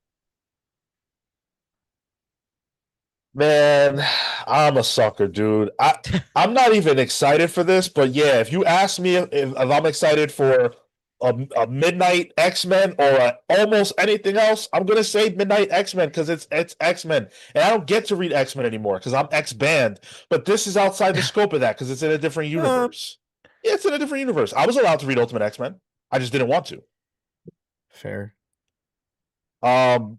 Man, I'm a sucker, dude. I'm not even excited for this, but yeah, if you ask me if I'm excited for a Midnight X-Men or almost anything else, I'm gonna say Midnight X-Men because it's X-Men, and I don't get to read X-Men anymore because I'm X-banned. But this is outside the scope of that because it's in a different universe. Yeah, it's in a different universe. I was allowed to read Ultimate X-Men. I just didn't want to. Fair. Look,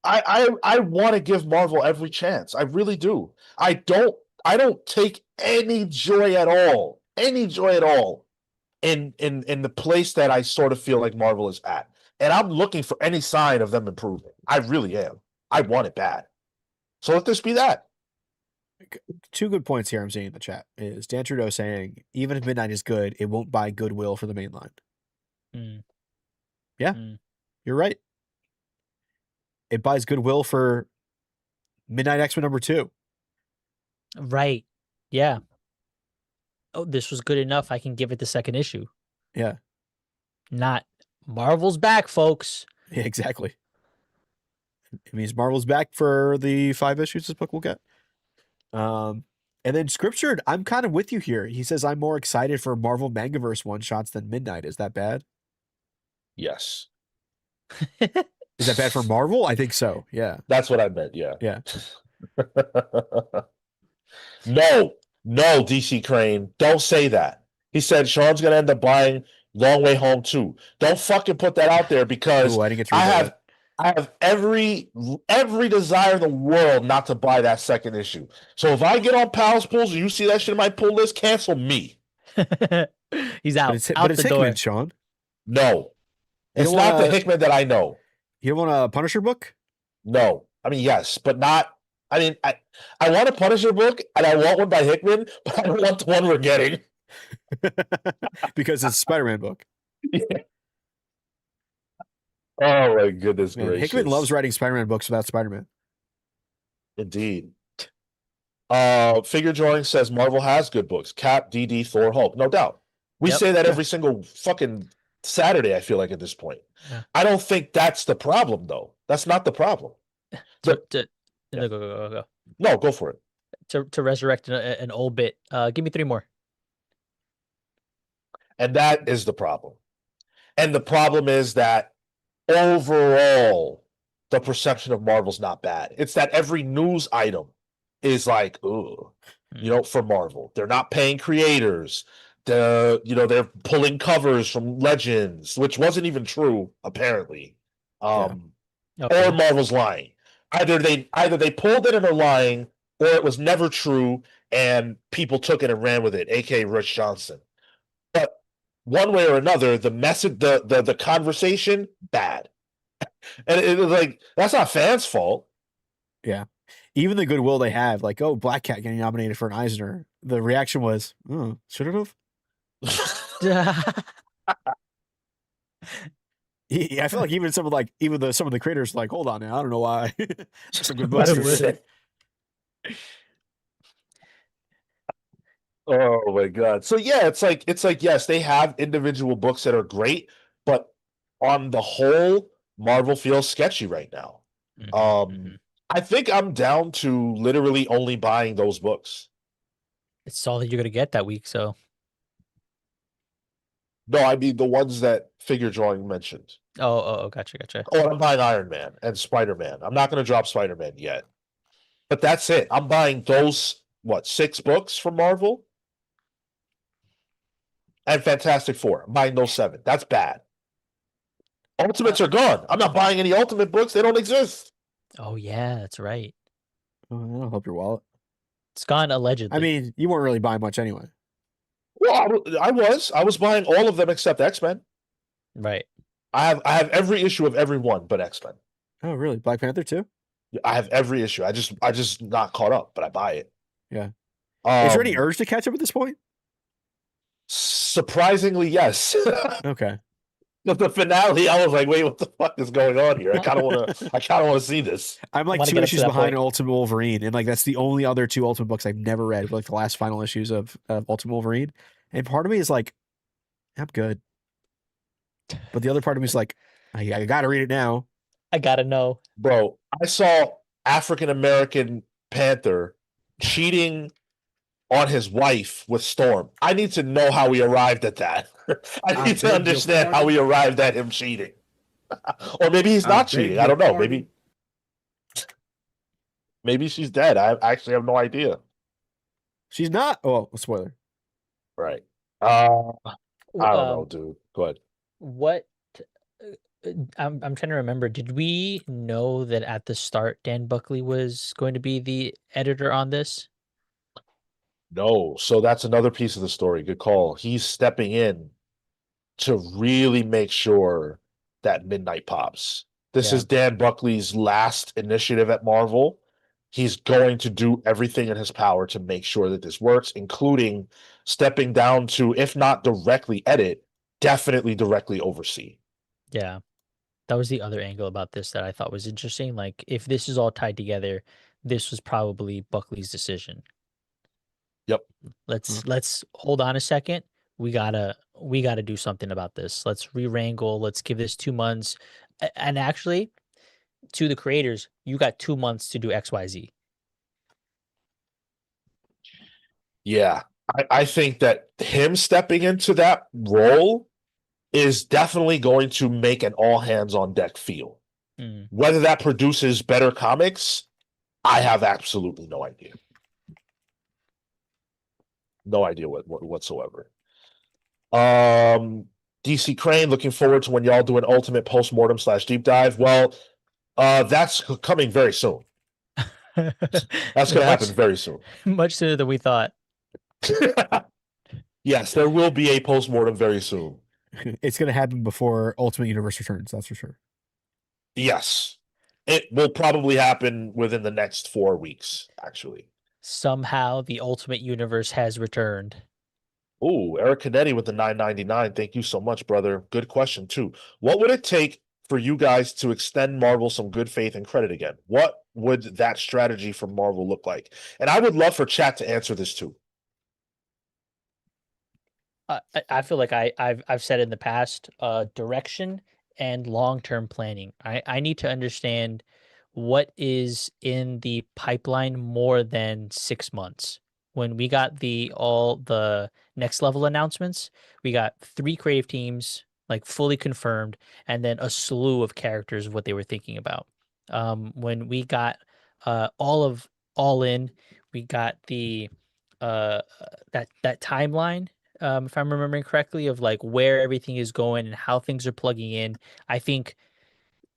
I want to give Marvel every chance. I really do. I don't take any joy at all in the place that I sort of feel like Marvel is at. And I'm looking for any sign of them improving. I really am. I want it bad. So let this be that. 2 good points here I'm seeing in the chat is Dan Trudeau saying, even if Midnight is good, it won't buy goodwill for the main line. Yeah, you're right. It buys goodwill for Midnight X-Men #2. Right. Yeah. Oh, this was good enough. I can give it the second issue. Yeah. Not Marvel's back, folks. Yeah, exactly. It means Marvel's back for the 5 issues this book will get. And then Scriptured, I'm kind of with you here. He says, I'm more excited for Marvel Mangaverse one-shots than Midnight. Is that bad? Yes. Is that bad for Marvel? I think so. Yeah. That's what I meant. Yeah. Yeah. No, DC Crane. Don't say that. He said Sean's going to end up buying Long Way Home too. Don't fucking put that out there because Ooh, I didn't get to read that. I have every desire in the world not to buy that second issue. So if I get on Pal's Pulls and you see that shit in my pull list, cancel me. He's out. But it's the Hickman, door. Sean. No. It's not the Hickman that I know. You don't want a Punisher book? No. I mean, yes, but not. I mean, I want a Punisher book and I want one by Hickman, but I don't want the one we're getting. Because it's a Spider-Man book. Yeah. Oh my goodness Man, gracious. Hickman loves writing Spider-Man books without Spider-Man. Indeed. Figure drawing says Marvel has good books. Cap, DD, Thor, Hulk, no doubt. We Yep. say that every single fucking Saturday, I feel like, at this point. Yeah. I don't think that's the problem, though. That's not the problem. To Yeah. no, go. No, go for it. To resurrect an old bit. Give me 3 more. And that is the problem. And the problem is that overall, the perception of Marvel's not bad. It's that every news item is like, ugh, for Marvel. They're not paying creators. They're pulling covers from Legends, which wasn't even true, apparently. Okay. Or Marvel's lying. Either they pulled it and are lying, or it was never true and people took it and ran with it, aka Rich Johnson. But one way or another, the message, the conversation, bad. And it was like, that's not fans' fault. Yeah. Even the goodwill they have, like, oh, Black Cat getting nominated for an Eisner, the reaction was, oh, should it have? Yeah, I feel like even some of the creators like, hold on now, I don't know why. Some good books here. Oh my god. So yeah, it's like yes, they have individual books that are great, but on the whole, Marvel feels sketchy right now. I think I'm down to literally only buying those books. It's all that you're gonna get that week, so. No, I mean the ones that Figure Drawing mentioned. Oh, gotcha. Oh, I'm buying Iron Man and Spider-Man. I'm not going to drop Spider-Man yet. But that's it. I'm buying those, 6 books from Marvel? And Fantastic Four. I'm buying those 7. That's bad. Ultimates are gone. I'm not buying any Ultimate books. They don't exist. Oh yeah, that's right. Oh, that'll help your wallet. It's gone allegedly. I mean, you weren't really buying much anyway. Well, I was buying all of them except X-Men. Right. I have every issue of every one but X-Men. Oh, really? Black Panther too? I have every issue. I just not caught up, but I buy it. Yeah. Is there any urge to catch up at this point? Surprisingly, yes. Okay. The finale, I was like, wait, what the fuck is going on here? I kind of want to see this. I'm like 2 issues behind Ultimate Wolverine, and like that's the only other 2 Ultimate books I've never read, like the last final issues of Ultimate Wolverine. And part of me is like, I'm good. But the other part of me is like, I gotta read it now. I gotta know. Bro, I saw African American Panther cheating on his wife with Storm. I need to know how he arrived at that. I need to understand how he arrived at him cheating. Or maybe he's not cheating. I don't know. Maybe she's dead. I actually have no idea. She's not. Oh, spoiler. Right. I don't know, dude. Go ahead. What? I'm trying to remember. Did we know that at the start Dan Buckley was going to be the editor on this? No. So that's another piece of the story. Good call. He's stepping in to really make sure that Midnight pops. This is Dan Buckley's last initiative at Marvel. He's going to do everything in his power to make sure that this works, including stepping down to, if not directly edit, definitely directly oversee. Yeah. That was the other angle about this that I thought was interesting. Like, if this is all tied together, this was probably Buckley's decision. Yep. Let's hold on a second. We gotta do something about this. Let's re-wrangle. Let's give this 2 months. And actually, to the creators, you got 2 months to do XYZ. Yeah. I think that him stepping into that role is definitely going to make an all hands on deck feel. Whether that produces better comics, I have absolutely no idea. No idea whatsoever. DC Crane, looking forward to when y'all do an ultimate postmortem / deep dive. Well, that's coming very soon. That's going to happen very soon. Much sooner than we thought. Yes, there will be a postmortem very soon. It's going to happen before Ultimate Universe returns, that's for sure. Yes. It will probably happen within the next 4 weeks, actually. Somehow the Ultimate Universe has returned. Ooh, Eric Canetti with the $9.99. Thank you so much, brother. Good question, too. What would it take for you guys to extend Marvel some good faith and credit again? What would that strategy for Marvel look like? And I would love for chat to answer this too. I feel like I've said in the past, direction and long-term planning. I need to understand what is in the pipeline more than 6 months. When we got all the next level announcements, we got 3 creative teams like fully confirmed, and then a slew of characters of what they were thinking about. When we got all in, we got the that timeline, if I'm remembering correctly, of like where everything is going and how things are plugging in. I think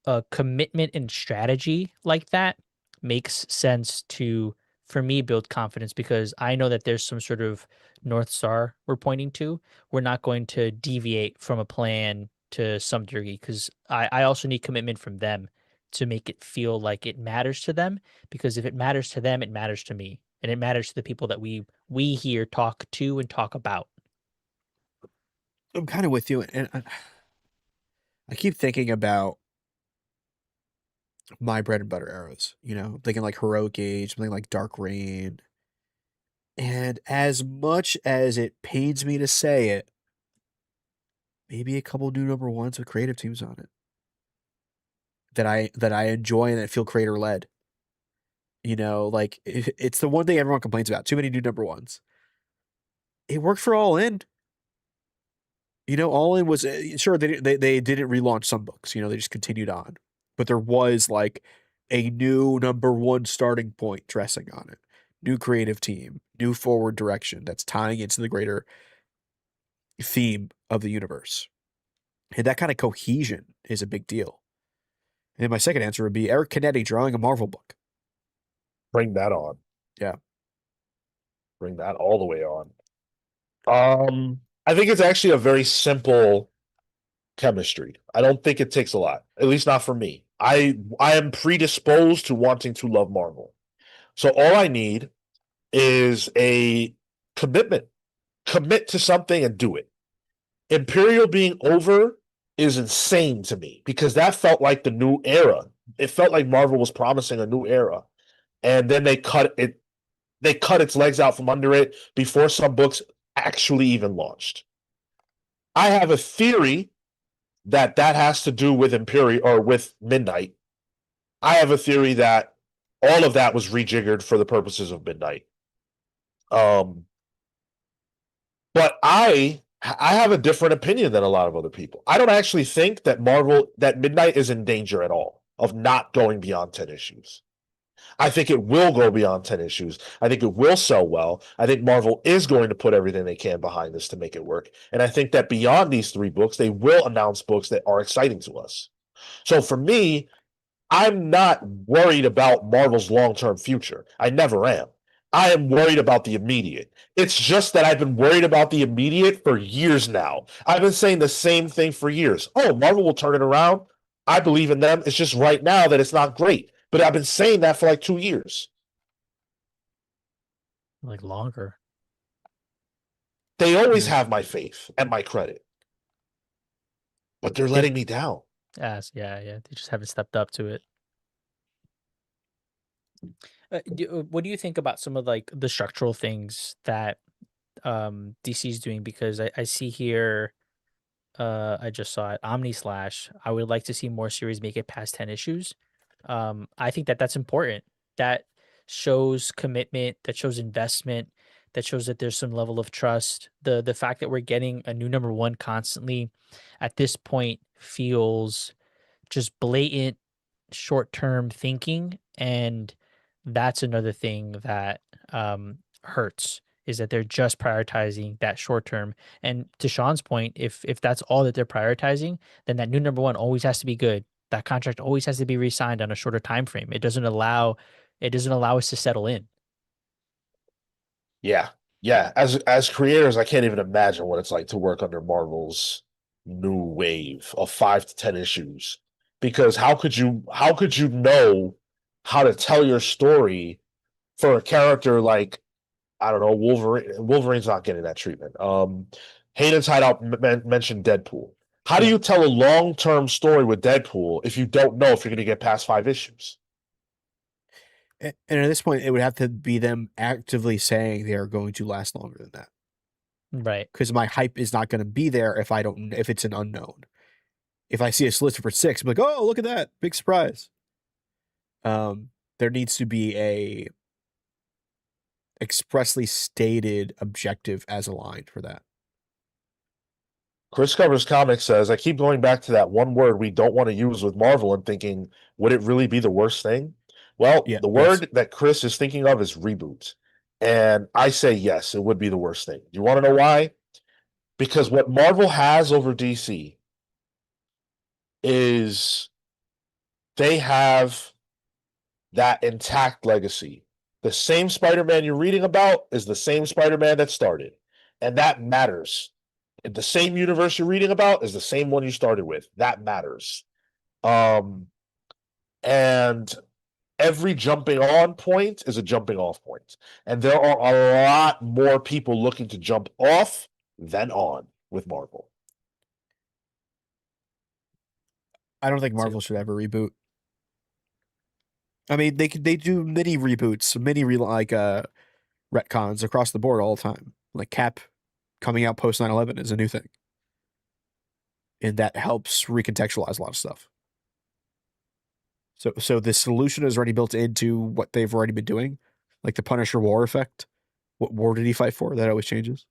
a commitment and strategy like that makes sense to, for me, build confidence, because I know that there's some sort of North Star we're pointing to. We're not going to deviate from a plan to some degree, because I also need commitment from them to make it feel like it matters to them, because if it matters to them, it matters to me. And it matters to the people that we here talk to and talk about. I'm kind of with you, and I keep thinking about my bread and butter arrows. I'm thinking like Heroic Age, something like Dark Reign. And as much as it pains me to say it, maybe a couple new number ones with creative teams on it that I enjoy and that feel creator led. Like it's the one thing everyone complains about. Too many new number ones. It worked for All In. All In was sure they didn't relaunch some books. They just continued on, but there was like a new number one starting point dressing on it, new creative team, new forward direction that's tying into the greater theme of the universe, and that kind of cohesion is a big deal. And my second answer would be Eric Canetti drawing a Marvel book. Bring that on. Yeah, bring that all the way on. I think it's actually a very simple chemistry. I don't think it takes a lot, at least not for me. I am predisposed to wanting to love Marvel. So all I need is a commitment. Commit to something and do it. Imperial being over is insane to me, because that felt like the new era. It felt like Marvel was promising a new era. And then they cut its legs out from under it before some books actually even launched. I have a theory that has to do with Imperial or with Midnight. I have a theory that all of that was rejiggered for the purposes of Midnight. But I have a different opinion than a lot of other people. I don't actually think that Midnight is in danger at all of not going beyond 10 issues. I think it will go beyond 10 issues. I think it will sell well. I think Marvel is going to put everything they can behind this to make it work. And I think that beyond these 3 books, they will announce books that are exciting to us. So for me, I'm not worried about Marvel's long-term future. I never am. I am worried about the immediate. It's just that I've been worried about the immediate for years now. I've been saying the same thing for years. Oh, Marvel will turn it around. I believe in them. It's just right now that it's not great. But I've been saying that for like 2 years. Like longer. They always have my faith and my credit. But they're letting me down. Yes, yeah. They just haven't stepped up to it. What do you think about some of like the structural things that DC is doing? Because I see here, I just saw it, Omni Slash. I would like to see more series make it past 10 issues. I think that's important. That shows commitment, that shows investment, that shows that there's some level of trust. The fact that we're getting a new number one constantly at this point feels just blatant short-term thinking, and that's another thing that hurts, is that they're just prioritizing that short term. And to Sean's point, if that's all that they're prioritizing, then that new number one always has to be good. That contract always has to be re-signed on a shorter time frame. It doesn't allow us to settle in. Yeah. As creators, I can't even imagine what it's like to work under Marvel's new wave of 5 to 10 issues. Because how could you know how to tell your story for a character like, I don't know, Wolverine? Wolverine's not getting that treatment. Hayden's Hideout mentioned Deadpool. How do Yeah. you tell a long-term story with Deadpool if you don't know if you're going to get past 5 issues? And at this point, it would have to be them actively saying they are going to last longer than that. Right. Because my hype is not going to be there if it's an unknown. If I see a solicitor for 6, I'm like, oh, look at that, big surprise. There needs to be a expressly stated objective as aligned for that. Chris Covers Comics says, I keep going back to that one word we don't want to use with Marvel and thinking, would it really be the worst thing? Well, Yeah, the word that Chris is thinking of is reboot. And I say yes, it would be the worst thing. You want to know why? Because what Marvel has over DC is they have that intact legacy. The same Spider-Man you're reading about is the same Spider-Man that started. And that matters. The same universe you're reading about is the same one you started with. That matters. And every jumping on point is a jumping off point. And there are a lot more people looking to jump off than on with Marvel. I don't think Marvel should ever reboot. I mean, they do mini reboots, retcons across the board all the time. Like Cap coming out post 9/11 is a new thing. And that helps recontextualize a lot of stuff. So the solution is already built into what they've already been doing, like the Punisher war effect. What war did he fight for? That always changes.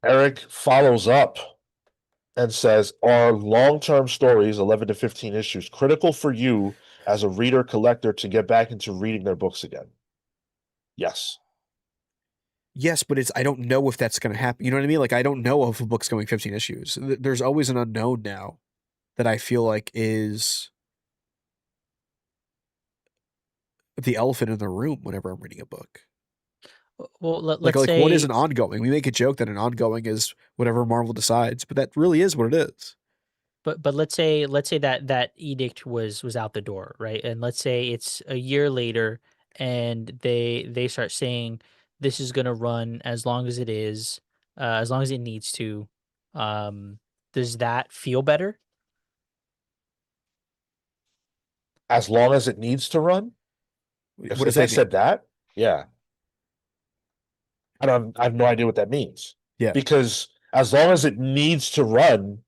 Eric follows up and says, are long-term stories, 11 to 15 issues, critical for you as a reader collector to get back into reading their books again? Yes. Yes, but I don't know if that's going to happen. You know what I mean? Like, I don't know if a book's going 15 issues. There's always an unknown now that I feel like is the elephant in the room whenever I'm reading a book. Well, let's Like say what is an ongoing? We make a joke that an ongoing is whatever Marvel decides, but that really is what it is. but let's say that edict was out the door, right? And let's say it's a year later and they start saying this is going to run as long as it is, as long as it needs to. Does that feel better? As long as it needs to run? What If does they that mean? said that, yeah. I have no idea what that means. Yeah. Because as long as it needs to run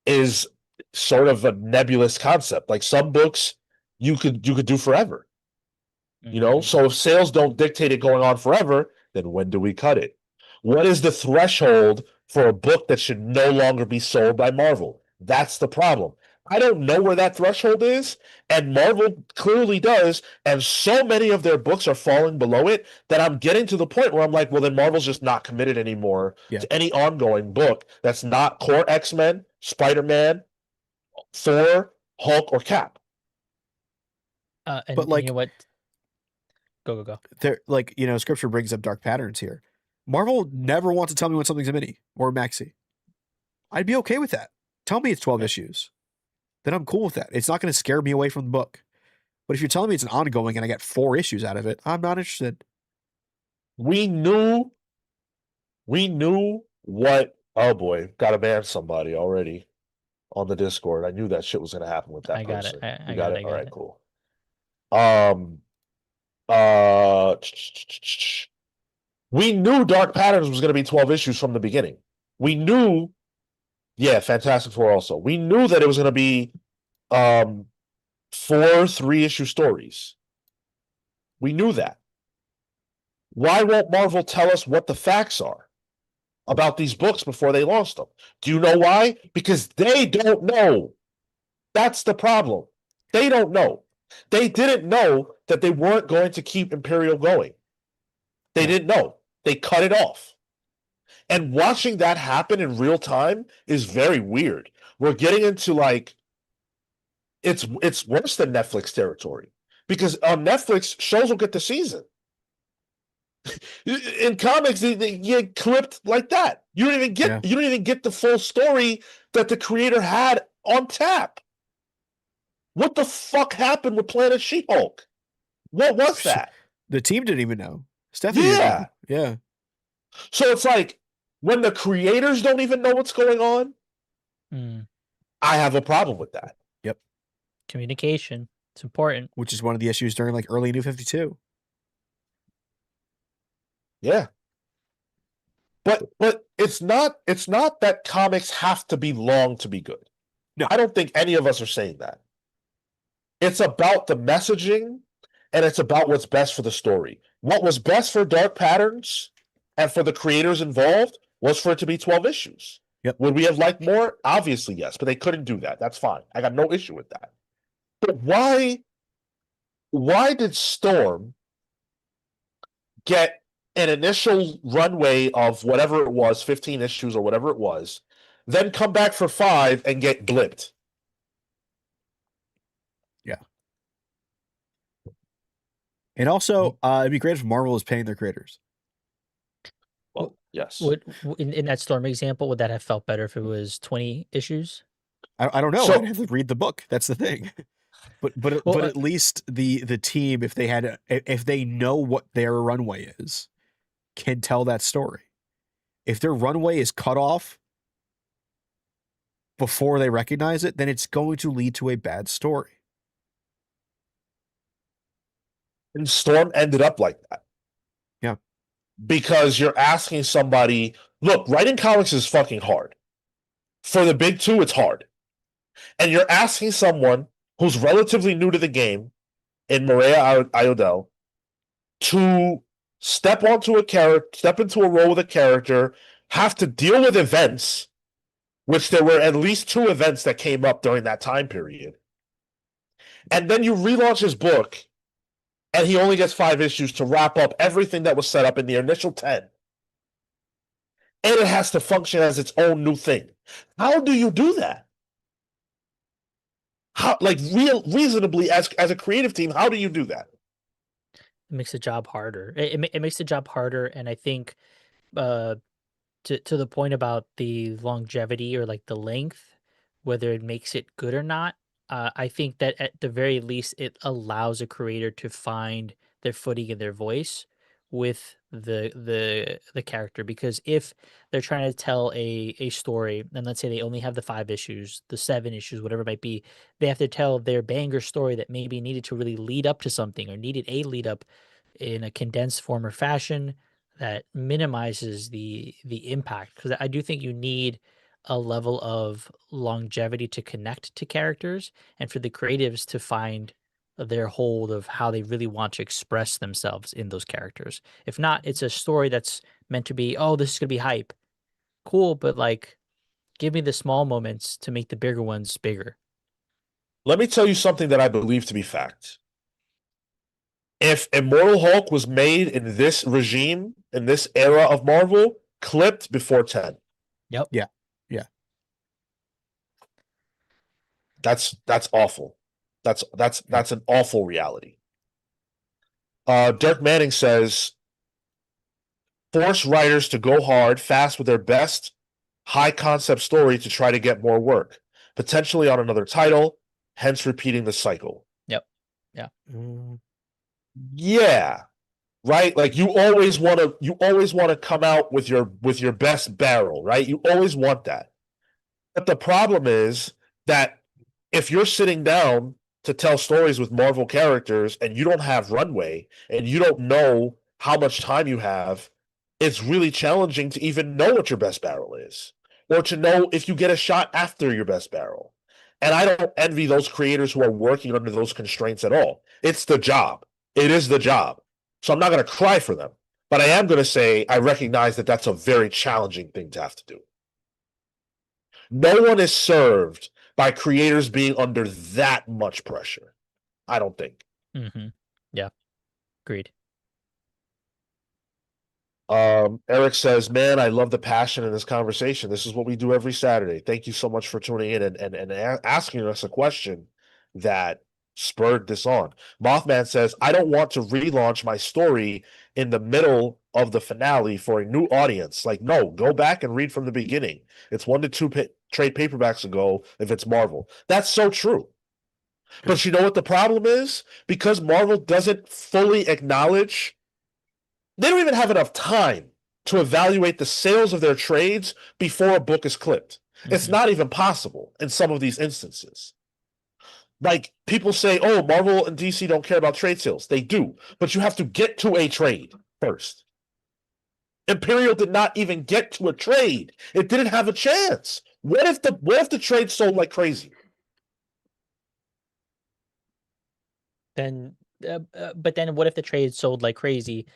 is sort of a nebulous concept. Like some books you could do forever. You know, so if sales don't dictate it going on forever, then when do we cut it? What is the threshold for a book that should no longer be sold by Marvel? That's the problem. I don't know where that threshold is, and Marvel clearly does, and so many of their books are falling below it that I'm getting to the point where I'm like, well, then Marvel's just not committed anymore to any ongoing book that's not core X-Men, Spider-Man, Thor, Hulk, or Cap. But like, you know what? Go. There, like, you know, scripture brings up dark patterns here. Marvel never wants to tell me when something's a mini or a maxi. I'd be okay with that. Tell me it's 12 issues. Then I'm cool with that. It's not going to scare me away from the book. But if you're telling me it's an ongoing and I get 4 issues out of it, I'm not interested. We knew what, oh boy, gotta ban somebody already on the Discord. I knew that shit was gonna happen with that I got person. it. You got it? All right, it. cool. We knew Dark Patterns was gonna be 12 issues from the beginning. We knew, yeah, Fantastic Four also. We knew that it was gonna be 4 3-issue stories. We knew that. Why won't Marvel tell us what the facts are about these books before they launch them? Do you know why? Because they don't know. That's the problem. They don't know. They didn't know that they weren't going to keep Imperial going. They didn't know. They cut it off. And watching that happen in real time is very weird. We're getting into like, it's worse than Netflix territory. Because on Netflix, shows will get the season. In comics, they get clipped like that. You don't even get the full story that the creator had on tap. What the fuck happened with Planet She-Hulk? What was that? The team didn't even know. Stephanie didn't know. Yeah. So it's like when the creators don't even know what's going on, I have a problem with that. Yep. Communication. It's important. Which is one of the issues during like early New 52. Yeah. But it's not that comics have to be long to be good. No. I don't think any of us are saying that. It's about the messaging and it's about what's best for the story. What was best for Dark Patterns and for the creators involved was for it to be 12 issues. Yep. Would we have liked more? Obviously, yes, but they couldn't do that. That's fine. I got no issue with that. But why did Storm get an initial runway of whatever it was, 15 issues or whatever it was, then come back for 5 and get blipped? Yeah. And also, it'd be great if Marvel is paying their creators. Well, yes. In that Storm example, would that have felt better if it was 20 issues? I don't know. So- I'd have to read the book. That's the thing. But at least the team, if they know what their runway is, can tell that story. If their runway is cut off before they recognize it, then it's going to lead to a bad story. And Storm ended up like that. Yeah. Because you're asking somebody, look, writing comics is fucking hard. For the big two, it's hard. And you're asking someone who's relatively new to the game, in Maria Iodell, to step into a role with a character, have to deal with events, which there were at least 2 events that came up during that time period. And then you relaunch his book, and he only gets 5 issues to wrap up everything that was set up in the initial 10. And it has to function as its own new thing. How do you do that? How, like, reasonably, as a creative team, how do you do that? It makes the job harder. It makes the job harder, and I think to the point about the longevity or like the length, whether it makes it good or not, I think that at the very least it allows a creator to find their footing and their voice with the character. Because if they're trying to tell a story, and let's say they only have the 5 issues, the 7 issues, whatever it might be, they have to tell their banger story that maybe needed to really lead up to something or needed a lead up in a condensed form or fashion that minimizes the impact. Because I do think you need a level of longevity to connect to characters and for the creatives to find their hold of how they really want to express themselves in those characters. If not, it's a story that's meant to be, oh, this is gonna be hype. Cool, but like give me the small moments to make the bigger ones bigger. Let me tell you something that I believe to be fact. If Immortal Hulk was made in this regime, in this era of Marvel, clipped before 10. Yep. Yeah. That's awful. That's an awful reality. Dirk Manning says, force writers to go hard, fast with their best high concept story to try to get more work, potentially on another title, hence repeating the cycle. Yep. Yeah. Yeah. Right? Like you always want to come out with your best barrel, right? You always want that. But the problem is that if you're sitting down to tell stories with Marvel characters and you don't have runway and you don't know how much time you have, it's really challenging to even know what your best barrel is or to know if you get a shot after your best barrel. And I don't envy those creators who are working under those constraints at all. It's the job. It is the job. So I'm not going to cry for them, but I am going to say I recognize that that's a very challenging thing to have to do. No one is served by creators being under that much pressure. I don't think. Mm-hmm. Yeah. Agreed. Eric says, man, I love the passion in this conversation. This is what we do every Saturday. Thank you so much for tuning in and asking us a question that spurred this on. Mothman says, I don't want to relaunch my story in the middle of the finale for a new audience. Like, no, go back and read from the beginning. It's 1 to 2 trade paperbacks ago if it's Marvel. That's so true. But you know what the problem is? Because Marvel doesn't fully acknowledge, they don't even have enough time to evaluate the sales of their trades before a book is clipped. It's not even possible in some of these instances. Like, people say, oh, Marvel and DC don't care about trade sales. They do, but you have to get to a trade first. Imperial did not even get to a trade. It didn't have a chance. What if the trade sold like crazy? Then, but then what if the trade sold like crazy?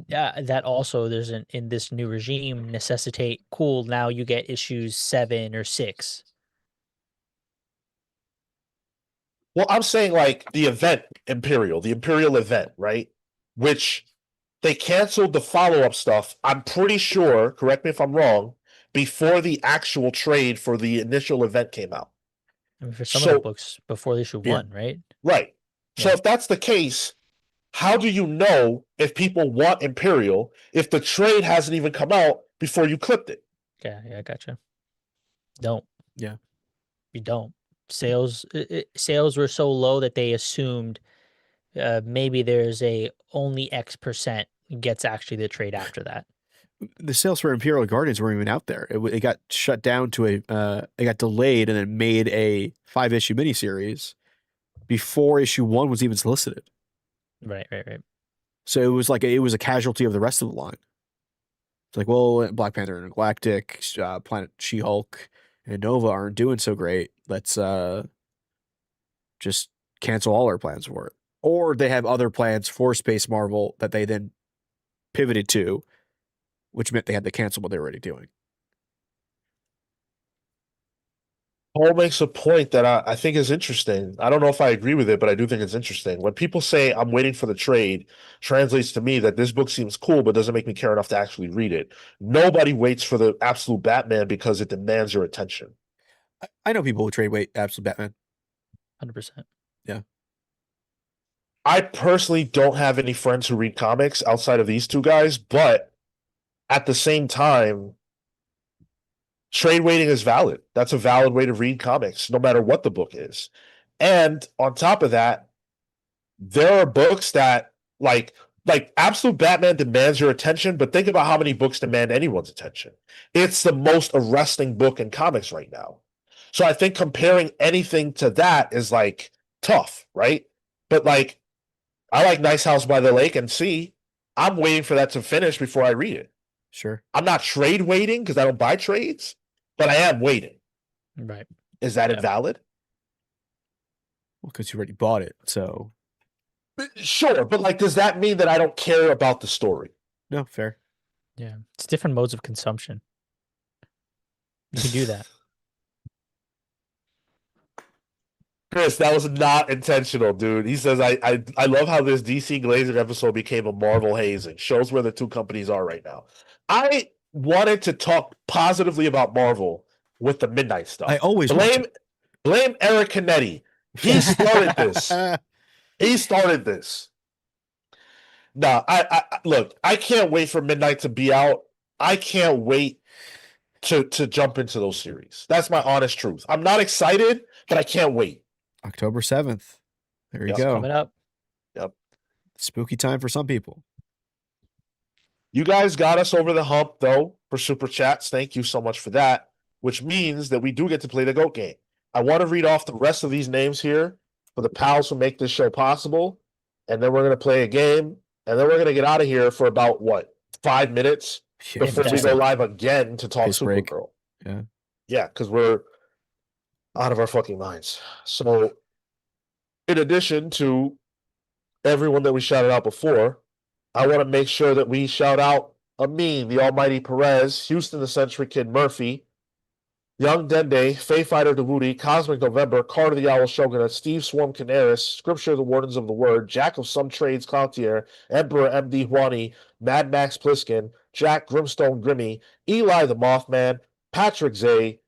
That also doesn't, in this new regime, necessitate, cool, now you get issues 7 or 6. Well, I'm saying like the Imperial event, right? Which they canceled the follow-up stuff, I'm pretty sure, correct me if I'm wrong, before the actual trade for the initial event came out. I mean, for some of the books before issue 1, right? Right. So Yeah. if that's the case, how do you know if people want Imperial if the trade hasn't even come out before you clipped it? Yeah, I gotcha. Don't. Yeah. You don't. Sales sales were so low that they assumed maybe there's a only X% gets actually the trade after that. The sales for Imperial Guardians weren't even out there. It got shut down to it got delayed and then made a 5-issue miniseries before issue 1 was even solicited. Right. So it was like it was a casualty of the rest of the line. It's like, well, Black Panther and Galactic, Planet She-Hulk, and Nova aren't doing so great. Let's just cancel all our plans for it. Or they have other plans for Space Marvel that they then pivoted to, which meant they had to cancel what they were already doing. Paul makes a point that I think is interesting. I don't know if I agree with it, but I do think it's interesting. When people say I'm waiting for the trade, translates to me that this book seems cool, but doesn't make me care enough to actually read it. Nobody waits for the absolute Batman because it demands your attention. I know people who trade wait Absolute Batman. 100%. Yeah. I personally don't have any friends who read comics outside of these two guys, but at the same time, trade waiting is valid. That's a valid way to read comics, no matter what the book is. And on top of that, there are books that like Absolute Batman demands your attention, but think about how many books demand anyone's attention. It's the most arresting book in comics right now. So I think comparing anything to that is like tough, right? But like, I like Nice House by the Lake and see, I'm waiting for that to finish before I read it. Sure. I'm not trade waiting because I don't buy trades, but I am waiting. Right. Is that invalid? Well, because you already bought it, so. Sure, but like, does that mean that I don't care about the story? No, fair. Yeah. It's different modes of consumption. You can do that. Chris, that was not intentional, dude. He says, I love how this DC Glazing episode became a Marvel hazing. Shows where the two companies are right now. I wanted to talk positively about Marvel with the Midnight stuff. I always blame Eric Canetti. He started this. He started this. No, I look, I can't wait for Midnight to be out. I can't wait to jump into those series. That's my honest truth. I'm not excited, but I can't wait. October 7th. There you go. Coming up. Yep. Spooky time for some people. You guys got us over the hump, though, for Super Chats. Thank you so much for that, which means that we do get to play the GOAT game. I want to read off the rest of these names here for the pals who make this show possible, and then we're going to play a game, and then we're going to get out of here for about, 5 minutes before we go live again to talk Supergirl. Yeah. Yeah, because we're out of our fucking minds. So, in addition to everyone that we shouted out before, I want to make sure that we shout out Amin, the Almighty Perez, Houston the Century Kid Murphy, Young Dende, Fae Fighter Dewuti, Cosmic November, Carter the Owl Shogunate, Steve Swarm Canaris, Scripture the Wardens of the Word, Jack of Some Trades Cloutier, Emperor MD Huani, Mad Max Pliskin, Jack Grimstone Grimmy, Eli the Mothman, Patrick Zay,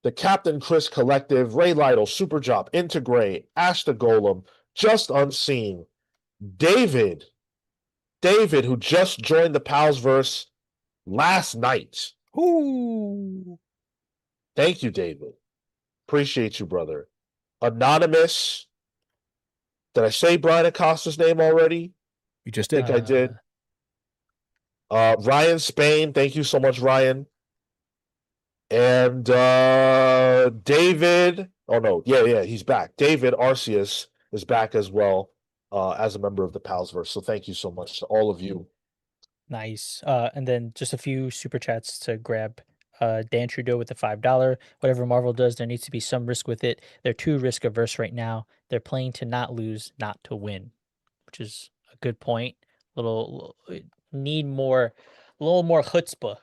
the Captain Chris Collective, Ray Lytle, Super Job, Integrate, Ash the Golem, Just Unseen, David, who just joined the Palsverse last night. Ooh. Thank you, David. Appreciate you, brother. Anonymous. Did I say Brian Acosta's name already? You just I did. think I did. Ryan Spain, thank you so much, Ryan. And David, oh no, yeah, he's back. David Arceus is back as well, as a member of the Palsverse. So thank you so much to all of you. Nice. And then just a few super chats to grab. Dan Trudeau with the $5. Whatever Marvel does, there needs to be some risk with it. They're too risk averse right now. They're playing to not lose, not to win, which is a good point. Need more, a little more chutzpah.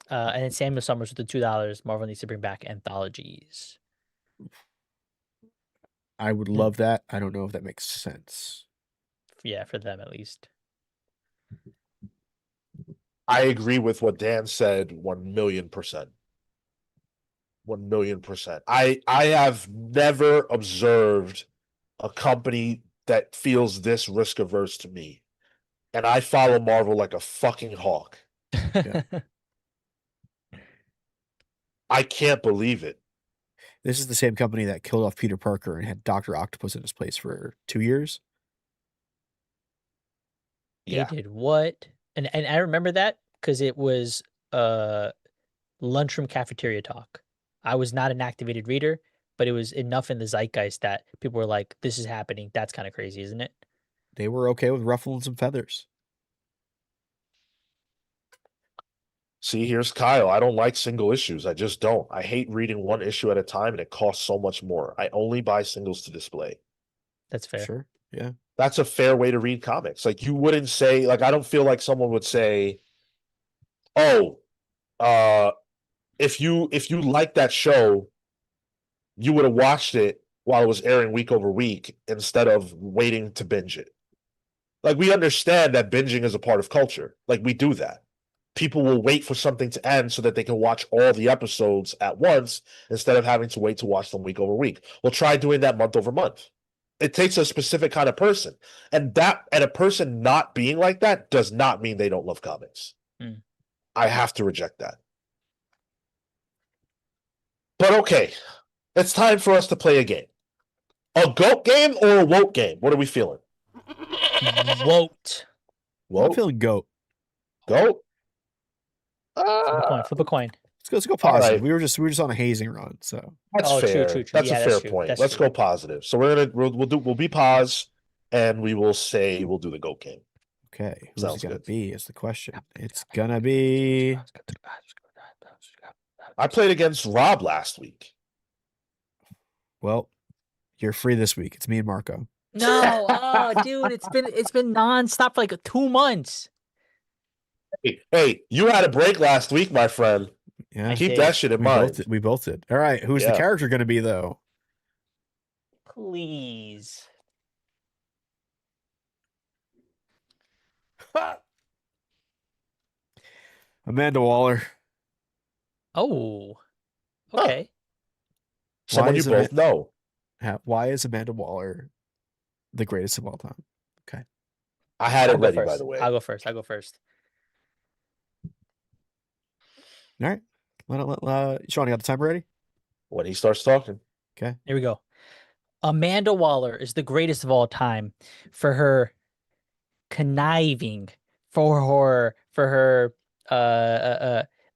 And then Samuel Summers with the $2. Marvel needs to bring back anthologies. I would love that. I don't know if that makes sense. Yeah, for them at least. I agree with what Dan said 1,000,000%. 1,000,000%. I have never observed a company that feels this risk averse to me. And I follow Marvel like a fucking hawk. I can't believe it. This is the same company that killed off Peter Parker and had Dr. Octopus in his place for 2 years. They Yeah. did what? And I remember that because it was lunchroom cafeteria talk. I was not an activated reader, but it was enough in the zeitgeist that people were like, this is happening. That's kind of crazy, isn't it? They were okay with ruffling some feathers. See, here's Kyle. I don't like single issues. I just don't. I hate reading one issue at a time, and it costs so much more. I only buy singles to display. That's fair. Sure. Yeah. That's a fair way to read comics. Like, you wouldn't say, like, I don't feel like someone would say, oh, if you like that show, you would have watched it while it was airing week over week instead of waiting to binge it. Like, we understand that binging is a part of culture. Like, we do that. People will wait for something to end so that they can watch all the episodes at once instead of having to wait to watch them week over week. We'll try doing that month over month. It takes a specific kind of person. And a person not being like that does not mean they don't love comics. I have to reject that. But okay, it's time for us to play a game. A GOAT game or a WOTE game? What are we feeling? Wote. I'm feeling GOAT. GOAT? Flip a coin. Let's go positive. Right. We were just on a hazing run, so That's fair. True. That's Yeah, a that's fair true. point. That's Let's true. go positive. So we'll be pause, and we will say we'll do the GOAT game. okay. Who's Sounds it gonna good. be is the question. It's gonna be I played against Rob last week. well, you're free this week. It's me and Marco. No, oh, dude, it's been nonstop for like 2 months. Hey, you had a break last week, my friend. Yeah. Keep that shit in mind. We both did. All right. Who's the Yeah. character gonna be though? Please. Amanda Waller. Oh. Okay. Someone Why you is both know. Why is Amanda Waller the greatest of all time? Okay. I had it I'll go ready, by first. the way. I'll go first. All right. Sean, you got the timer ready? When he starts talking. Okay. Here we go. Amanda Waller is the greatest of all time for her conniving, for her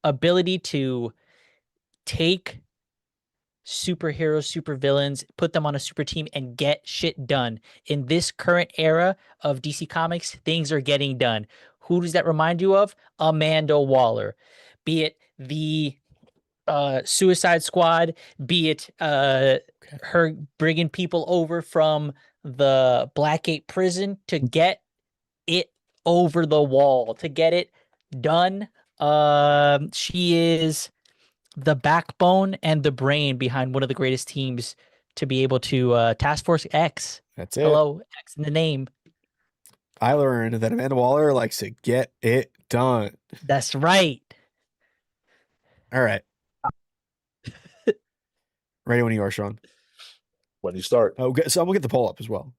ability to take superheroes, supervillains, put them on a super team and get shit done. In this current era of DC Comics, things are getting done. Who does that remind you of? Amanda Waller. Be it the Suicide Squad, be it her bringing people over from the Blackgate prison to get it over the wall, to get it done. She is the backbone and the brain behind one of the greatest teams to be able to Task Force X. That's it. Hello, X in the name. I learned that Amanda Waller likes to get it done. That's right. All right. Ready when you are, Sean. When you start. Okay, so I'm gonna get the poll up as well.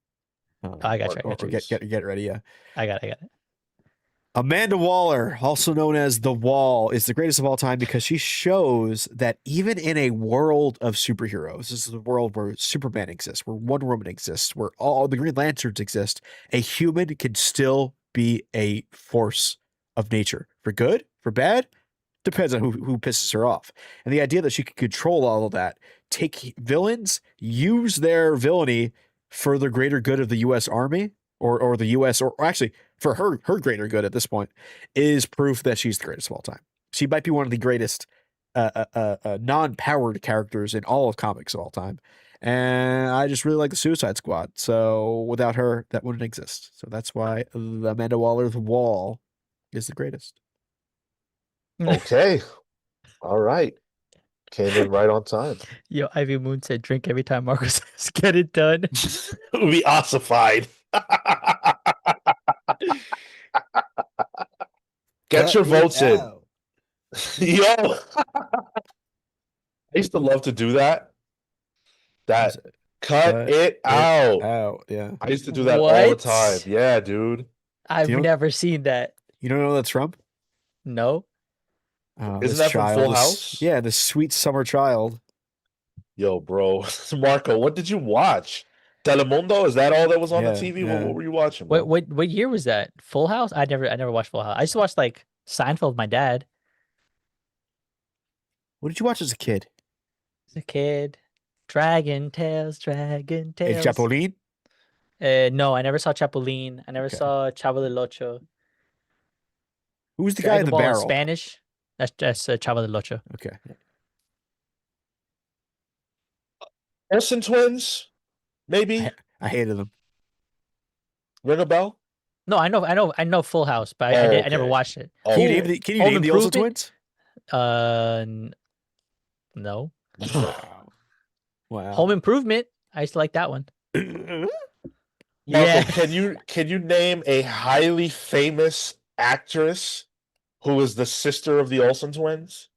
I got you. Get ready. Yeah. I got it. Amanda Waller, also known as The Wall, is the greatest of all time because she shows that even in a world of superheroes, this is a world where Superman exists, where Wonder Woman exists, where all the Green Lanterns exist, a human can still be a force of nature. For good, for bad, depends on who pisses her off. And the idea that she could control all of that, take villains, use their villainy for the greater good of the U.S. Army or the U.S. or actually for her greater good at this point, is proof that she's the greatest of all time. She might be one of the greatest non-powered characters in all of comics of all time. And I just really like the Suicide Squad. So without her, that wouldn't exist. So that's why the Amanda Waller's Wall is the greatest. Okay. All right. Came in right on time. Yo, Ivy Moon said, "Drink every time Marco says get it done." It would be ossified. Get your votes in. Yo. I used to love to do that. Cut it out. Yeah. I used to do that all the What? time. Yeah, dude. I've Do you know- never seen that. You don't know that's from? No. Isn't This that from child, Full this- House? Yeah, the sweet summer child. Yo, bro. Marco, what did you watch? Telemundo? Is that all that was on the Yeah, TV? yeah. What were you watching, bro? What year was that? Full House? I never watched Full House. I used to watch like Seinfeld with my dad What did you watch as a kid? as a kid. Dragon Tales, Dragon Hey, Tales. Chapolin? No, I never saw Chapulín. I never Okay. saw Chavo del Ocho. Who's the guy in Dragon the Ball in barrel? Spanish. That's Chavo del Ocho. Okay. Olsen twins? Maybe? I hated them. Ring a bell? No, I know Full House, but I never Okay. watched it. Oh, Can you okay. name the Olsen Improvement? twins? No. Wow. Home Improvement. I used to like that one. Marco, Yeah. can you name a highly famous actress who is the sister of the Olsen twins?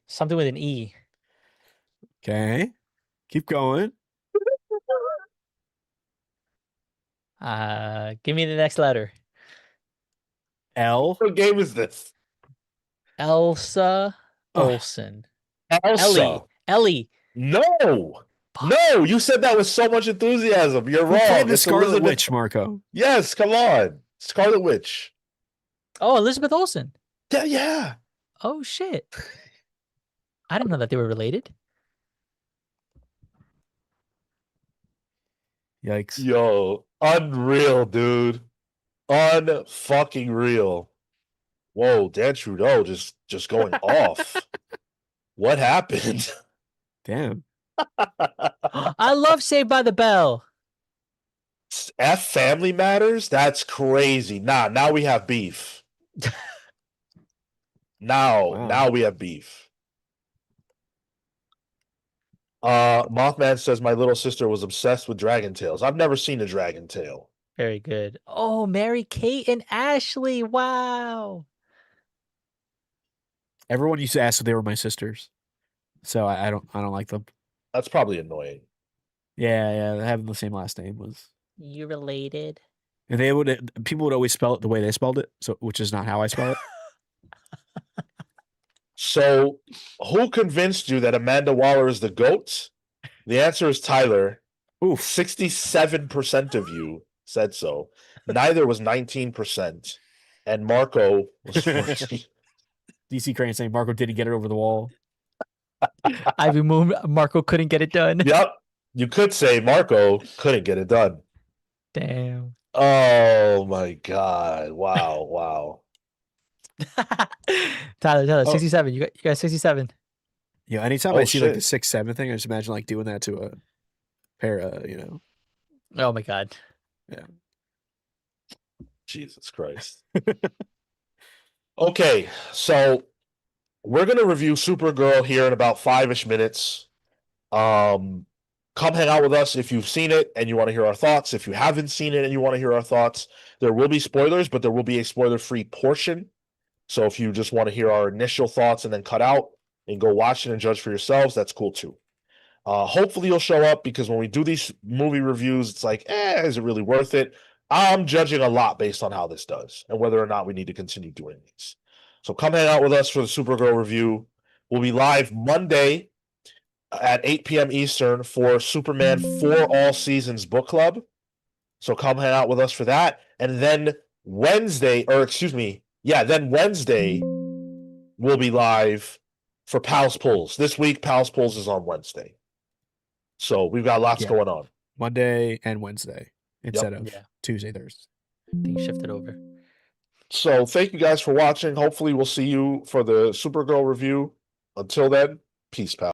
Something with an E. Okay. Keep going. Give me the next letter. L. What game is this? Elsa Ugh. Olsen. Elsa. Ellie. No. No, you said that with so much enthusiasm. You're Who wrong. played the It's Scarlet Elizabeth- Witch, Marco? Yes, come on. Scarlet Witch. Oh, Elizabeth Olsen. Yeah. Oh shit. I didn't know that they were related. Yikes. Yo, unreal, dude. Unfucking real. Whoa, Dan Trudeau just going off. What happened? Damn. I love Saved by the Bell. F Family Matters? That's crazy. Now we have beef. Wow. Now we have beef. Mothman says my little sister was obsessed with Dragon Tales. I've never seen a Dragon Tale. Very good. Oh, Mary Kate and Ashley. Wow. Everyone used to ask if they were my sisters. So I don't like them. That's probably annoying. Yeah, having the same last name was. You related? And people would always spell it the way they spelled it, so which is not how I spell it. So, who convinced you that Amanda Waller is the GOAT? The answer is Tyler. Oof. 67% of you said so. Neither was 19%. And Marco was 14. DC Crane saying Marco didn't get it over the wall. Ivy Moon, Marco couldn't get it done. Yep. You could say Marco couldn't get it done. Damn. Oh my God. Wow. Tyler, Oh. 67. You got 67. Yeah, anytime Oh, I see like the shit. 6-7 thing, I just imagine like doing that to a pair, Oh my God. Jesus Christ. Okay, so we're gonna review Supergirl here in about 5-ish minutes. Come hang out with us if you've seen it and you want to hear our thoughts. If you haven't seen it and you want to hear our thoughts, there will be spoilers, but there will be a spoiler-free portion. So if you just want to hear our initial thoughts and then cut out and go watch it and judge for yourselves, that's cool too. Hopefully you'll show up because when we do these movie reviews, it's like, is it really worth it? I'm judging a lot based on how this does and whether or not we need to continue doing these. So come hang out with us for the Supergirl review. We'll be live Monday at 8 p.m. Eastern for Superman for All Seasons Book Club. So come hang out with us for that. And then Wednesday, then Wednesday we'll be live for Pals Pulls. This week, Pals Pulls is on Wednesday. So we've got lots Yeah. going on. Monday and Wednesday instead of Yeah. Tuesday, Thursday. Things shifted over. So thank you guys for watching. Hopefully we'll see you for the Supergirl review. Until then, peace, pal.